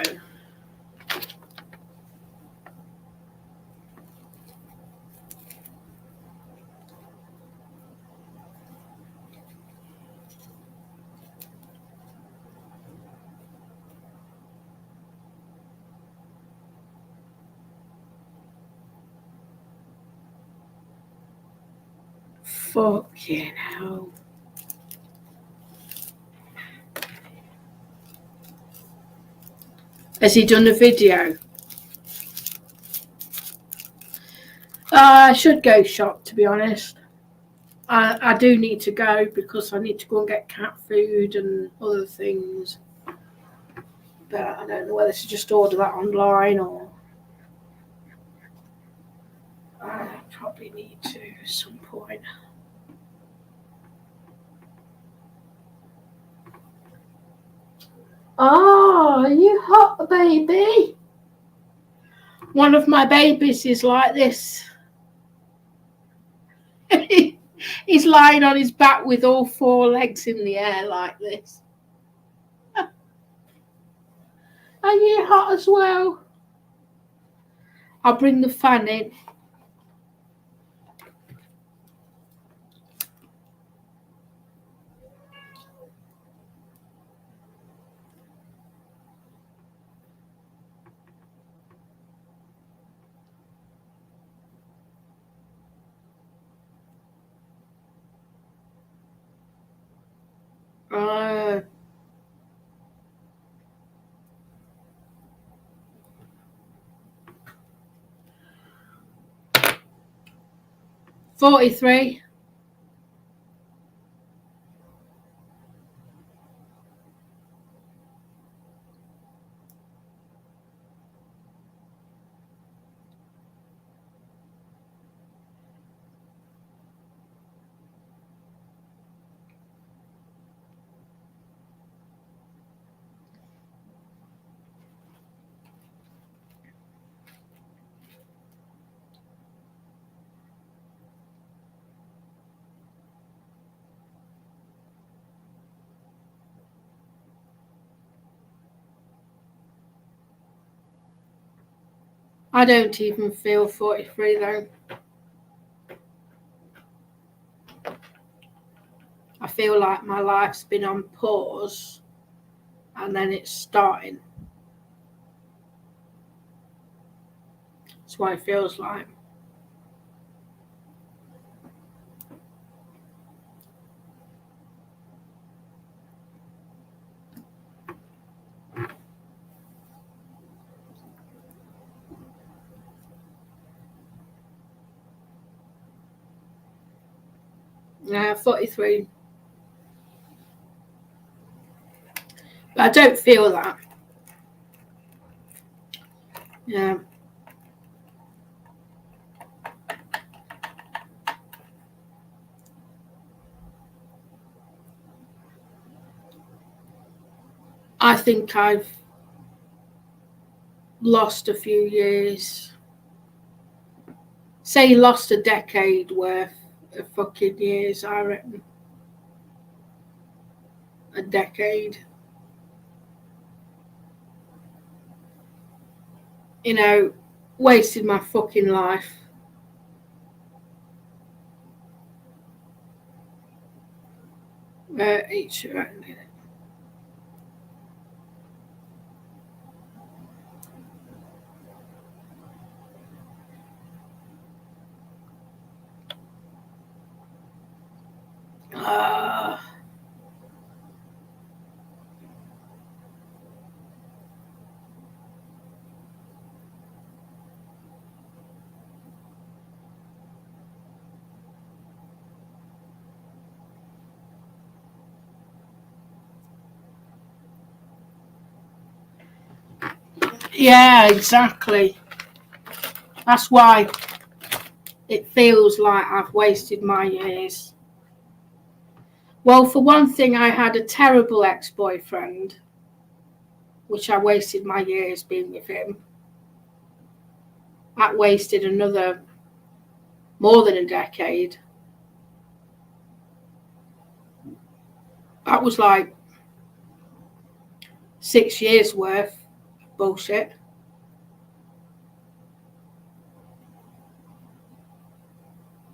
Fucking hell. Has he done a video? I should go shop, to be honest. I do need to go because I need to go and get cat food and other things. But I don't know whether to just order that online or I probably need to at some point. Oh, are you hot, baby? One of my babies is like this. He's lying on his back with all four legs in the air like this. Are you hot as well? I'll bring the fan in. Uh, 43. I don't even feel 43 though. I feel like my life's been on pause and then it's starting. That's what it feels like. Yeah, 43. But I don't feel that. Yeah. I think I've lost a few years. Say lost a decade worth of fucking years, I reckon. A decade. You know, wasted my fucking life. Each yeah, exactly. That's why it feels like I've wasted my years. Well, for one thing, I had a terrible ex-boyfriend, which I wasted my years being with him. That wasted another more than a decade. That was like 6 years worth of bullshit.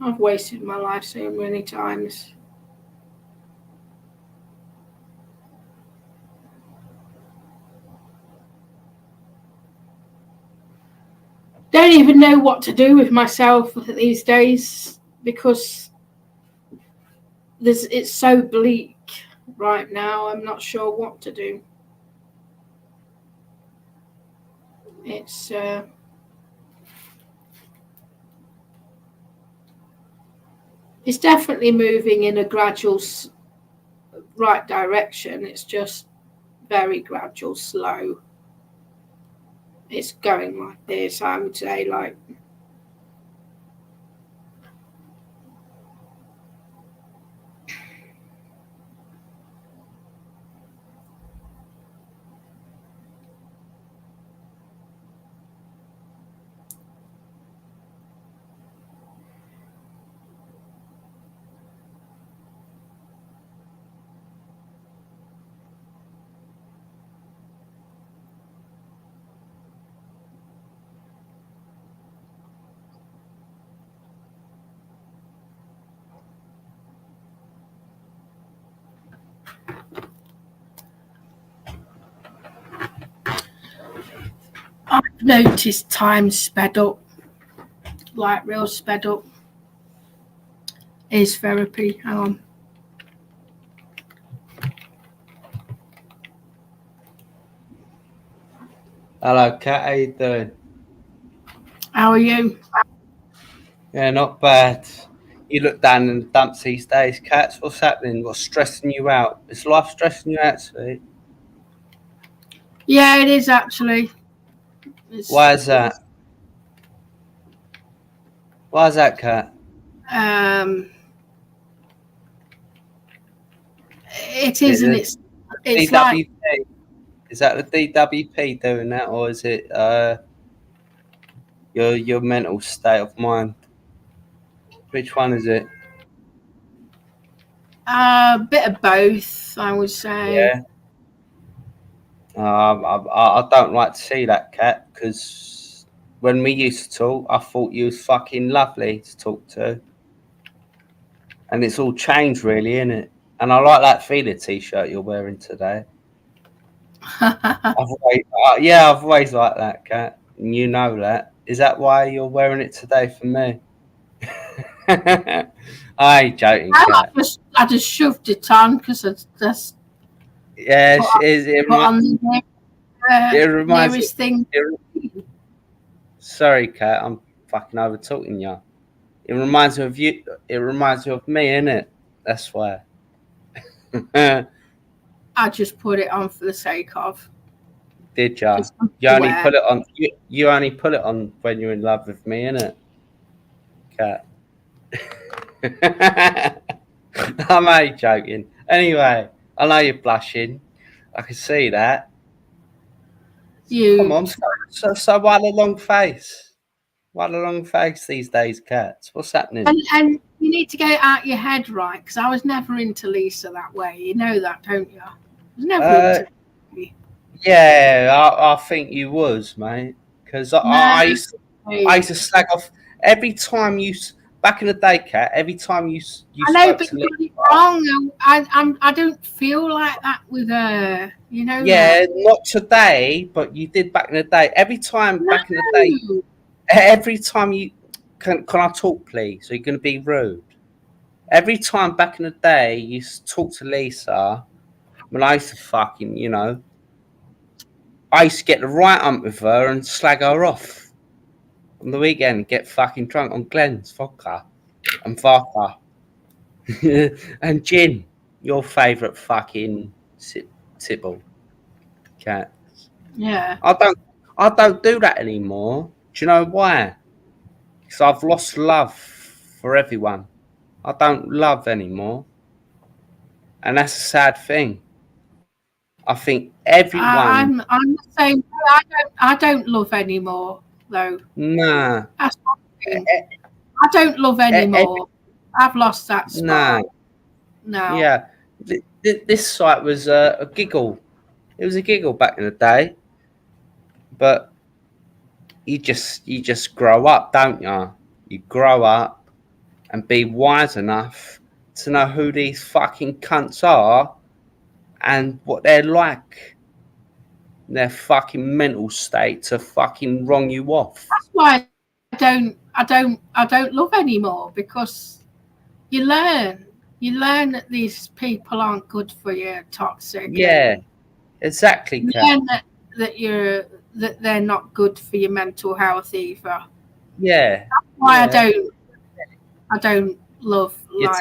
I've wasted my life so many times. Don't even know what to do with myself these days because it's so bleak right now. I'm not sure what to do. It's definitely moving in a gradual right direction. It's just very gradual, slow. It's going like this, I would say, like I've noticed time sped up, like real sped up. Is therapy. Hang on. Hello, Kat. How you doing? How are you? Yeah, not bad. You look down in the dumps these days, Kat. What's happening? What's stressing you out? Is life stressing you out, sweet? Yeah, it is actually. Why is that? Why is that, Kat? It is, and it's DWP? like Is that the DWP doing that, or is it your mental state of mind? Which one is it? a bit of both, I would say. Yeah. I don't like to see that, Kat, because when we used to talk, I thought you was fucking lovely to talk to. And it's all changed, really, isn't it? And I like that feeling t-shirt you're wearing today. I've always liked that, Kat. And you know that. Is that why you're wearing it today for me? I ain't joking, Kat. I just shoved it on because it's just Yeah, put on the nearest thing. Sorry, Kat, I'm fucking over talking you. It reminds me of you. It reminds me of me, innit? That's why. I just put it on for the sake of. Did ya? You only put it on. You only put it on when you're in love with me, innit, Kat? I'm only joking. Anyway, I know you're blushing. I can see that. Come on, so why the long face? Why the long face these days, Kat? What's happening? And you need to get it out your head, right? Because I was never into Lisa that way. You know that, don't you? I was never into me. Yeah, I think you was, mate. Because I used to slag off every time you. Back in the day, Kat. Every time you I know, but you got it wrong. I don't feel like that with her. You know. Yeah, not today, but you did back in the day. Every time back in the day, every time you can I talk, please? Are you going to be rude? Every time back in the day, you talk to Lisa. When I used to fucking, I used to get the right ump with her and slag her off on the weekend. Get fucking drunk on Glenn's vodka and vodka and gin. Your favourite fucking tipple, Kat. Yeah. I don't do that anymore. Do you know why? Because I've lost love for everyone. I don't love anymore, and that's a sad thing. I think everyone. I'm the same. I don't love anymore, though. Nah. That's one thing. I don't love anymore. I've lost that spark. No. Yeah. This site was a giggle. It was a giggle back in the day, but you just grow up, don't you? You grow up and be wise enough to know who these fucking cunts are and what they're like. Their fucking mental state to fucking wrong you off. That's why I don't love anymore, because you learn that these people aren't good for you, toxic. Yeah, exactly. You learn that they're not good for your mental health either. Yeah. That's why I don't love life.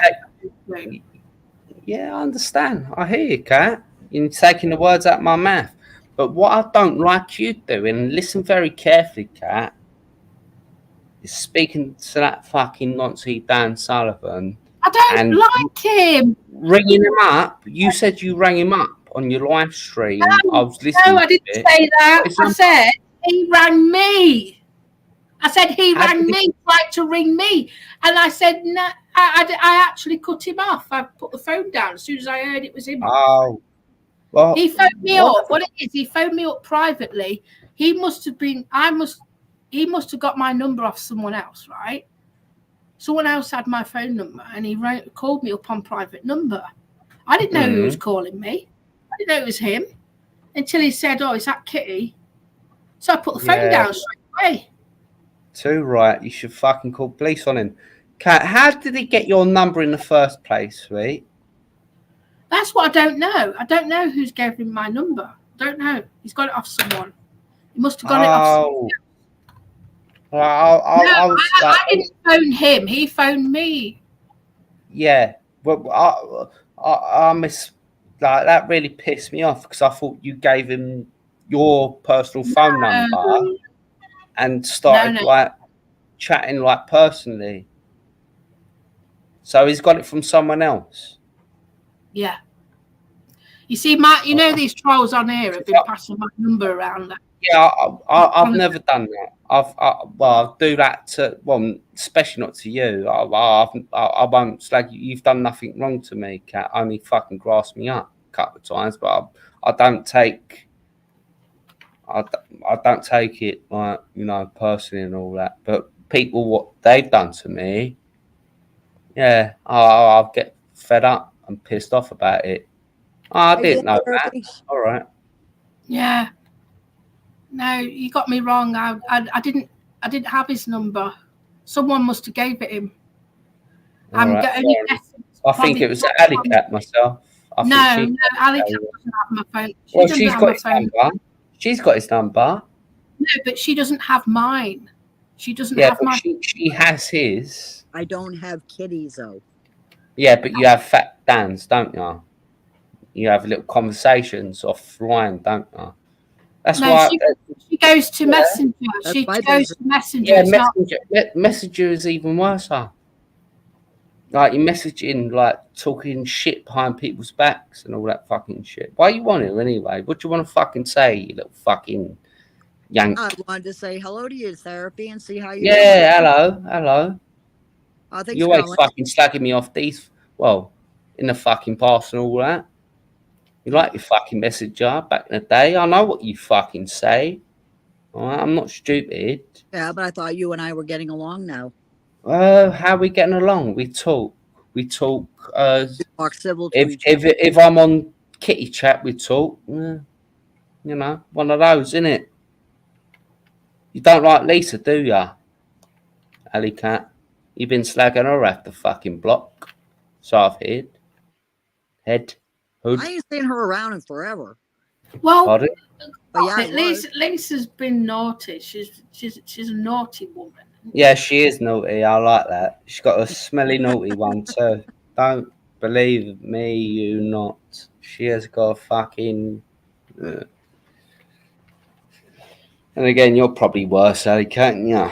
Yeah, I understand. I hear you, Kat. You're taking the words out of my mouth. But what I don't like you doing, and listen very carefully, Kat, is speaking to that fucking Nazi Dan Sullivan. I don't like him. Ringing him up. You said you rang him up on your live stream. No, I was listening. No, I didn't say that. I said he rang me. I said he rang me, tried to ring me. And I said, no, I actually cut him off. I put the phone down as soon as I heard it was him. Oh. Well, he phoned me up. What it is, he phoned me up privately. He must have have got my number off someone else, right? Someone else had my phone number, and he called me up on private number. I didn't know who was calling me. I didn't know it was him until he said, "Oh, is that Kitty?" So I put the phone down straight away. Too right. You should fucking call police on him. Kat, how did he get your number in the first place, sweet? That's what I don't know. I don't know who's gave him my number. I don't know. He's got it off someone. He must have got it off someone. Well, I didn't phone him. He phoned me. Yeah. Well, I miss... Like, that really pissed me off, because I thought you gave him your personal phone number and started, like, chatting, like, personally. So he's got it from someone else. Yeah. You see, these trolls on here have been passing my number around. Yeah, I've never done that. I'll do that to, especially not to you. I won't slag you. You've done nothing wrong to me, Kat. Only fucking grasped me up a couple of times, but I don't take I don't take it like, you know, personally and all that. But people, what they've done to me, yeah, I'll get fed up and pissed off about it. Oh, I Hey, didn't know that. therapy. All right. Yeah. No, you got me wrong. I didn't have his number. Someone must have gave it him. All I'm right. only guessing. I think it was allycat myself. I think No, she. no, Ali doesn't have my phone. She Well, doesn't she's have got my his phone. number. She's got his number. No, but she doesn't have mine. She doesn't Yeah, have but my. she has his. I don't have kitties though. Yeah, but you have fat Dans, don't you? You have little conversations offline, don't you? That's No, why. she goes to Yeah. Messenger. That's She my goes business. to Messenger. Yeah, It's not. Messenger is even worse. Like you messaging, like talking shit behind people's backs and all that fucking shit. Why you want it anyway? What do you want to fucking say, you little fucking yank? I wanted to say hello to you, therapy, and see how you doing. Yeah, hello. Thanks You for always calling. fucking slagging me off these. Well, in the fucking past and all that. You like your fucking messenger back in the day. I know what you fucking say. All right? I'm not stupid. Yeah, but I thought you and I were getting along now. How are we getting along? We talk. We talk civil to If each other. if I'm on kitty chat, we talk. You know, one of those, isn't it? You don't like Lisa, do ya, allycat? You've been slagging her off the fucking block. So I've heard. Hood. I ain't seen her around in forever. Well, Pardon? But yeah, I was. Lisa's been naughty. She's a naughty woman. Yeah, she is naughty. I like that. She's got a smelly naughty one too. Don't believe me, you not. She has got a fucking. And again, you're probably worse, Ali, can't you?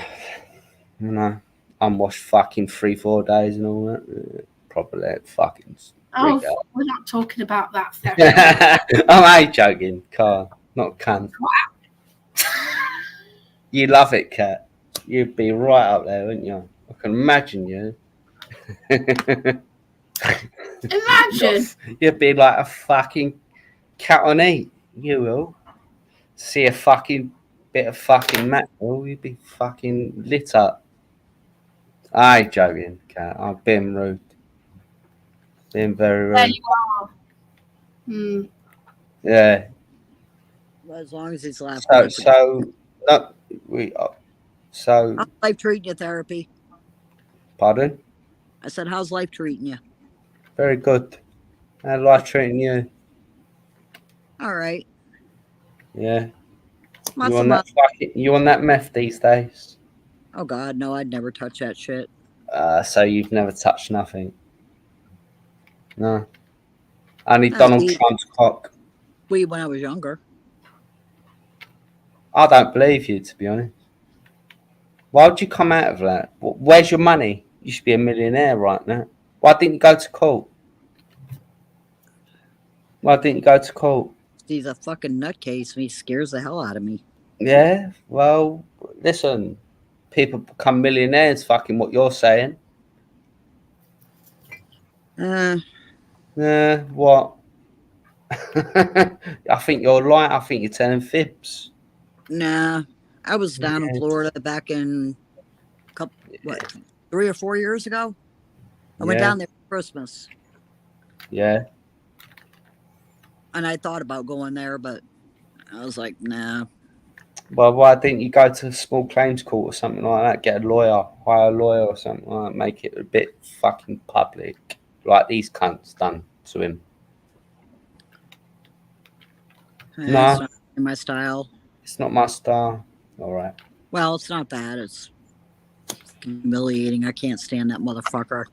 You know, unwashed fucking 3-4 days and all that. Probably fucking. Oh, we're not talking about that. Therapy. I'm joking, Carl. Not cunt. You love it, Kat. You'd be right up there, wouldn't you? I can imagine you. Imagine. You'd be like a fucking cat on eight. You will. See a fucking bit of fucking mackerel, you'd be fucking lit up. I ain't joking, Kat. I've been rude. Been very rude. There you are. Hmm. Yeah. Well, as long as he's laughing. So How's life treating you, therapy? Pardon? I said, how's life treating you? Very good. How's life treating you? All right. Yeah. Not You so on much. you on that meth these days? Oh God, no! I'd never touch that shit. So you've never touched nothing? No. Only That's Donald weed. Trump's cock. Weed when I was younger. I don't believe you, to be honest. Why would you come out of that? Where's your money? You should be a millionaire right now. Why didn't you go to court? Why didn't you go to court? He's a fucking nutcase and he scares the hell out of me. Yeah, well, listen. People become millionaires, fucking what you're saying. What? I think you're lying. I think you're telling fibs. Nah. I was down in Florida back in 3 or 4 years ago. I went down there for Christmas. Yeah. And I thought about going there, but I was like, nah. Well, why didn't you go to a small claims court or something like that? Get a lawyer, hire a lawyer or something like that. Make it a bit fucking public, like these cunts done to him. No. It's not my style. It's not my style. All right. Well, it's not that. It's humiliating. I can't stand that motherfucker.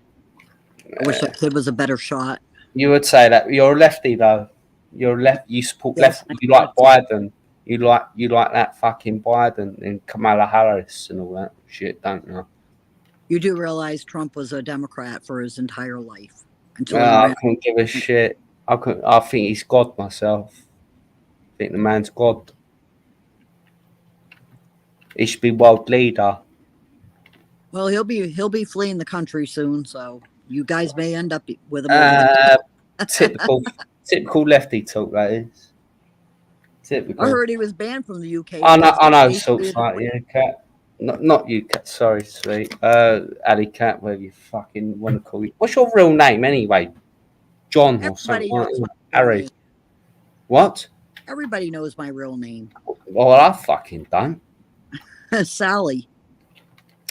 I wish that kid was a better shot. You would say that you're a lefty though. You're left. You support Yes, left. You like Biden. You like that fucking Biden and Kamala Harris and all that shit, don't you? You do realize Trump was a Democrat for his entire life until I couldn't give a shit. I think he's God myself. I think the man's God. He should be world leader. Well, he'll be fleeing the country soon, so you guys may end up with him. Typical lefty talk, that is. I heard he was banned from the UK. I because know, basically sort like you, cat. Not you, cat. Sorry, sweet. Allycat, whatever you fucking want to call you. What's your real name anyway? John or something everybody like knows that. my real Harry. name. What? Everybody knows my real name. Well, I fucking don't. Sally.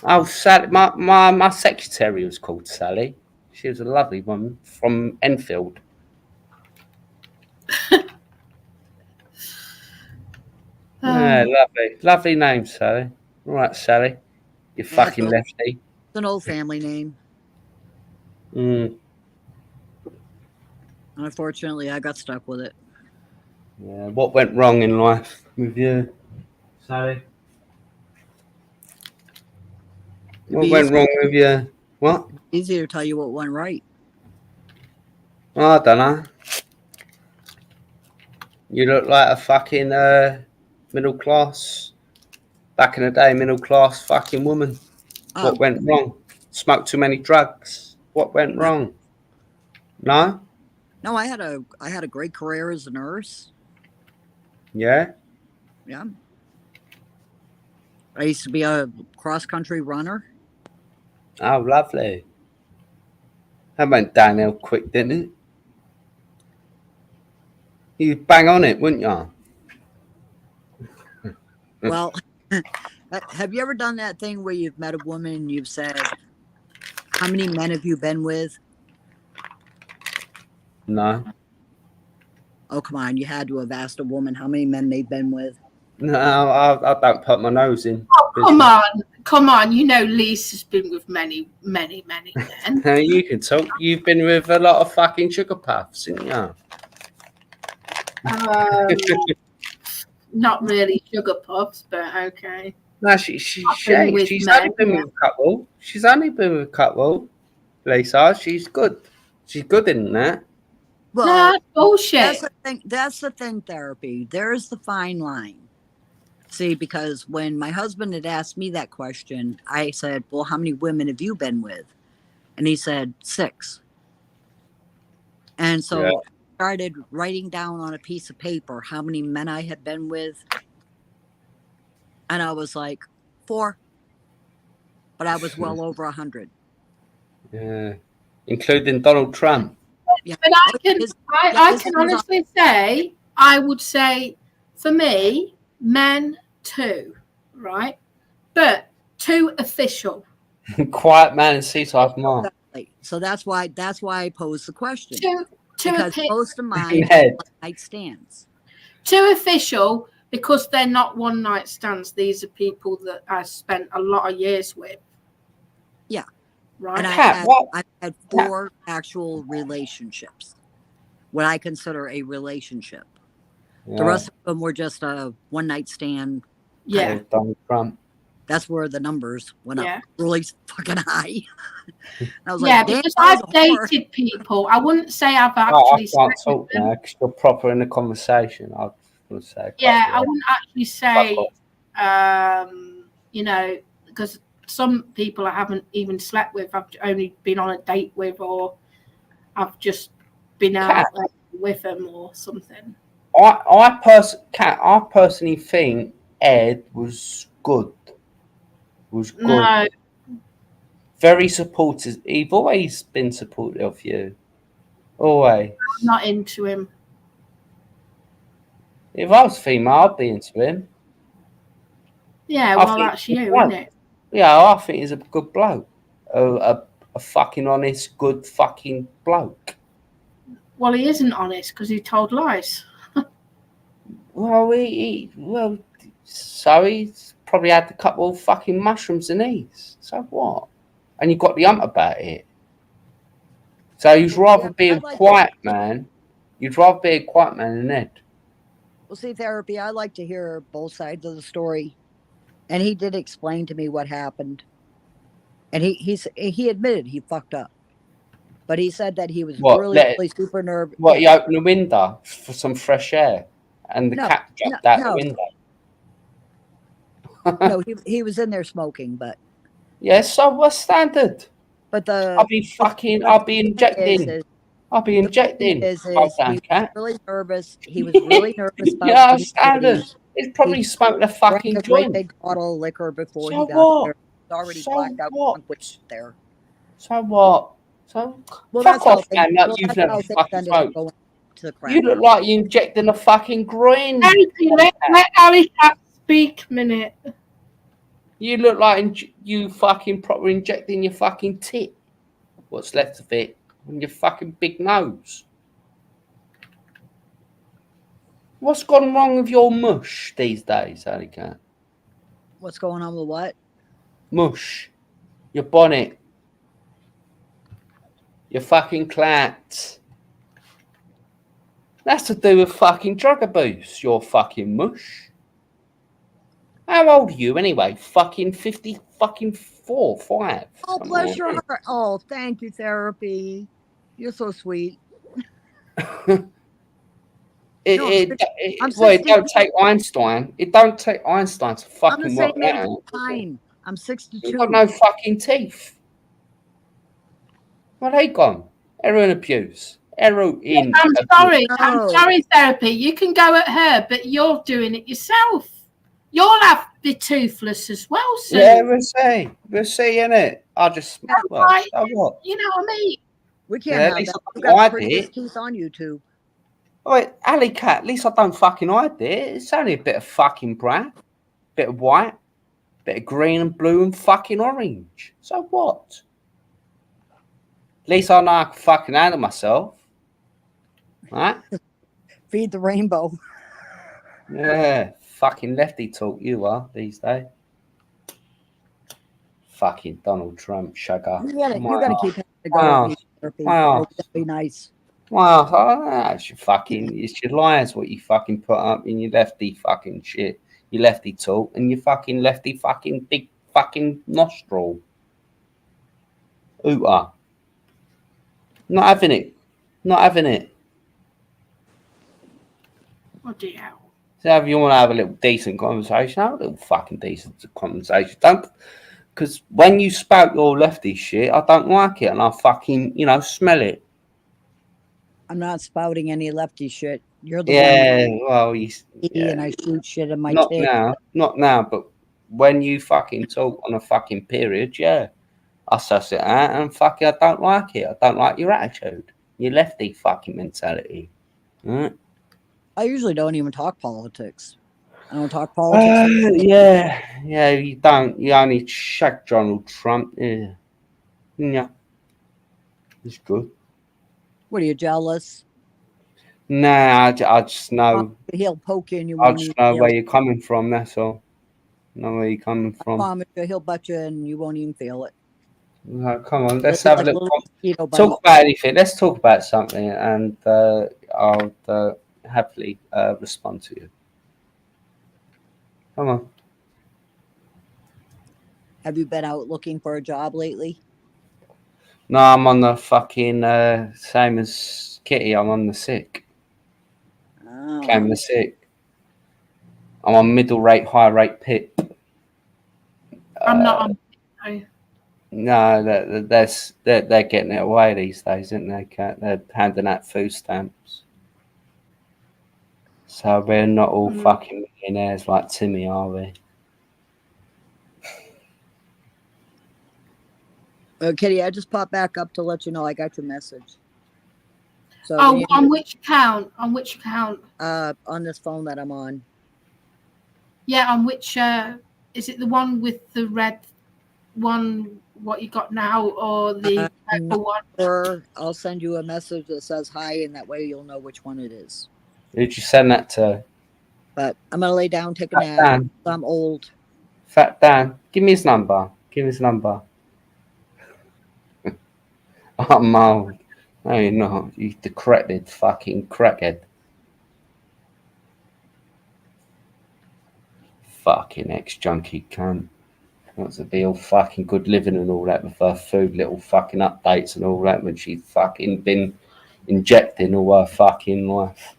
Oh, Sally. My secretary was called Sally. She was a lovely woman from Enfield. Yeah, lovely name, Sally. All right, Sally. You Yeah, fucking lefty. It's an old family name. Mm. Unfortunately, I got stuck with it. Yeah. What went wrong in life with you, Sally? What went wrong with you? What? Easy to tell you what went right. I don't know. You look like a fucking middle class, back in the day, middle class fucking woman. What went wrong? Smoked too many drugs. What went wrong? No? No, I had a great career as a nurse. Yeah? Yeah. I used to be a cross country runner. Oh, lovely. That went downhill quick, didn't it? You'd bang on it, wouldn't you? Well, have you ever done that thing where you've met a woman and you've said, how many men have you been with? No. Oh, come on. You had to have asked a woman how many men they've been with. No, I don't put my nose in. Oh, come on. You know Lisa's been with many men. You can talk. You've been with a lot of fucking sugar puffs, haven't you? Not really sugar puffs, but okay. No, she's only been with a couple. She's only been with a couple. Lisa, she's good. She's good in that. Well, no, bullshit. That's the thing, therapy. There's the fine line. See, because when my husband had asked me that question, I said, well, how many women have you been with? And he said, 6. And so I started writing down on a piece of paper how many men I had been with. And I was like, 4. But I was well over 100. Yeah. Including Donald Trump. Yeah. But I can honestly say, I would say, for me, men 2, right? But 2 official. Quiet man and C-type man. So that's why I posed the question. 2 because most of mine are night stands. 2 official because they're not one night stands. These are people that I spent a lot of years with. Yeah. Right. And I've had 4 actual relationships. What I consider a relationship. Yeah. The rest of them were just a one night stand. Yeah. Donald Trump. That's where the numbers went up really fucking high. I was because I've dated people. I wouldn't say I've actually. I can't talk now because you're proper in the conversation. I would say. Yeah, I wouldn't actually say. Because some people I haven't even slept with. I've only been on a date with, or I've just been out with them or something. I personally think Ed was good. No. Very supportive. He's always been supportive of you. Always. I'm not into him. If I was female, I'd be into him. Yeah, well, that's you, isn't it? Yeah, I think he's a good bloke. A fucking honest, good fucking bloke. Well, he isn't honest because he told lies. Well, so he's probably had a couple of fucking mushrooms and eats. So what? And you got the ump about it. So you'd rather be a quiet man. You'd rather be a quiet man than Ed. Well, see, therapy, I like to hear both sides of the story. And he did explain to me what happened. And he admitted he fucked up. But he said that he was really super nervous. What, he opened the window for some fresh air? And the cat jumped out the window? No, he was in there smoking, but... Yeah, so what's standard? But I'll be injecting. I'll be injecting. Is Old he damn was cat. really nervous. He was really nervous about Yeah, getting standard. kitty. He's probably He smoked a drank fucking a great joint. big bottle of liquor before he So got what? there. He was already So blacked out what? drunk when he got there. So what? So Well, fuck that's how off, things. man. Like Well, you've that's never how things fucking ended up smoked. going to the crap. You look like you're injecting a fucking green. Therapy, let allycat speak a minute. You look like you fucking proper injecting your fucking tit. What's left of it on your fucking big nose. What's gone wrong with your mush these days, allycat? What's going on with what? Mush. Your bonnet. Your fucking clat. That's to do with fucking drug abuse, your fucking mush. How old are you anyway? Fucking 50, fucking 4, 5. Oh, bless your heart. Oh, thank you, therapy. You're so sweet. It I'm don't take Einstein. It don't take Einstein to I'm the fucking work same that age as out. Pine. I'm You've got 62. no fucking teeth. Where they gone? Heroin abuse. Heroin I'm abuse. sorry, therapy. You can go at her, but you're doing it yourself. You'll have to be toothless as well soon. Yeah, we'll see. We'll see, innit? I'll just, well, Right. so what? You know what I mean? We can't Yeah, at have least that. I We've don't got the hide prettiest it. teeth on YouTube. Wait, allycat, at least I don't fucking hide it. It's only a bit of fucking brown, bit of white, bit of green and blue and fucking orange. So what? At least I know I can fucking handle myself. Right? Feed the rainbow. Yeah, fucking lefty talk you are these days. Fucking Donald Trump, sugar. You gotta keep having to go with me, therapy. Wow. That'd be nice. Well, it's your lies what you fucking put up in your lefty fucking shit. Your lefty talk and your fucking lefty fucking big fucking nostril. Ooh-ah. Not having it. Not having it. Oh dear. So if you want to have a little decent conversation, have a little fucking decent conversation. Don't, because when you spout your lefty shit, I don't like it and I fucking, smell it. I'm not spouting any lefty shit. You're the Well, one and I shoot shit in my not tail. now, but when you fucking talk on a fucking period, I suss it out and fuck it, I don't like it. I don't like your attitude, your lefty fucking mentality. Right? I usually don't even talk politics. I don't talk politics. Yeah, you don't. You only shag Donald Trump. Yeah, it's good. What are you, jealous? Nah, I just know. He'll poke you and you I won't just even know feel where it. you're coming from. That's all. Know where you're coming I from. promise you, he'll butt you and you won't even feel it. No, come on, let's He'll have be a like little mosquito bite. talk about anything. Let's talk about something, and I'll happily respond to you. Come on. Have you been out looking for a job lately? No, I'm on the fucking same as Kitty. I'm on the sick. Oh. Came the sick. I'm on middle rate, high rate PIP. I'm not on. No. No, they're getting it away these days, aren't they, Kat? They're handing out food stamps. So we're not all fucking millionaires like Timmy, are we? Kitty, I just popped back up to let you know I got your message. So on which account? On which account? On this phone that I'm on. Yeah, on which is it the one with the red one, what you got now, or the purple one? Or I'll send you a message that says hi, and that way you'll know which one it is. Who'd you send that to? But I'm gonna lay down, take a Fat nap. Dan. I'm old. Fat Dan. Give me his number. Give me his number. I'm old. No, you're not. You decrepit fucking crackhead. Fucking ex-junkie cunt. Wants to be all fucking good living and all that with her food, little fucking updates and all that when she's fucking been injecting all her fucking life.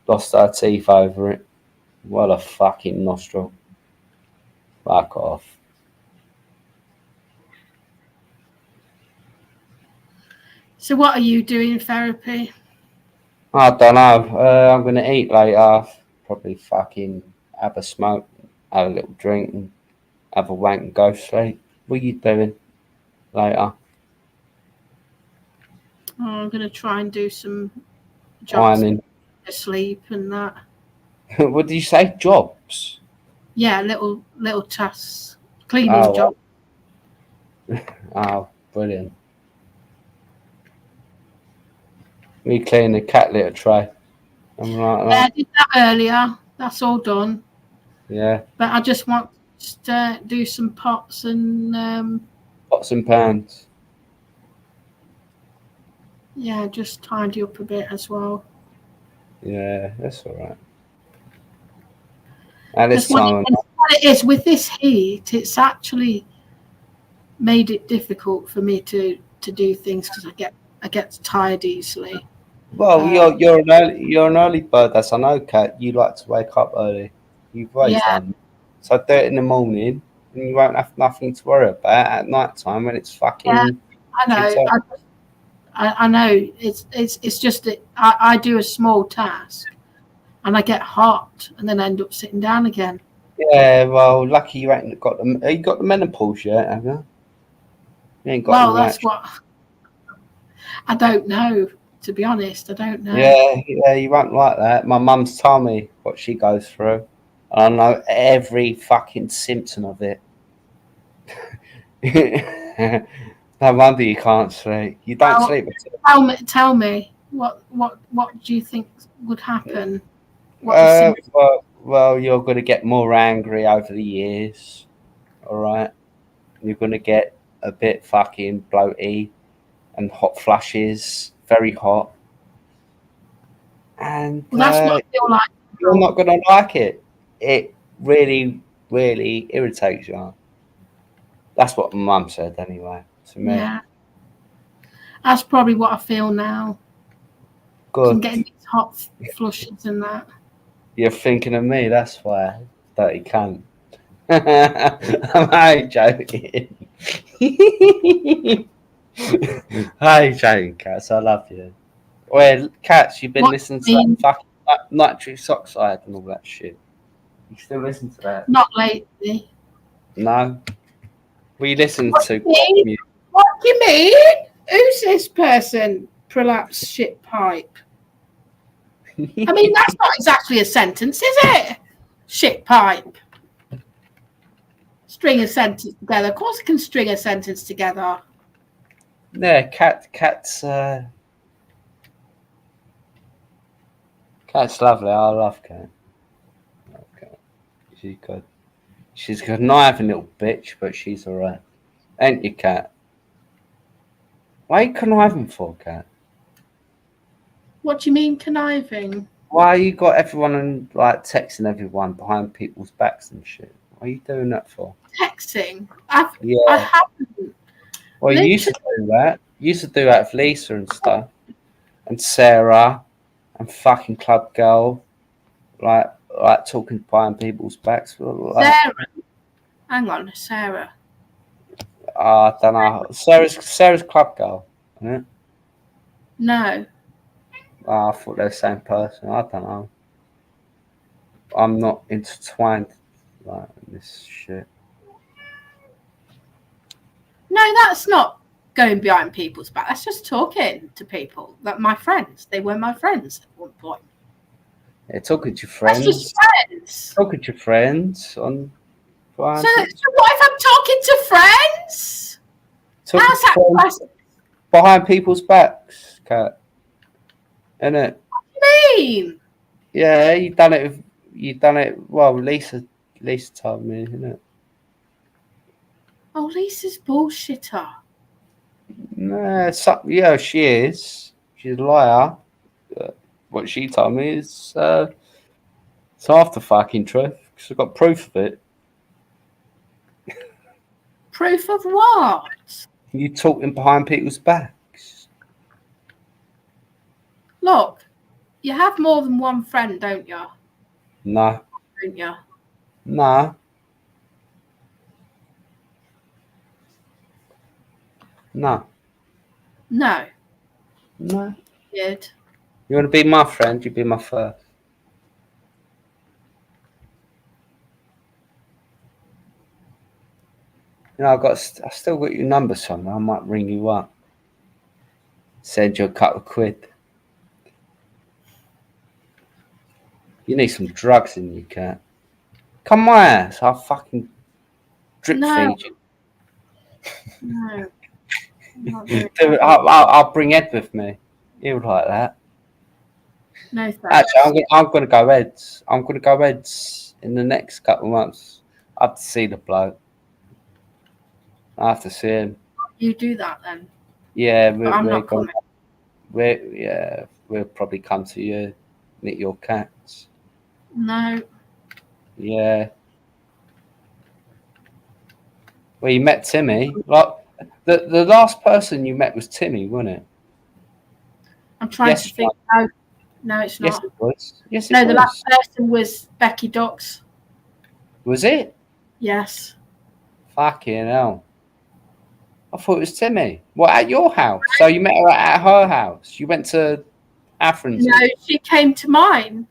Lost her teeth over it. What a fucking nostril. Fuck off. So what are you doing in therapy? I don't know. I'm gonna eat later. Probably fucking have a smoke, have a little drink, and have a wank and go sleep. What are you doing later? Oh, I'm going to try and do some jobs, Ironing. asleep and that. What did you say? Jobs? Yeah, little tasks, cleaning Oh, job. oh, brilliant. We clean the cat litter tray. I'm like Yeah, I that. did that earlier. That's all done. Yeah. But I just want to do some pots and Pots and pans. yeah, just tidy up a bit as well. Yeah, that's all right. At this Because time, what it is with this heat, it's actually made it difficult for me to do things because I get tired easily. well, you're an early bird. That's I know, Cat. You like to wake up early. You've always Yeah, done. So do it in the morning, and you won't have nothing to worry about at night time when it's yeah, fucking I shit know. up. I know. It's just that I do a small task and I get hot and then end up sitting down again. Yeah, well, lucky you ain't got the. You got the menopause yet, have you? You ain't got Well, all that's that. what I don't know. To be honest, I don't know. Yeah, you won't like that. My mum's told me what she goes through. I know every fucking symptom of it. No wonder you can't sleep. You don't Well, sleep at tell me what do you think would happen? all. What the symptoms? Well, you're going to get more angry over the years. All right. You're going to get a bit fucking bloaty and hot flushes, very hot. And Well, that's what I feel like. you're not going to like it. It really, really irritates you. That's what Mum said anyway to me. Yeah, that's probably what I feel now. I'm Good. getting these hot flushes and that. You're thinking of me, that's why. Dirty cunt. I'm only joking. Hi, joking, Cats. I love you. Well, Cats, you've been What listening do to you that mean? fucking nitrous oxide and all that shit. You still listen to that? Not lately. No? We listen What to do you pop mean? music. What do you mean? Who's this person? Prolapse shit pipe. I mean, that's not exactly a sentence, is it? Shit pipe. String a sentence together. Of course, I can string a sentence together. Yeah, Cat's lovely. I love Cat. Okay. She's good. She's a conniving little bitch, but she's alright. Ain't you, Cat? Why are you conniving for, Cat? What do you mean conniving? Why you got everyone and like texting everyone behind people's backs and shit? What are you doing that for? Texting? I Yeah. haven't. Well, you used to do that. You used to do that with Lisa and stuff, and Sarah, and fucking Club Girl, like talking behind people's backs. Like, Sarah. Hang on, Sarah. I don't know. Sarah's Club Girl. Yeah? No. I thought they're the same person. I don't know. I'm not intertwined like in this shit. No, that's not going behind people's back. That's just talking to people. Like my friends. They were my friends at one point. Yeah, talking to your That's friends. just friends. Talking to your friends on. So what if I'm talking to friends? Talking How's to that friends classic? behind people's backs, Cat. Innit? What do you mean? Yeah, you done it. You done it. Well, Lisa told me, innit? Oh, Lisa's bullshitter. Nah, yeah, she is. She's a liar. What she told me is it's half the fucking truth. Cause I've got proof of it. Proof of what? You talking behind people's backs. Look, you have more than one friend, don't you? No. Don't you? No. No. No. No. Weird. You want to be my friend? You be my first. You know, I still got your number somewhere. I might ring you up. Send you a couple of quid. You need some drugs in you, cat. Come my ass. I'll fucking drip No. feed you. No. Not doing Dude, that. I'll bring Ed with me. He would like that. No thanks. Actually, I'm gonna go Ed's. I'm gonna go Ed's in the next couple of months. I have to see the bloke. I have to see him. You do that then. Yeah, But I'm not coming. We'll probably come to you, meet your cats. No. Yeah. Well, you met Timmy. Like the last person you met was Timmy, wasn't it? I'm trying to think. No, it's Yes, not. it was. Yes, it No, was. the last person was Becky Ducks. Was it? Yes. Fucking hell. I thought it was Timmy. What, at your house? So you met her at her house? You went to Athens? No, she came to mine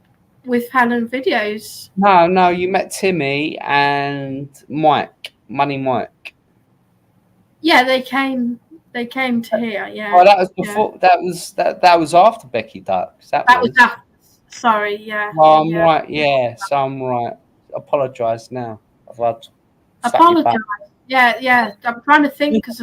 with Helen videos. No, you met Timmy and Mike, Money Mike. Yeah, they came to here. Yeah. Oh, that was before. Yeah. That was after Becky Ducks. That was after. Sorry. Yeah. Oh, I'm right. Yeah, so I'm right. Apologise now. Apologise. Yeah. I'm trying to think because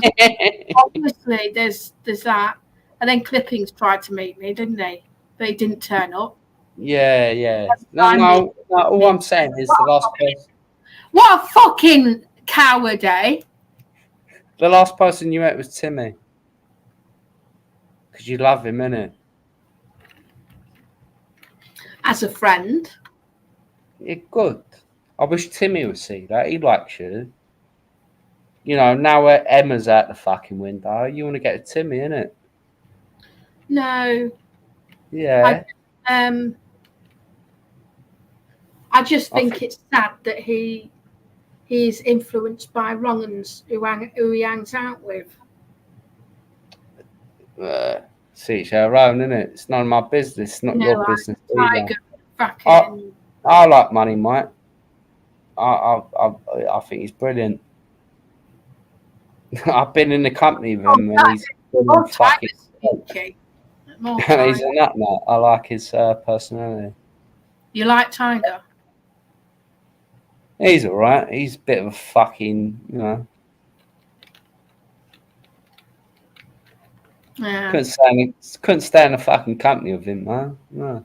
obviously there's that, and then Clippings tried to meet me, didn't they? But he didn't turn up. Yeah. No. All I'm saying is the last person. What a fucking coward, eh? The last person you met was Timmy. Because you love him, innit? As a friend. Yeah, good. I wish Timmy would see that. He likes you. You know, now Emma's out the fucking window, you want to get a Timmy, innit? No. Yeah. I just think it's sad that he's influenced by wrong-uns who he hangs out with. See, it's our own, innit? It's none of my business. It's not your business either. I like Money Mike. I think he's brilliant. I've been in the company of him, and he's fucking. He's a nut. I like his personality. You like Tiger? He's all right. He's a bit of a fucking, you know. Yeah. Couldn't stand the fucking company of him, man. No.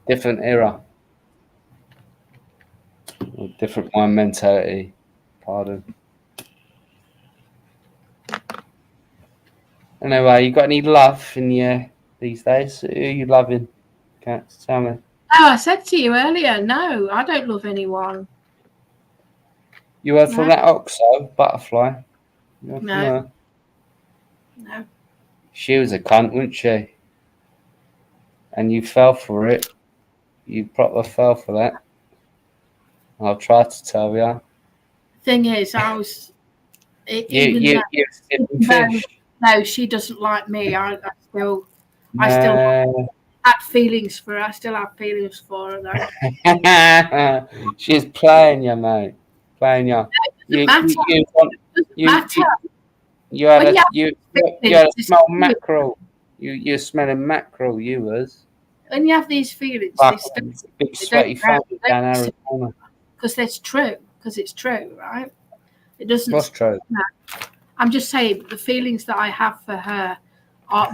Different era. Different mind mentality. Pardon. Anyway, you got any love in you these days? Who are you loving? Can't tell me. Oh, I said to you earlier, no, I don't love anyone. You heard from that Oxo butterfly? No. She was a cunt, wasn't she? And you fell for it. You proper fell for that. I'll try to tell you. Thing is, I was. No, she doesn't like me. I still had feelings for her. I still have feelings for her, though. She's playing you, mate. Playing you. You had to smell mackerel. You're smelling mackerel. You was. When you have these feelings, big sweaty family down Arizona. Because it's true. Because it's true, right? It doesn't. What's true? No. I'm just saying the feelings that I have for her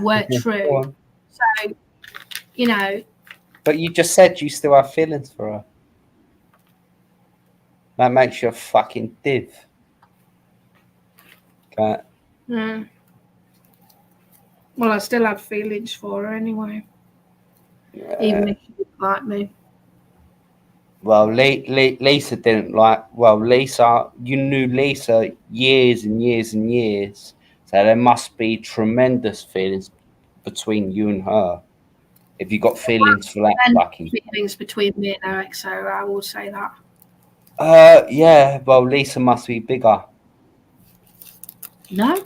were true. So, you know. But you just said you still have feelings for her. That makes you a fucking div. Okay. Yeah. Well, I still had feelings for her anyway. Even if she didn't like me. Well, Lisa didn't like. Well, Lisa, you knew Lisa years and years and years, so there must be tremendous feelings between you and her. If you got feelings for that fucking feelings between me and Eric, so I will say that. Yeah. Well, Lisa must be bigger No?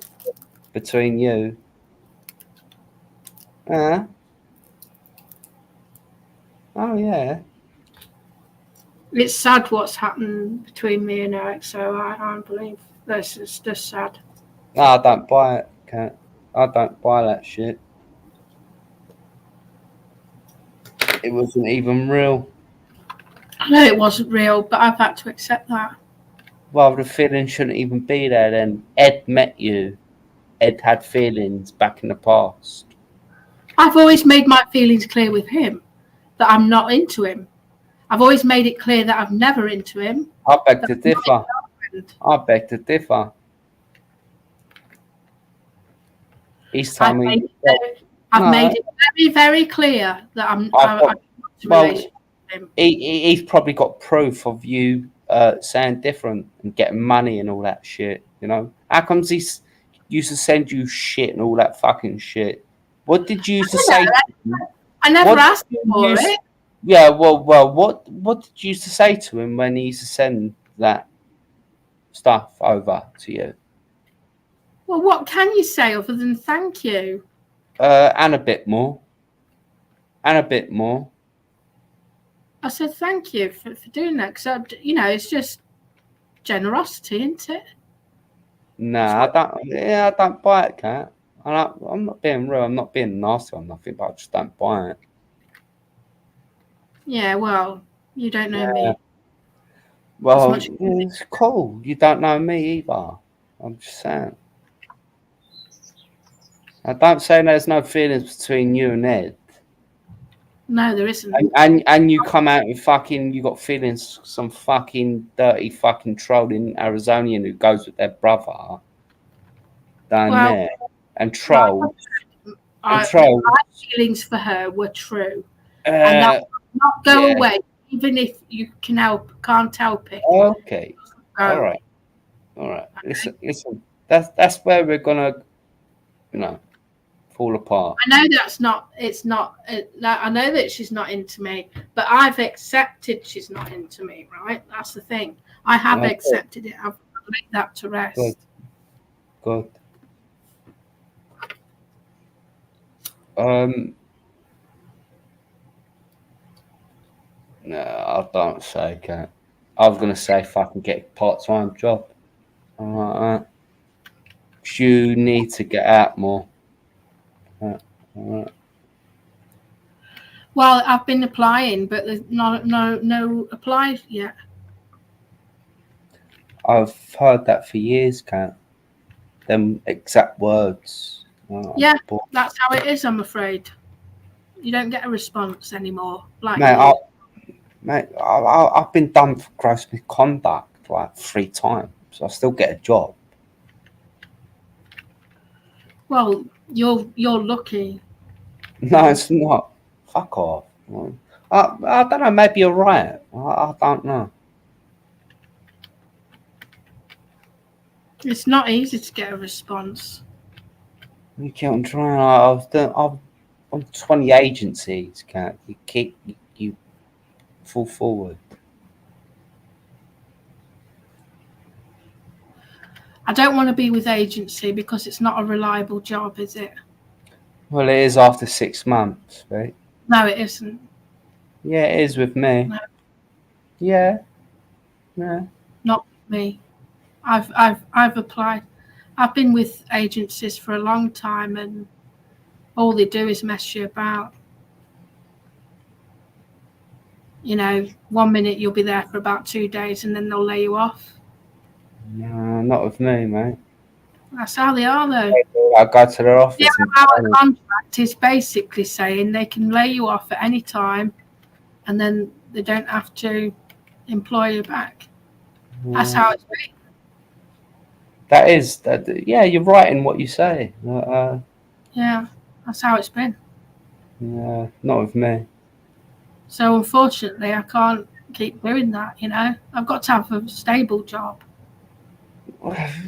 between you. Oh yeah. It's sad what's happened between me and Eric, so I don't believe this. Is just sad. No, I don't buy it, Cat. I don't buy that shit. It wasn't even real. I know it wasn't real, but I've had to accept that. Well, the feeling shouldn't even be there then. Ed met you. Ed had feelings back in the past. I've always made my feelings clear with him, that I'm not into him. I've always made it clear that I'm never into him. I beg to differ. I beg to differ. He's telling me. I've made it very, very clear that I'm not in a relationship with him. He's probably got proof of you saying different and getting money and all that shit. You know, how comes he used to send you shit and all that fucking shit? What did you used to say? I never asked him for it. Yeah, well, what did you used to say to him when he used to send that stuff over to you? Well, what can you say other than thank you? And a bit more. And a bit more. I said thank you for doing that, because it's just generosity, isn't it? No, I don't. Yeah, I don't buy it, Cat. I'm not being real. I'm not being nasty or nothing, but I just don't buy it. Yeah, well, you don't know me. Well, it's cool. You don't know me either. I'm just saying. I don't say there's no feelings between you and Ed. No, there isn't. And you come out and fucking you got feelings for some fucking dirty fucking trolling Arizonian who goes with their brother down there and trolls. My feelings for her were true, and that will not go away, even if you can't help it. Okay, all right. Listen. That's where we're gonna, fall apart. I know that's not. It's not. I know that she's not into me, but I've accepted she's not into me. Right? That's the thing. I have accepted it. I've laid that to rest. Good. No, I don't say, Cat. I was gonna say fucking get a part-time job. Alright. You need to get out more. Alright. Well, I've been applying, but there's no applied yet. I've heard that for years, Cat. Them exact words. Yeah, that's how it is, I'm afraid. You don't get a response anymore. Mate, I've been done for gross misconduct like 3 times. I still get a job. Well, you're lucky. No, it's not. Fuck off. I don't know. Maybe you're right. I don't know. It's not easy to get a response. You keep trying. I'm on 20 agencies, Cat. You fall forward. I don't want to be with agency because it's not a reliable job, is it? Well, it is after 6 months, right? No, it isn't. Yeah, it is with me. No. Yeah. No. Not with me. I've applied. I've been with agencies for a long time, and all they do is mess you about. 1 minute you'll be there for about 2 days, and then they'll lay you off. No, not with me, mate. That's how they are, though. I go to their office. Our contract is basically saying they can lay you off at any time, and then they don't have to employ you back. That's how it's been. That is that. Yeah, you're right in what you say. Yeah, that's how it's been. Yeah, not with me. So unfortunately, I can't keep doing that. I've got to have a stable job.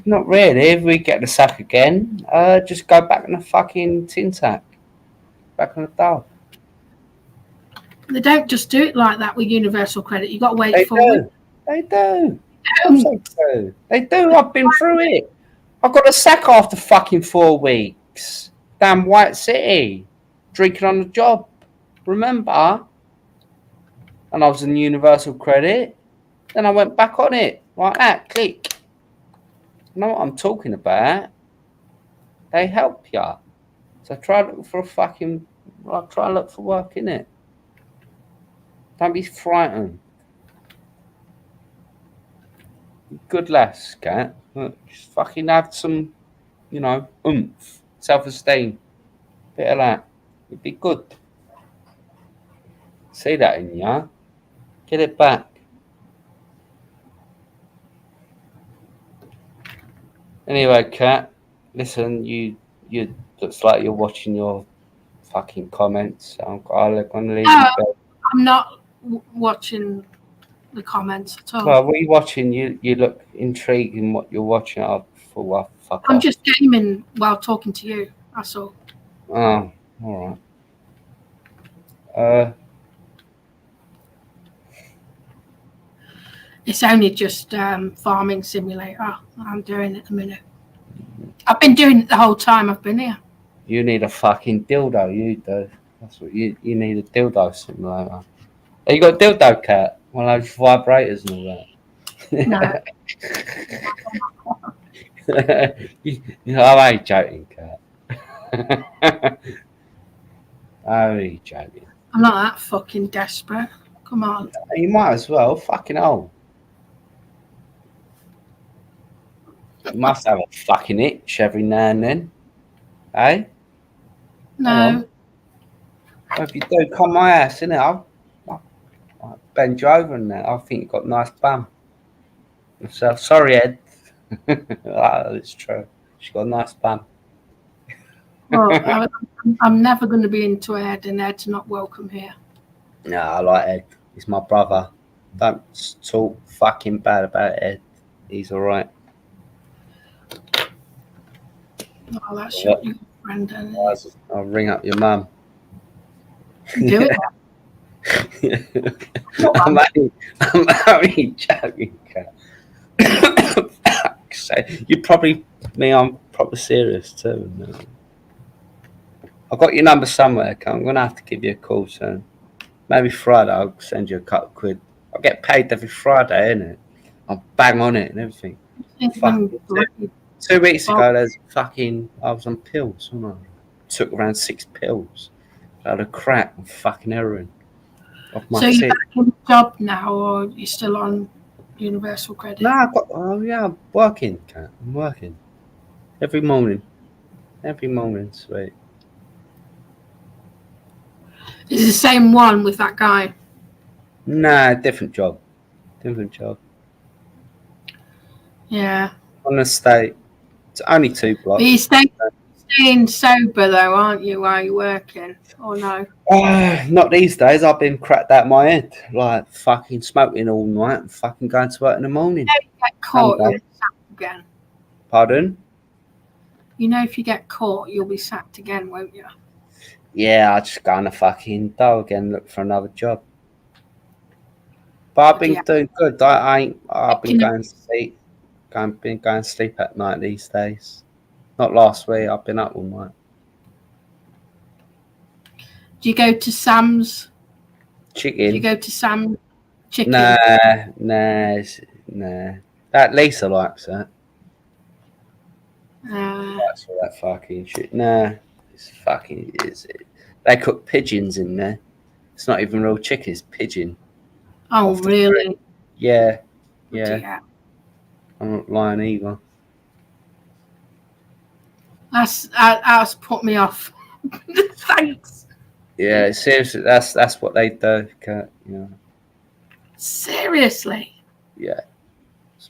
Not really. If we get the sack again, just go back in the fucking tin sack. Back on the dove. They don't just do it like that with universal credit. You've got to wait for it. They do. Of course they do. They do. I've been through it. I got a sack after fucking 4 weeks. Damn White City. Drinking on the job. Remember? And I was in Universal Credit. Then I went back on it. Like that. Click. You know what I'm talking about? They help you. So try looking for try and look for work, innit? Don't be frightened. Good lass, Cat. Just fucking have some, oomph, self-esteem. Bit of that. It'd be good. See that in you. Get it back. Anyway, Cat, listen, you looks like you're watching your fucking comments. I'm gonna leave you No, bed. I'm not watching the comments at all. Well, what are you watching? You look intrigued in what you're watching. Oh, for what? Fuck I'm off. just gaming while talking to you. That's all. Oh, all right. It's only just farming simulator I'm doing at the minute. I've been doing it the whole time I've been here. You need a fucking dildo, you do. That's what you need, a dildo simulator. Have you got a dildo, Cat? One of those vibrators and all No, that. I ain't joking, Cat. I ain't joking. I'm not that fucking desperate. Come on. You might as well. Fucking hell. You must have a fucking itch every now and then. Eh? No, Well, if you do, come my ass, innit? I'll bend you over in there. I think you've got a nice bum. So, sorry, Ed. It's true. She's got a nice bum. well, I'm never going to be into Ed, and Ed's not welcome here. No, I like Ed. He's my brother. Don't talk fucking bad about Ed. He's alright. Oh, that's your friend. I'll ring up your mum. Do it. I'm only joking, Cat. Fuck's sake. You probably me. I'm probably serious too. No. I've got your number somewhere, Cat. I'm gonna have to give you a call soon. Maybe Friday. I'll send you a couple of quid. I get paid every Friday, innit? I'll bang on it and everything. Fucking 2 weeks ago, I was on pills, wasn't I? Took around 6 pills. I had a crack and fucking heroin. So you're back in the job now, or you're still on Universal Credit? No, I'm working, Cat. I'm working. Every morning. Sweet. It's the same one with that guy. Nah, different job. Yeah. On the state. It's only 2 blocks. But you're staying sober though, aren't you, while you're working? Or no? Not these days. I've been cracked out my head. Like fucking smoking all night and fucking going to work in the morning. If you get caught, you'll be sacked again. Pardon? You know, if you get caught, you'll be sacked again, won't you? Yeah, I just go on a fucking dough again, look for another job. But I've been doing good. I've been going to sleep. Been going to sleep at night these days. Not last week. I've been up all night. Do you go to Sam's? Chicken. Do you go to Sam's chicken? Nah. That Lisa likes that. That's all that fucking shit. Nah, it's fucking. They cook pigeons in there. It's not even real chicken. It's pigeon. Oh, really? Yeah. I'm not lying either. That's put me off. Thanks. Yeah, seriously, that's what they do, Cat. Seriously? Yeah.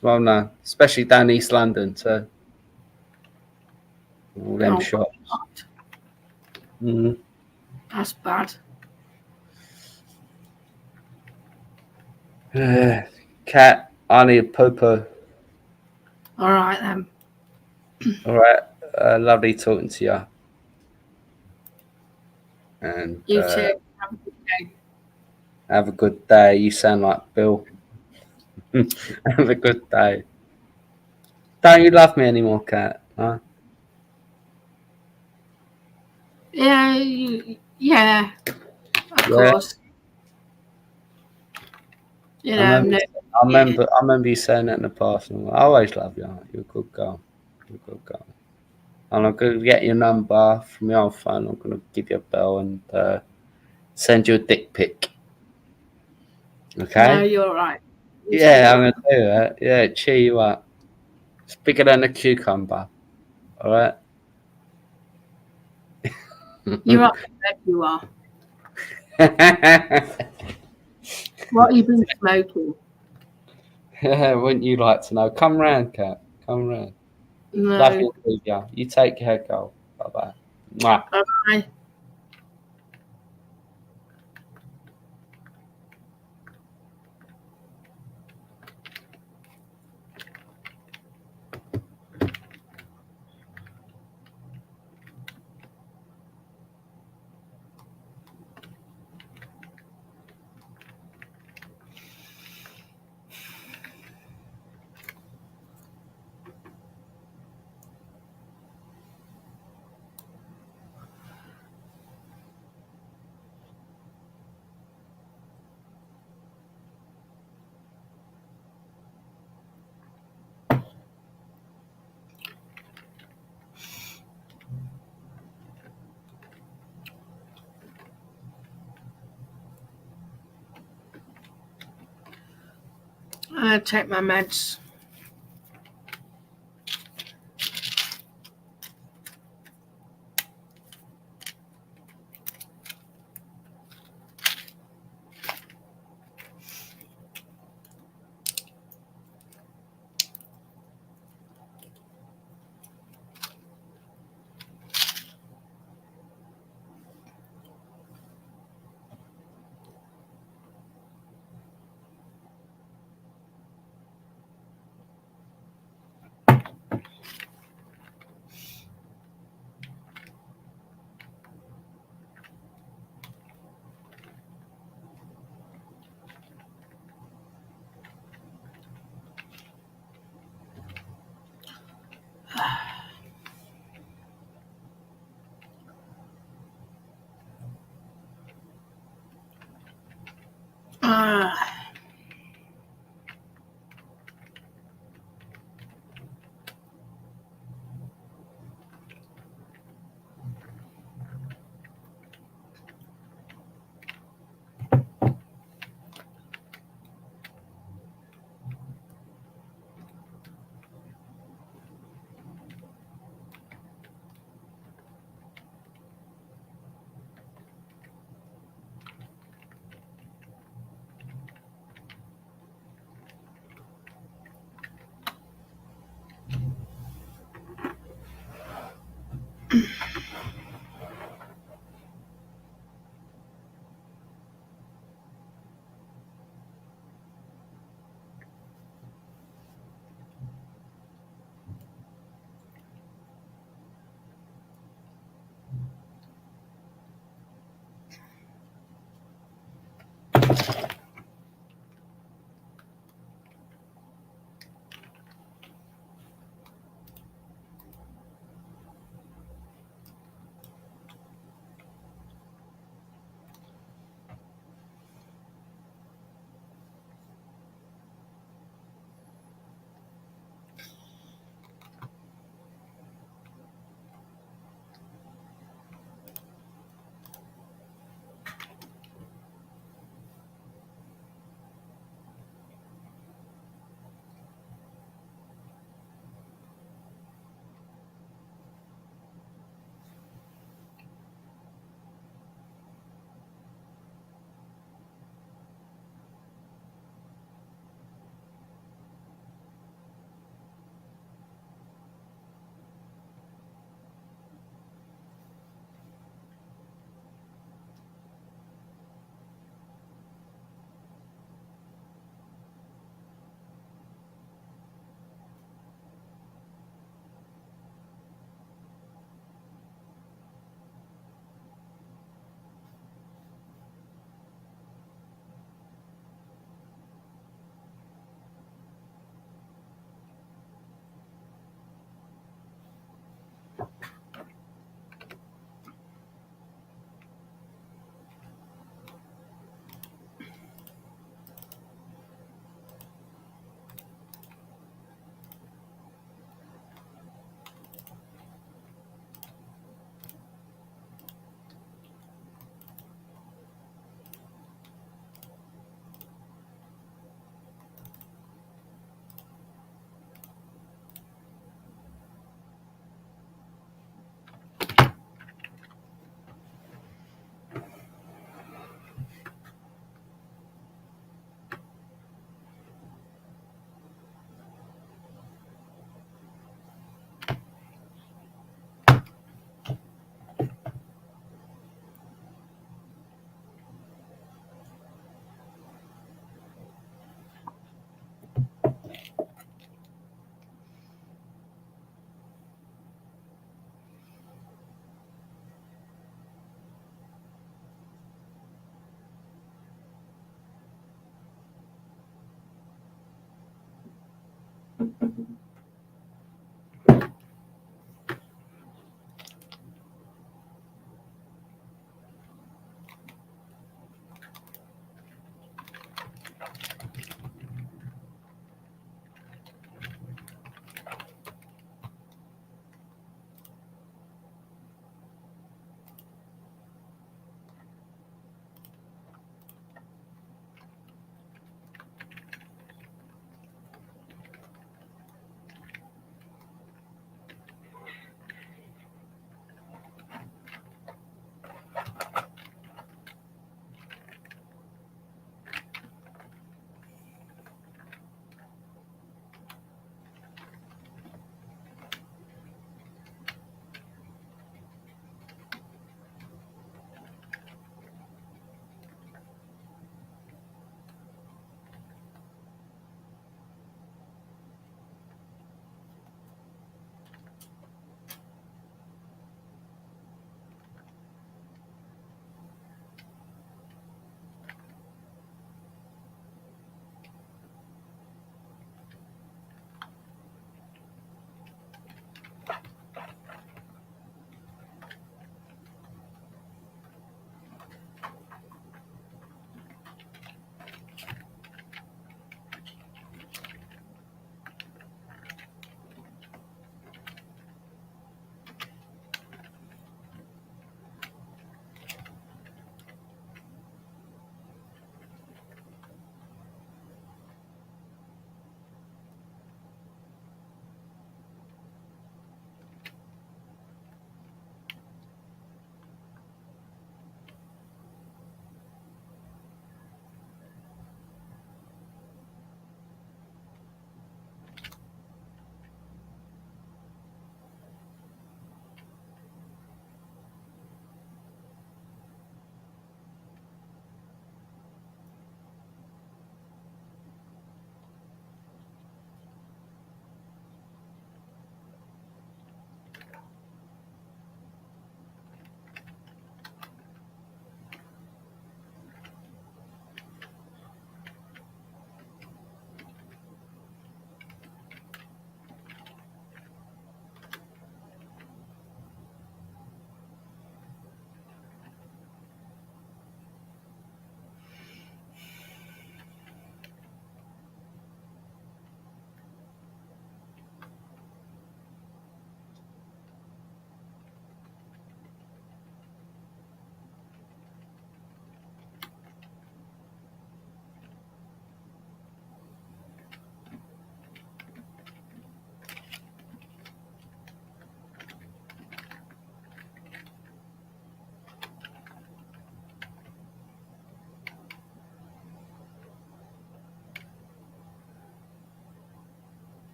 Well, no, especially down East London too. All them shops. That's bad. Cat, I need a poo-poo. All right then. All right, lovely talking to you. And you too. Have a good day. Have a good day. You sound like Bill. Have a good day. Don't you love me anymore, Cat? Huh? Yeah, yeah, of Yeah. course. You I know, remember. no, I yeah. remember. I remember you saying that in the past. And I always love you. You're a good girl. You're a good girl. And I'm gonna get your number from your old phone. I'm gonna give you a bell and send you a dick pic. No, Okay? you're right. You say Yeah, I'm what? gonna do that. Yeah, cheer you up. It's bigger than a cucumber. All right. You're up there, you are. What have you been smoking? Wouldn't you like to know? Come round, Cat. Come round. Lovely No. to meet you. You take care, girl. Bye bye. Mwah. Bye. I take my meds. Ah,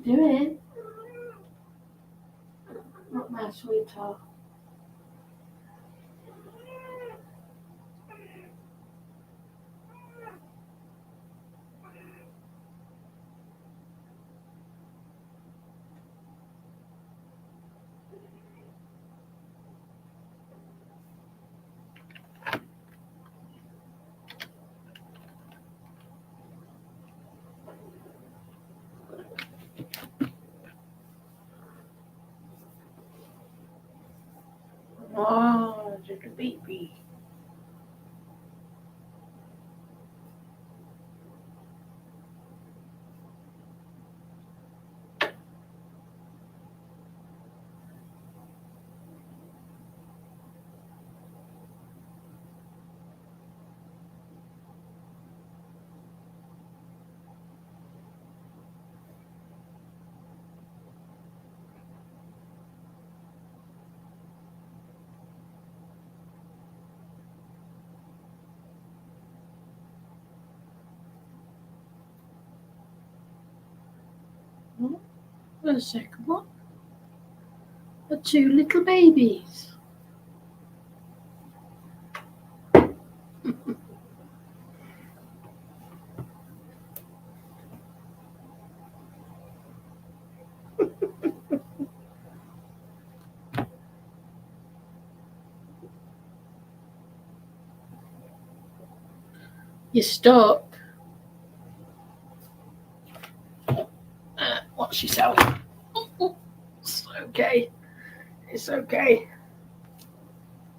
You doing? Not my sweetheart. Oh, little baby. The second one. The two little babies. You're stuck. Watch yourself. It's okay. It's okay.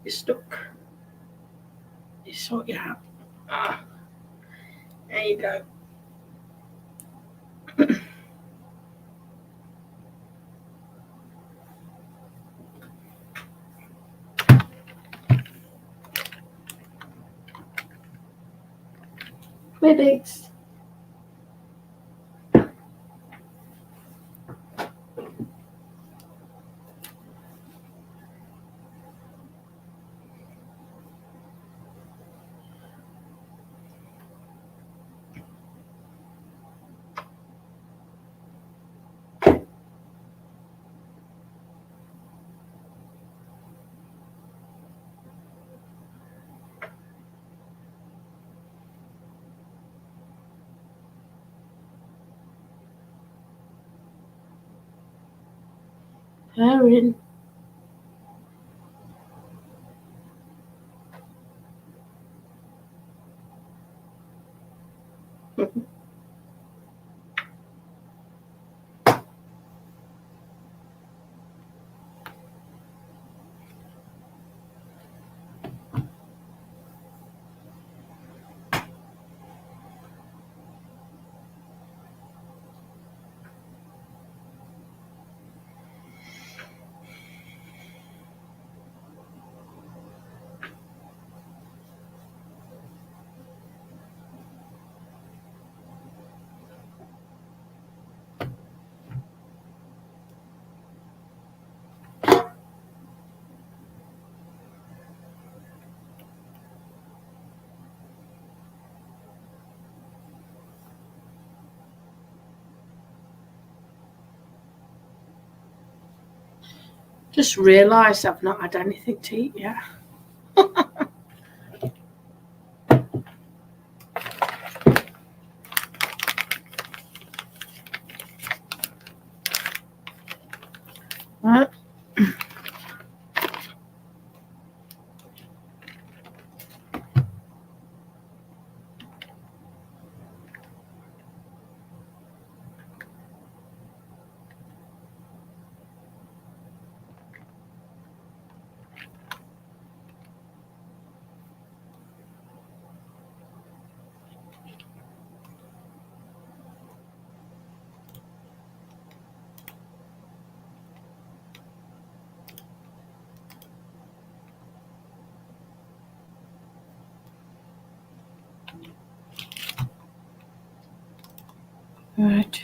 You're stuck. You sort it out. There you go. Webbix. Erin. Just realised I've not had anything to eat yet. Right. Right.